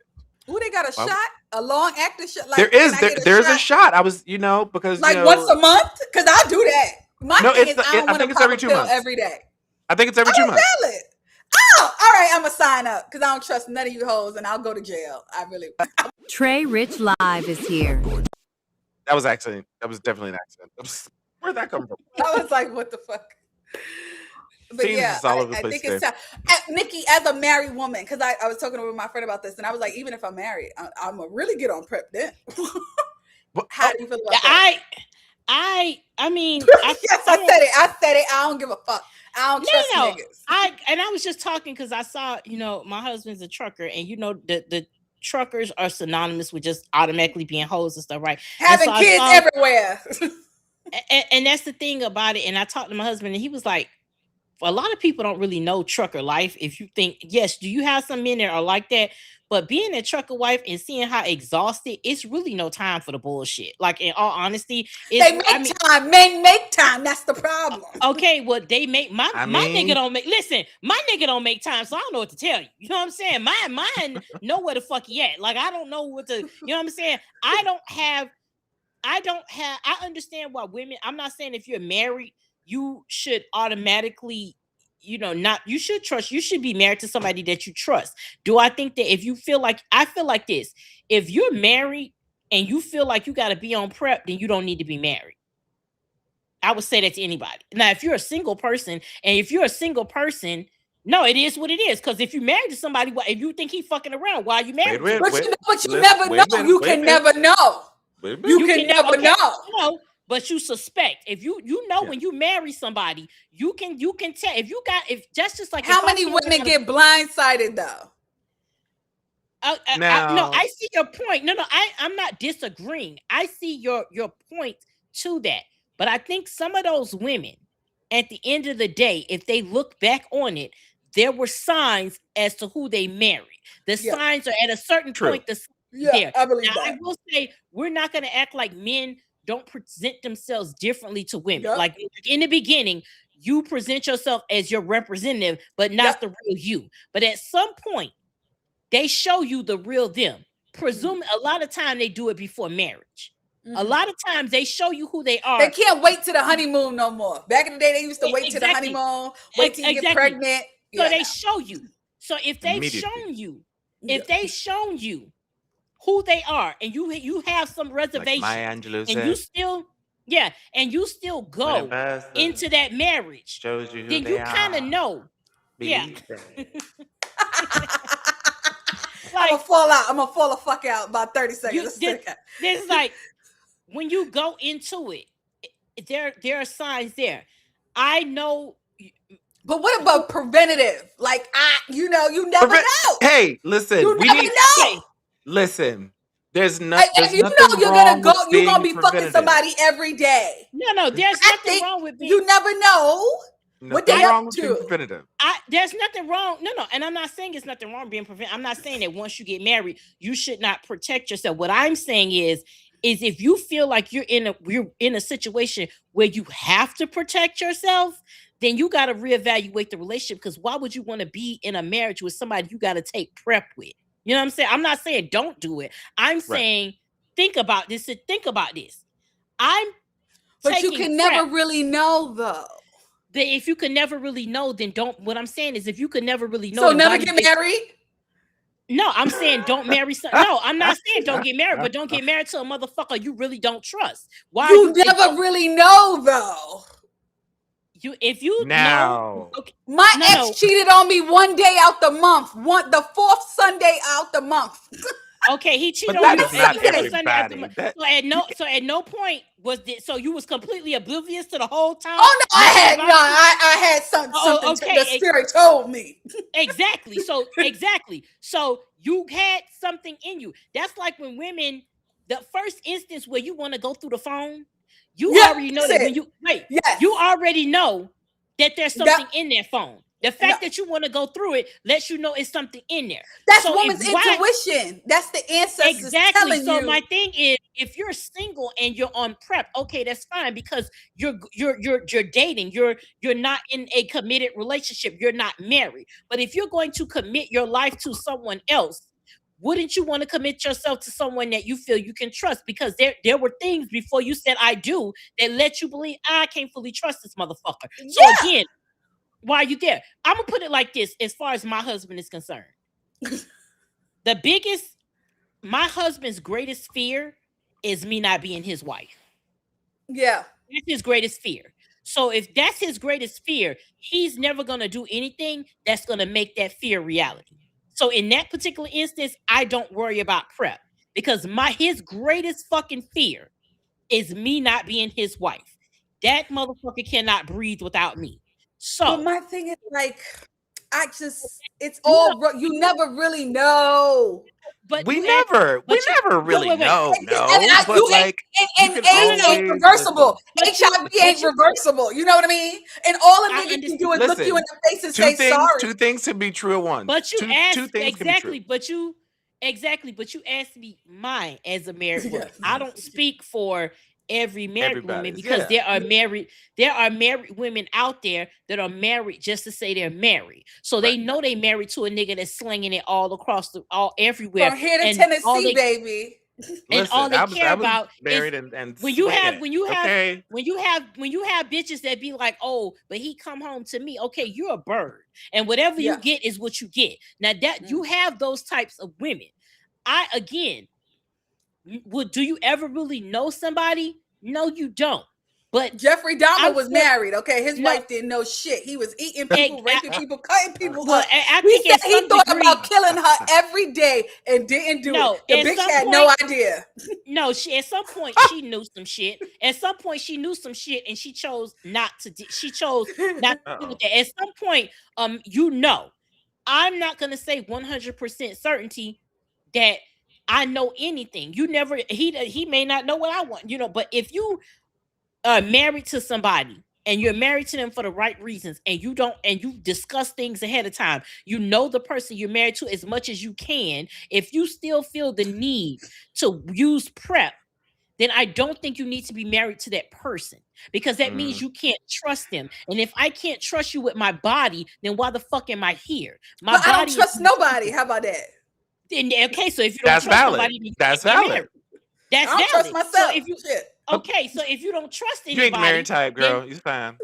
Ooh, they got a shot, a long acting shot. Like, there's a shot. I was, because like once a month, because I'll do that. My thing is, I don't want to pop a pill every day. I think it's every 2 months. Valid. Oh, all right, I'm gonna sign up because I don't trust none of you hoes, and I'll go to jail. I really. Trey Rich Live is here. That was definitely an accident. Where'd that come from? I was like, what the fuck? But yeah, I think it's time. Nikki, as a married woman, because I was talking with my friend about this, and I was like, even if I'm married, I'm gonna really get on PrEP then. How do you feel about that? I mean, yes, I said it. I don't give a fuck. I don't trust niggas. I was just talking because I saw, my husband's a trucker, and the truckers are synonymous with just automatically being hoes and stuff, right? Having kids everywhere. and that's the thing about it. And I talked to my husband, and he was like, a lot of people don't really know trucker life. If you think, yes, do you have some men that are like that? But being a trucker wife and seeing how exhausted, it's really no time for the bullshit. Like, in all honesty, they make time. Men make time. That's the problem. Okay, well, they make my nigga don't make. Listen, my nigga don't make time, so I don't know what to tell you. You know what I'm saying? Mine know where the fuck he at. Like, I don't know what to. You know what I'm saying? I understand why women. I'm not saying if you're married, you should automatically, you should trust. You should be married to somebody that you trust. Do I think that if you feel like, I feel like this, if you're married and you feel like you got to be on PrEP, then you don't need to be married. I would say that to anybody. Now, if you're a single person, no, it is what it is. Because if you're married to somebody, if you think he's fucking around, why are you married? But you never know. You can never know. You can never know. But you suspect. If you know when you marry somebody, you can tell. If just like how many women get blindsided though? No, I see your point. No, I'm not disagreeing. I see your point to that. But I think some of those women, at the end of the day, if they look back on it, there were signs as to who they married. The signs are at a certain point. I believe that. I will say we're not going to act like men don't present themselves differently to women. Like in the beginning, you present yourself as your representative, but not the real you. But at some point, they show you the real them. A lot of time they do it before marriage. A lot of times they show you who they are. They can't wait to the honeymoon no more. Back in the day, they used to wait to the honeymoon, wait till you get pregnant. So they show you. So if they've shown you, who they are, and you have some reservation, like Maya Angelou and you still go into that marriage, shows you who then you kind of know. I'm gonna fall out. I'm gonna fall the fuck out about 30 seconds. There's like when you go into it, there are signs there. I know. But what about preventative? Like you never know. Hey, listen, you never know. Listen, there's you're gonna be fucking somebody every day. No, there's nothing wrong with me. You never know. What they up to? There's nothing wrong. No, and I'm not saying it's nothing wrong being preventative. I'm not saying that once you get married, you should not protect yourself. What I'm saying is if you feel like you're in a situation where you have to protect yourself, then you got to reevaluate the relationship. Because why would you want to be in a marriage with somebody you got to take PrEP with? You know what I'm saying? I'm not saying don't do it. I'm saying think about this. But you can never really know though. If you can never really know, then don't. What I'm saying is, if you could never really know, so never get married. No, I'm saying don't marry. No, I'm not saying don't get married, but don't get married to a motherfucker you really don't trust. Why? You never really know though. If you know, my ex cheated on me one day out the month, the fourth Sunday out the month. Okay, he cheated on you every Sunday out the month. So at no point was this. So you was completely oblivious to the whole time. Oh no, I had something. Okay, the spirit told me. Exactly. So you had something in you. That's like when women, the first instance where you want to go through the phone. You already know that when you you already know that there's something in that phone. The fact that you want to go through it lets you know it's something in there. That's So woman's intuition. That's the ancestors telling so you. my thing is, if you're single and you're on prep, okay, that's fine because you're dating. You're not in a committed relationship. You're not married. But if you're going to commit your life to someone else, wouldn't you want to commit yourself to someone that you feel you can trust? Because there were things before you said I do that let you believe I can't fully trust this motherfucker. So again, why are you there? I'm gonna put it like this: as far as my husband is concerned, my husband's greatest fear is me not being his wife. Yeah, that's his greatest fear. So if that's his greatest fear, he's never gonna do anything that's gonna make that fear reality. So in that particular instance, I don't worry about prep because his greatest fucking fear is me not being his wife. That motherfucker cannot breathe without me. So, but my thing is like, it's all you never really know. But we never really know. And but like, AIDS ain't reversible. HIV ain't reversible. You know what I mean? And all a nigga can do is look you in the face and say sorry. Two things can be true at once. But you asked two things exactly, can be true. but you asked me mine as a married woman. I don't speak for every married woman because there are married women out there that are married just to say they're married. So they know they married to a nigga that's slinging it all across everywhere. From here to Tennessee, baby. And all they care about married is and when you have bitches that be like, oh, but he come home to me. Okay, you're a bird, and whatever you get is what you get. Now that you have those types of women, do you ever really know somebody? No, you don't. But Jeffrey Dahmer was married. Okay, his wife didn't know shit. He was eating people, raping people, cutting people up. He thought about killing her every day and didn't do it. The bitch had no idea. No, at some point she knew some shit. At some point she knew some shit, and she chose not to. She chose not to do that. At some point, I'm not gonna say 100% certainty that I know anything. He may not know what I want, but if you are married to somebody and you're married to them for the right reasons and you discuss things ahead of time, you know the person you're married to as much as you can. If you still feel the need to use prep, then I don't think you need to be married to that person because that means you can't trust them. And if I can't trust you with my body, then why the fuck am I here? I don't trust nobody. How about that? Okay, so if you don't trust somebody, that's valid. That's I don't trust myself. So if you don't trust anybody, you ain't the married type, girl. You're fine.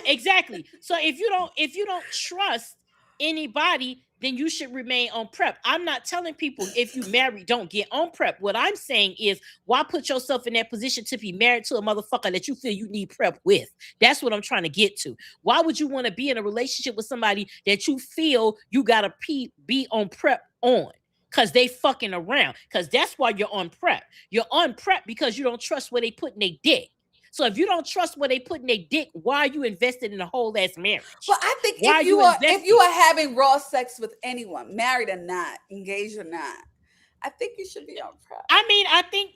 Exactly. So if you don't trust anybody, then you should remain on prep. I'm not telling people if you marry, don't get on prep. What I'm saying is, why put yourself in that position to be married to a motherfucker that you feel you need prep with? That's what I'm trying to get to. Why would you want to be in a relationship with somebody that you feel you gotta be on prep on? Because they fucking around. Because that's why you're on prep. You're on prep because you don't trust where they put in their dick. So if you don't trust where they put in their dick, why are you invested in a whole ass marriage? But I think if you are having raw sex with anyone, married or not, engaged or not, I think you should be on prep. I mean, I think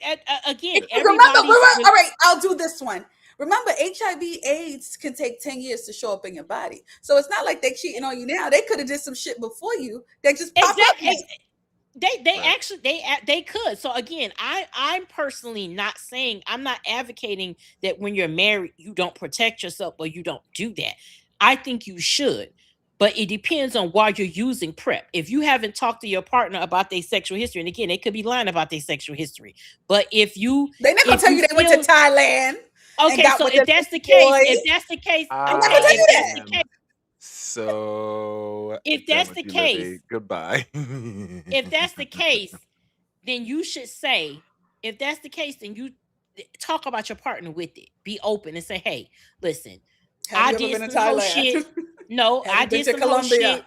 again, remember, all right, I'll do this one. Remember, HIV/AIDS can take 10 years to show up in your body. So it's not like they're cheating on you now. They could have did some shit before you. They just pop up. They could. So again, I'm personally not saying, I'm not advocating that when you're married you don't protect yourself or you don't do that. I think you should, but it depends on why you're using prep. If you haven't talked to your partner about their sexual history, and again, they could be lying about their sexual history, but they're not gonna tell you they went to Thailand. Okay, so if that's the case, I'm not gonna tell you that. So if that's the case, goodbye. If that's the case, then you should say, if that's the case, then you talk about your partner with it. Be open and say, hey, listen, I did some whole shit. No, I did some whole shit.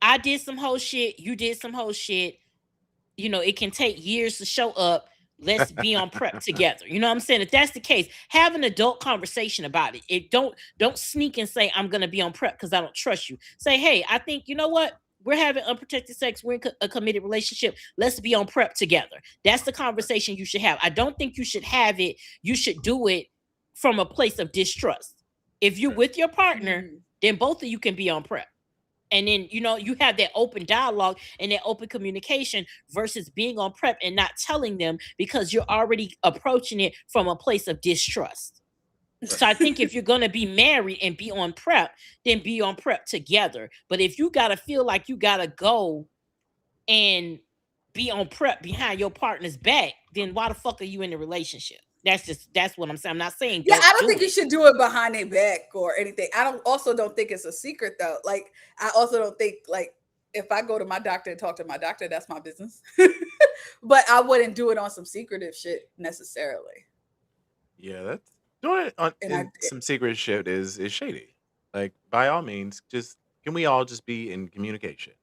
I did some whole shit. You did some whole shit. It can take years to show up. Let's be on prep together. You know what I'm saying? If that's the case, have an adult conversation about it. Don't sneak and say, I'm going to be on prep because I don't trust you. Say, hey, I think, you know what? We're having unprotected sex. We're in a committed relationship. Let's be on prep together. That's the conversation you should have. I don't think you should have it. You should do it from a place of distrust. If you're with your partner, then both of you can be on prep. And then, you have that open dialogue and that open communication versus being on prep and not telling them because you're already approaching it from a place of distrust. So I think if you're going to be married and be on prep, then be on prep together. But if you got to feel like you got to go and be on prep behind your partner's back, then why the fuck are you in a relationship? That's what I'm saying. I'm not saying I don't think you should do it behind their back or anything. I don't think it's a secret though. Like I also don't think like if I go to my doctor and talk to my doctor, that's my business. But I wouldn't do it on some secretive shit necessarily. Yeah, that's doing it on some secret shit is shady. Like by all means, can we all just be in communication?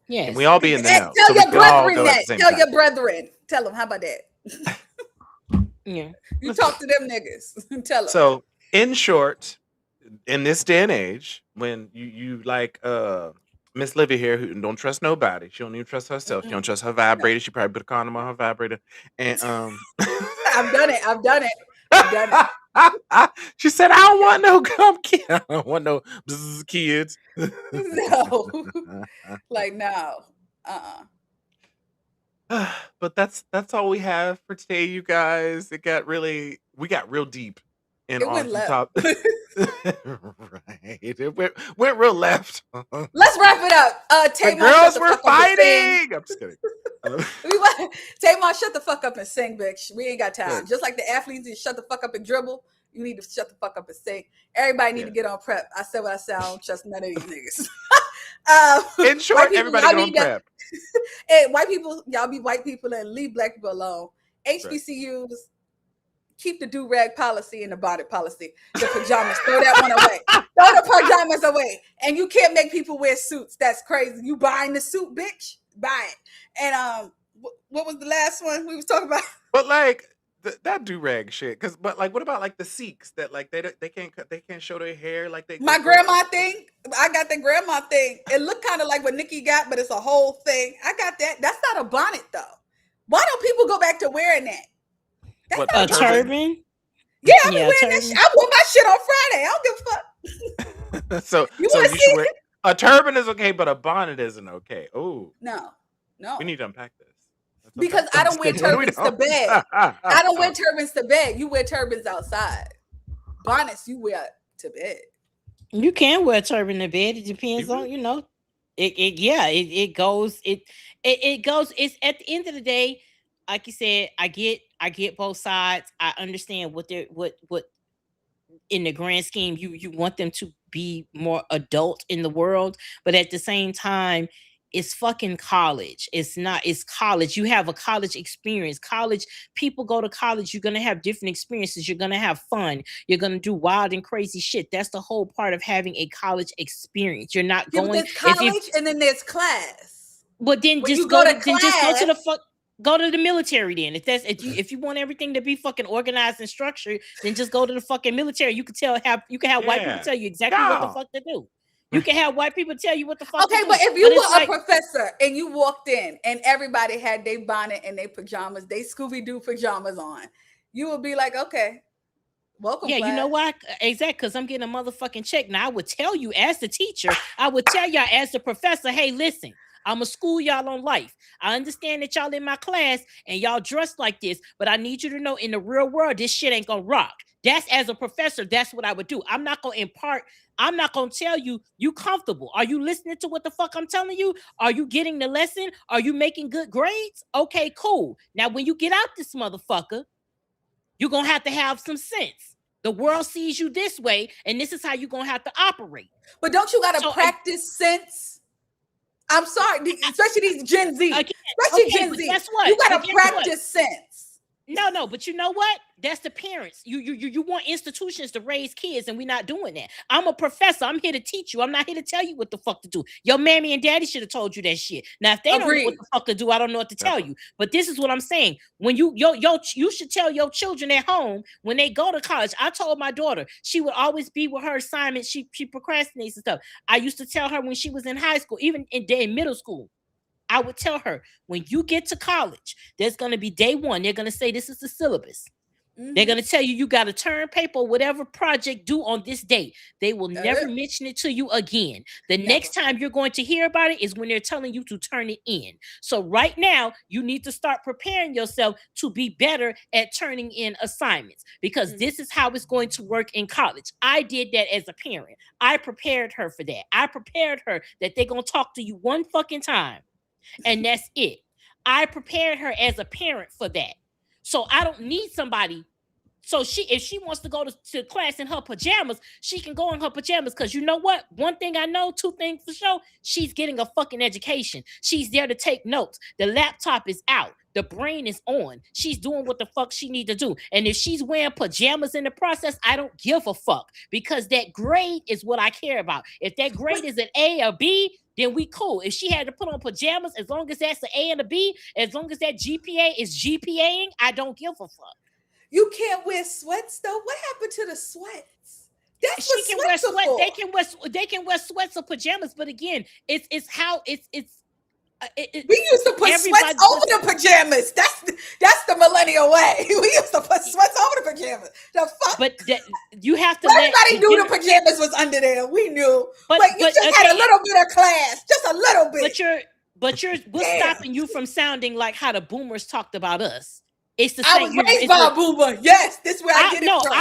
Yes. Can we all be in the know? Tell your brethren that. Tell your brethren. Tell them. How about that? Yeah. You talk to them niggas. Tell them. So, in short, in this day and age, when you like Miss Livy here, who don't trust nobody, she don't even trust herself. She don't trust her vibrator. She probably put a condom on her vibrator. And I've done it. She said, "I don't want no kid. I don't want no kids." No, like no. But that's all we have for today, you guys. We got real deep in on the top. Right. It went real left. Let's wrap it up. The girls were fighting. I'm just kidding. Tamar, shut the fuck up and sing, bitch. We ain't got time. Just like the athletes need to shut the fuck up and dribble, you need to shut the fuck up and sing. Everybody need to get on prep. I said what I said. I don't trust none of these niggas. In short, everybody get on prep. Hey, white people, y'all be white people and leave black people alone. HBCUs, keep the do-rag policy and the bonnet policy. The pajamas, throw that one away. Throw the pajamas away. And you can't make people wear suits. That's crazy. You buying the suit, bitch? Buy it. And what was the last one we was talking about? But like that do-rag shit. But like, what about like the Sikhs that like they can't show their hair like they. My grandma thing. I got the grandma thing. It looked kind of like what Nikki got, but it's a whole thing. I got that. That's not a bonnet though. Why don't people go back to wearing that? That's not a turban. Yeah, I be wearing that shit. I wore my shit on Friday. I don't give a fuck. So you should wear a turban is okay, but a bonnet isn't okay. Oh no. We need to unpack this. Because I don't wear turbans to bed. I don't wear turbans to bed. You wear turbans outside. Bonnets you wear to bed. You can wear a turban to bed. It depends on, it goes. It goes. It's at the end of the day, like you said, I get both sides. I understand what in the grand scheme, you want them to be more adult in the world, but at the same time, it's fucking college. It's college. You have a college experience. College, people go to college. You're going to have different experiences. You're going to have fun. You're going to do wild and crazy shit. That's the whole part of having a college experience. You're not going. There's college and then there's class. But then just go to the military then. If you want everything to be fucking organized and structured, then just go to the fucking military. You can have white people tell you exactly what the fuck to do. You can have white people tell you what the fuck. Okay, but if you were a professor and you walked in and everybody had their bonnet and their pajamas, they Scooby-Doo pajamas on, you would be like, okay, welcome. Yeah, class. You know why? Exactly, because I'm getting a motherfucking check. Now I would tell you as the teacher, I would tell y'all as the professor, hey, listen, I'ma school y'all on life. I understand that y'all in my class and y'all dressed like this, but I need you to know in the real world, this shit ain't gonna rock. That's as a professor, that's what I would do. I'm not gonna tell you comfortable. Are you listening to what the fuck I'm telling you? Are you getting the lesson? Are you making good grades? Okay, cool. Now, when you get out this motherfucker, you're gonna have to have some sense. The world sees you this way, and this is how you're gonna have to operate. But don't you gotta practice sense? I'm sorry, especially these Gen Z. Gen Z. Guess what? You gotta practice sense. No, but you know what? That's the parents. You want institutions to raise kids, and we're not doing that. I'm a professor. I'm here to teach you. I'm not here to tell you what the fuck to do. Your mammy and daddy should have told you that shit. Now, if they don't know what the fuck to do, I don't know what to tell you. But this is what I'm saying. When you should tell your children at home when they go to college. I told my daughter she would always be with her assignment. She procrastinates and stuff. I used to tell her when she was in high school, even in middle school. I would tell her, when you get to college, there's going to be day one. They're going to say, this is the syllabus. They're going to tell you got to turn paper, whatever project due on this date. They will never mention it to you again. The next time you're going to hear about it is when they're telling you to turn it in. So right now, you need to start preparing yourself to be better at turning in assignments, because this is how it's going to work in college. I did that as a parent. I prepared her for that. I prepared her that they're going to talk to you one fucking time, and that's it. I prepared her as a parent for that. So I don't need somebody. So if she wants to go to class in her pajamas, she can go in her pajamas. Because you know what? One thing I know, two things for sure, she's getting a fucking education. She's there to take notes. The laptop is out. The brain is on. She's doing what the fuck she need to do. And if she's wearing pajamas in the process, I don't give a fuck, because that grade is what I care about. If that grade is an A or B, then we cool. If she had to put on pajamas, as long as that's an A and a B, as long as that GPA is GPAing, I don't give a fuck. You can't wear sweats though. What happened to the sweats? That's she can wear sweats. They can wear sweats or pajamas. But again, it's we used to put sweats over the pajamas. That's the millennial way. We used to put sweats over the pajamas. The fuck? But you have to. Everybody knew the pajamas was under there. We knew, but you just had a little bit of class, just a little bit. But what's stopping you from sounding like how the boomers talked about us? It's the same. I was raised by a boomer. Yes, this is where I get it from.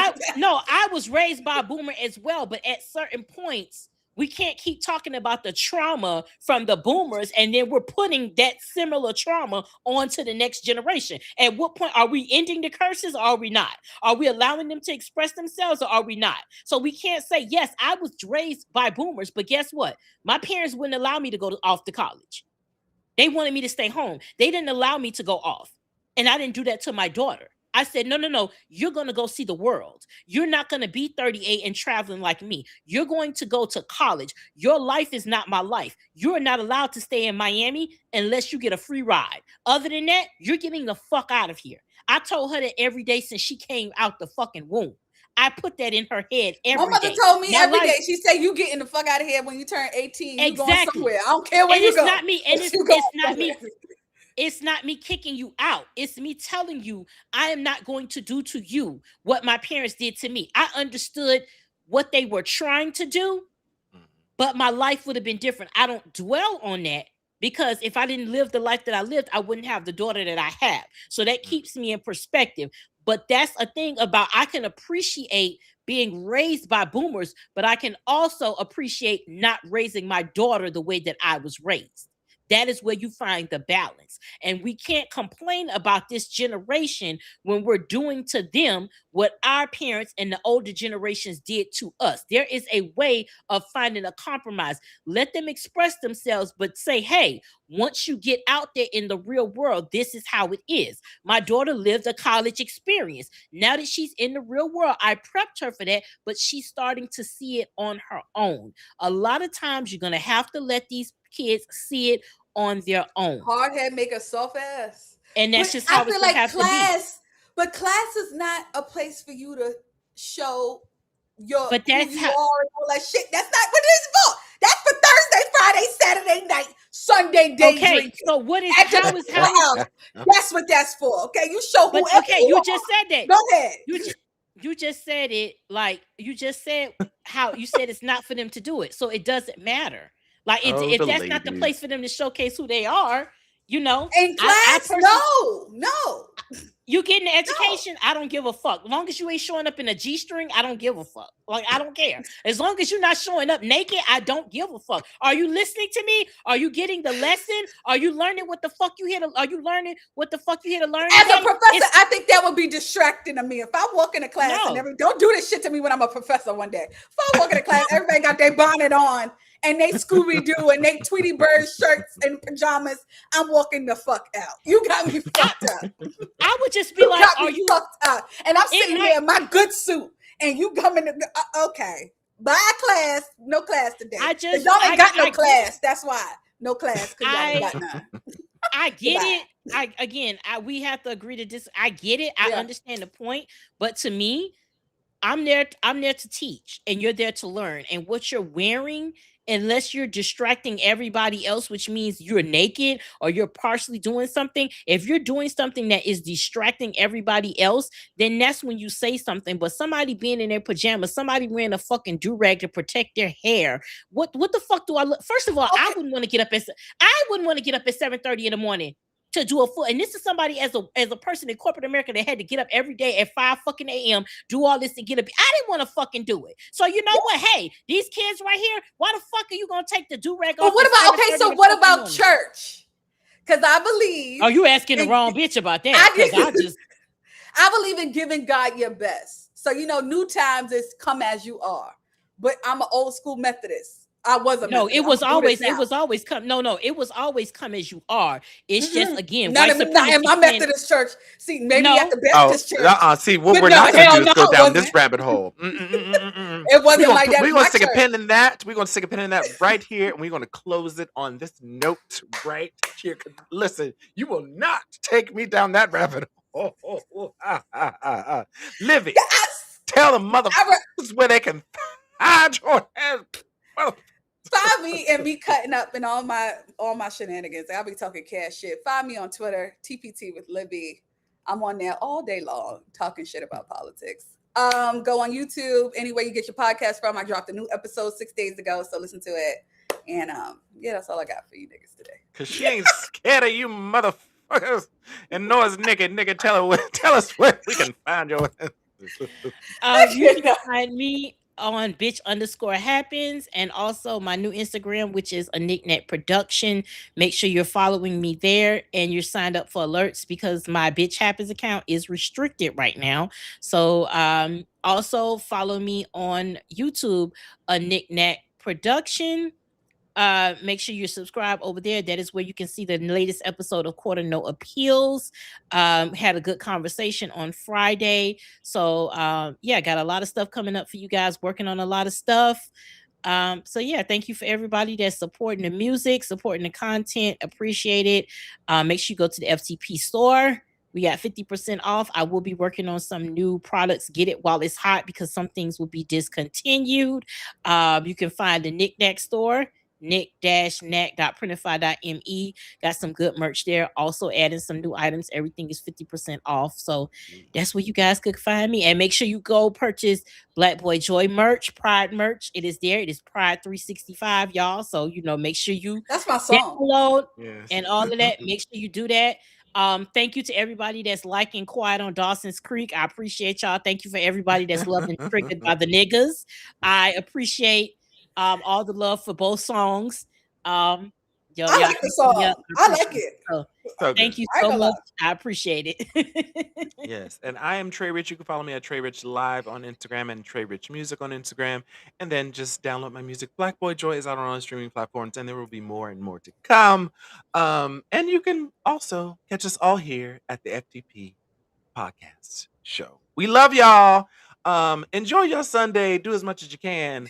I was raised by a boomer as well. But at certain points, we can't keep talking about the trauma from the boomers, and then we're putting that similar trauma onto the next generation. At what point are we ending the curses, or are we not? Are we allowing them to express themselves, or are we not? So we can't say, yes, I was raised by boomers, but guess what? My parents wouldn't allow me to go off to college. They wanted me to stay home. They didn't allow me to go off. And I didn't do that to my daughter. I said, no, you're going to go see the world. You're not going to be 38 and traveling like me. You're going to go to college. Your life is not my life. You're not allowed to stay in Miami unless you get a free ride. Other than that, you're getting the fuck out of here. I told her that every day since she came out the fucking womb. I put that in her head every day. My mother told me every day. She said, you getting the fuck out of here when you turn 18. You going somewhere. I don't care where you go. Not me. And it's not me. It's not me kicking you out. It's me telling you I am not going to do to you what my parents did to me. I understood what they were trying to do, but my life would have been different. I don't dwell on that, because if I didn't live the life that I lived, I wouldn't have the daughter that I have. So that keeps me in perspective. But that's a thing about, I can appreciate being raised by boomers, but I can also appreciate not raising my daughter the way that I was raised. That is where you find the balance. And we can't complain about this generation when we're doing to them what our parents and the older generations did to us. There is a way of finding a compromise. Let them express themselves, but say, hey, once you get out there in the real world, this is how it is. My daughter lived a college experience. Now that she's in the real world, I prepped her for that, but she's starting to see it on her own. A lot of times you're going to have to let these kids see it on their own. Hard head make a soft ass. And that's just how it's like class. But class is not a place for you to show your but that's who you are and all that shit. That's not what it is for. That's for Thursday, Friday, Saturday night, Sunday day. Okay, so what is how that's what that's for. Okay, you show whoever. Okay, you just said that. Go ahead. You just said it like you just said how you said it's not for them to do it, so it doesn't matter. Like if that's not the place for them to showcase who they are, you know. In class, no. You getting the education, I don't give a fuck. As long as you ain't showing up in a G-string, I don't give a fuck. Like, I don't care. As long as you're not showing up naked, I don't give a fuck. Are you listening to me? Are you getting the lesson? Are you learning what the fuck you here to? Are you learning what the fuck you here to learn? As a professor, I think that would be distracting to me. If I walk in a class and don't do this shit to me when I'm a professor one day. If I walk in a class, everybody got their bonnet on and they Scooby-Doo and they Tweety Bird shirts and pajamas, I'm walking the fuck out. You got me fucked up. I would just be like, are you fucked up? And I'm sitting there in my good suit and you coming to, okay. Bye class, no class today. Y'all ain't got no class. That's why. No class, because y'all ain't got none. I get it. We have to agree to this. I get it. I understand the point. But to me, I'm there to teach, and you're there to learn. And what you're wearing, unless you're distracting everybody else, which means you're naked or you're partially doing something, if you're doing something that is distracting everybody else, then that's when you say something. But somebody being in their pajamas, somebody wearing a fucking do-rag to protect their hair, what the fuck do I look? First of all, I wouldn't want to get up at 7:30 in the morning to do a full, and this is somebody as a person in corporate America that had to get up every day at 5 fucking a.m. do all this to get up. I didn't want to fucking do it. So you know what? Hey, these kids right here, why the fuck are you gonna take the do-rag off? But what about so what about church? Because I believe. Oh, you asking the wrong bitch about that? I believe in giving God your best. So new times is come as you are. But I'm an old school Methodist. I wasn't. No, it was always come. No, it was always come as you are. It's just again, not in my Methodist church. See, maybe at the Baptist church. See, what we're not gonna do is go down this rabbit hole. It wasn't like that. We're gonna stick a pin in that. We're gonna stick a pin in that right here, and we're gonna close it on this note right here. Listen, you will not take me down that rabbit hole. Livy, tell the motherfuckers where they can find your ass. Find me and me cutting up and all my shenanigans. I'll be talking cash shit. Find me on Twitter, TPT with Libby. I'm on there all day long talking shit about politics. Go on YouTube, anywhere you get your podcast from. I dropped a new episode 6 days ago, so listen to it. And that's all I got for you niggas today. Cause she ain't scared of you motherfuckers. And Noah's naked. Nigga, tell us where we can find your you can find me on bitch_happens, and also my new Instagram, which is a knickknack production. Make sure you're following me there and you're signed up for alerts, because my bitch happens account is restricted right now. So also follow me on YouTube, a knickknack production. Make sure you subscribe over there. That is where you can see the latest episode of Quarter No Appeals. Had a good conversation on Friday. So got a lot of stuff coming up for you guys, working on a lot of stuff. Thank you for everybody that's supporting the music, supporting the content. Appreciate it. Make sure you go to the FTP store. We got 50% off. I will be working on some new products. Get it while it's hot, because some things will be discontinued. You can find the Knickknack store, nick-knack.printify.me. Got some good merch there. Also adding some new items. Everything is 50% off. So that's where you guys could find me. And make sure you go purchase Black Boy Joy merch, Pride merch. It is there. It is Pride 365, y'all. So make sure you that's my song. Download and all of that. Make sure you do that. Thank you to everybody that's liking Quiet on Dawson's Creek. I appreciate y'all. Thank you for everybody that's loving Triggered by the Niggas. I appreciate all the love for both songs. I like the song. I like it. So thank you so much. I appreciate it. Yes. And I am Trey Rich. You can follow me at Trey Rich Live on Instagram and Trey Rich Music on Instagram. And then just download my music. Black Boy Joy is out on all streaming platforms, and there will be more and more to come. And you can also catch us all here at the FTP Podcast Show. We love y'all. Enjoy your Sunday. Do as much as you can.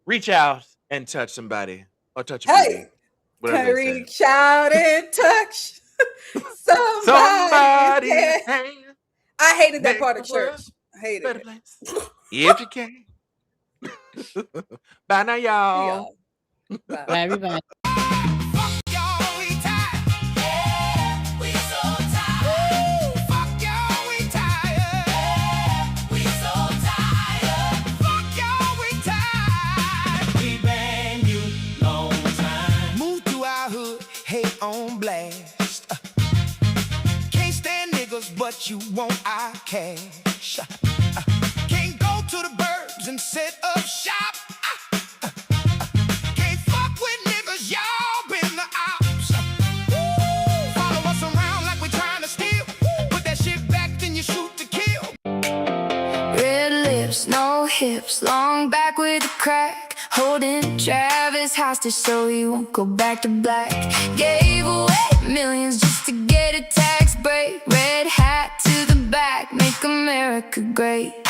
Reach out and touch somebody, or touch a baby. Can reach out and touch somebody's hand. I hated that part of church. I hated it. If you can. Bye now, y'all. Bye, everybody. On blast. Can't stand niggas, but you want our cash. Can't go to the burbs and set up shop. Can't fuck with niggas, y'all been the ops. Follow us around like we're trying to steal. Put that shit back, then you shoot to kill. Red lips, no hips, long back with a crack. Holding Travis hostage so he won't go back to black. Gave away millions just to get a tax break. Red hat to the back, make America great.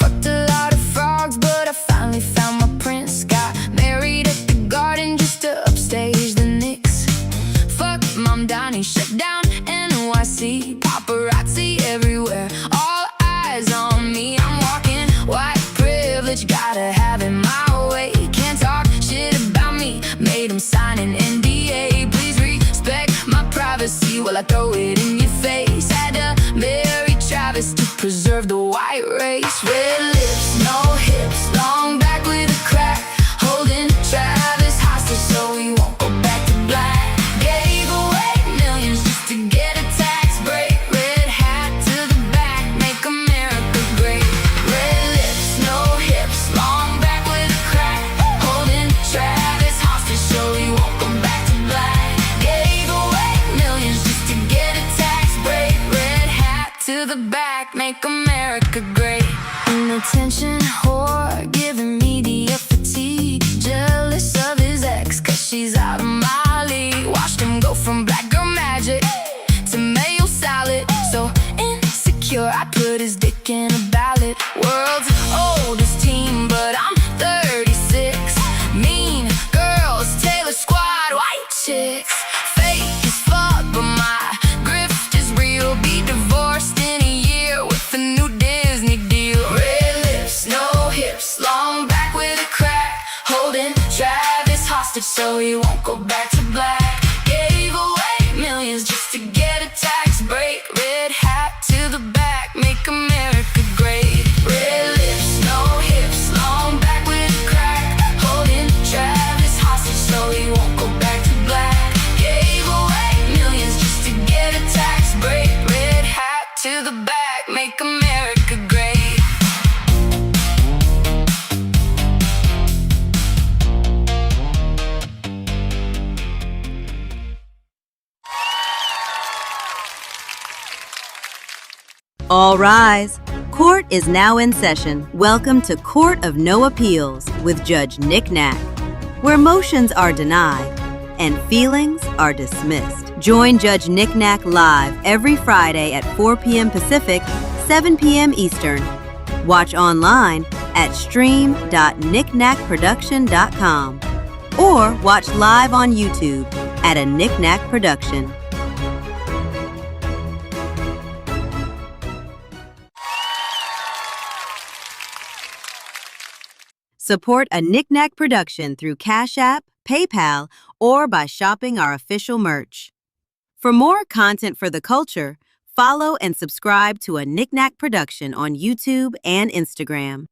Fucked a lot of frogs, but I finally found my prince. Got married at the garden just to upstage the Knicks. Fuck Mom Donnie, shut down NYC. Paparazzi everywhere, all eyes on me. I'm I throw it in your face. Had to marry Travis to preserve the white race. Red lips, no hips, long back with a crack, holding Travis hostage so he won't go back to black. Gave away millions just to get a tax break. Red hat to the back, make America great. Red lips, no hips, long back with a crack, holding Travis hostage so he won't go back to black. Gave away millions just to get a tax break. Red hat to the back, make America great. Inattention whore, giving media fatigue. Jealous of his ex, cause she's out of my league. Watched him go from black girl magic to mayo salad. So insecure, I put his dick in a ballot. World's oldest team, but I'm 36. Mean girls, Taylor Squad, white chicks. Fake as fuck, but my grift is real. Be divorced in a year with a new Disney deal. Red lips, no hips, long back with a crack, holding Travis hostage so he won't go back to black. Gave away millions just to get a tax break. Red hat to the back, make America great. Red lips, no hips, long back with a crack, holding Travis hostage so he won't go back to black. Gave away millions just to get a tax break. Red hat to the back, make America great. All rise. Court is now in session. Welcome to Court of No Appeals with Judge Nick Knack, where motions are denied and feelings are dismissed. Join Judge Nick Knack live every Friday at 4 p.m. Pacific, 7 p.m. Eastern. Watch online at stream.knickknackproduction.com or watch live on YouTube at a Nick Knack Production. Support a Nick Knack production through Cash App, PayPal, or by shopping our official merch. For more content for the culture, follow and subscribe to a Nick Knack production on YouTube and Instagram.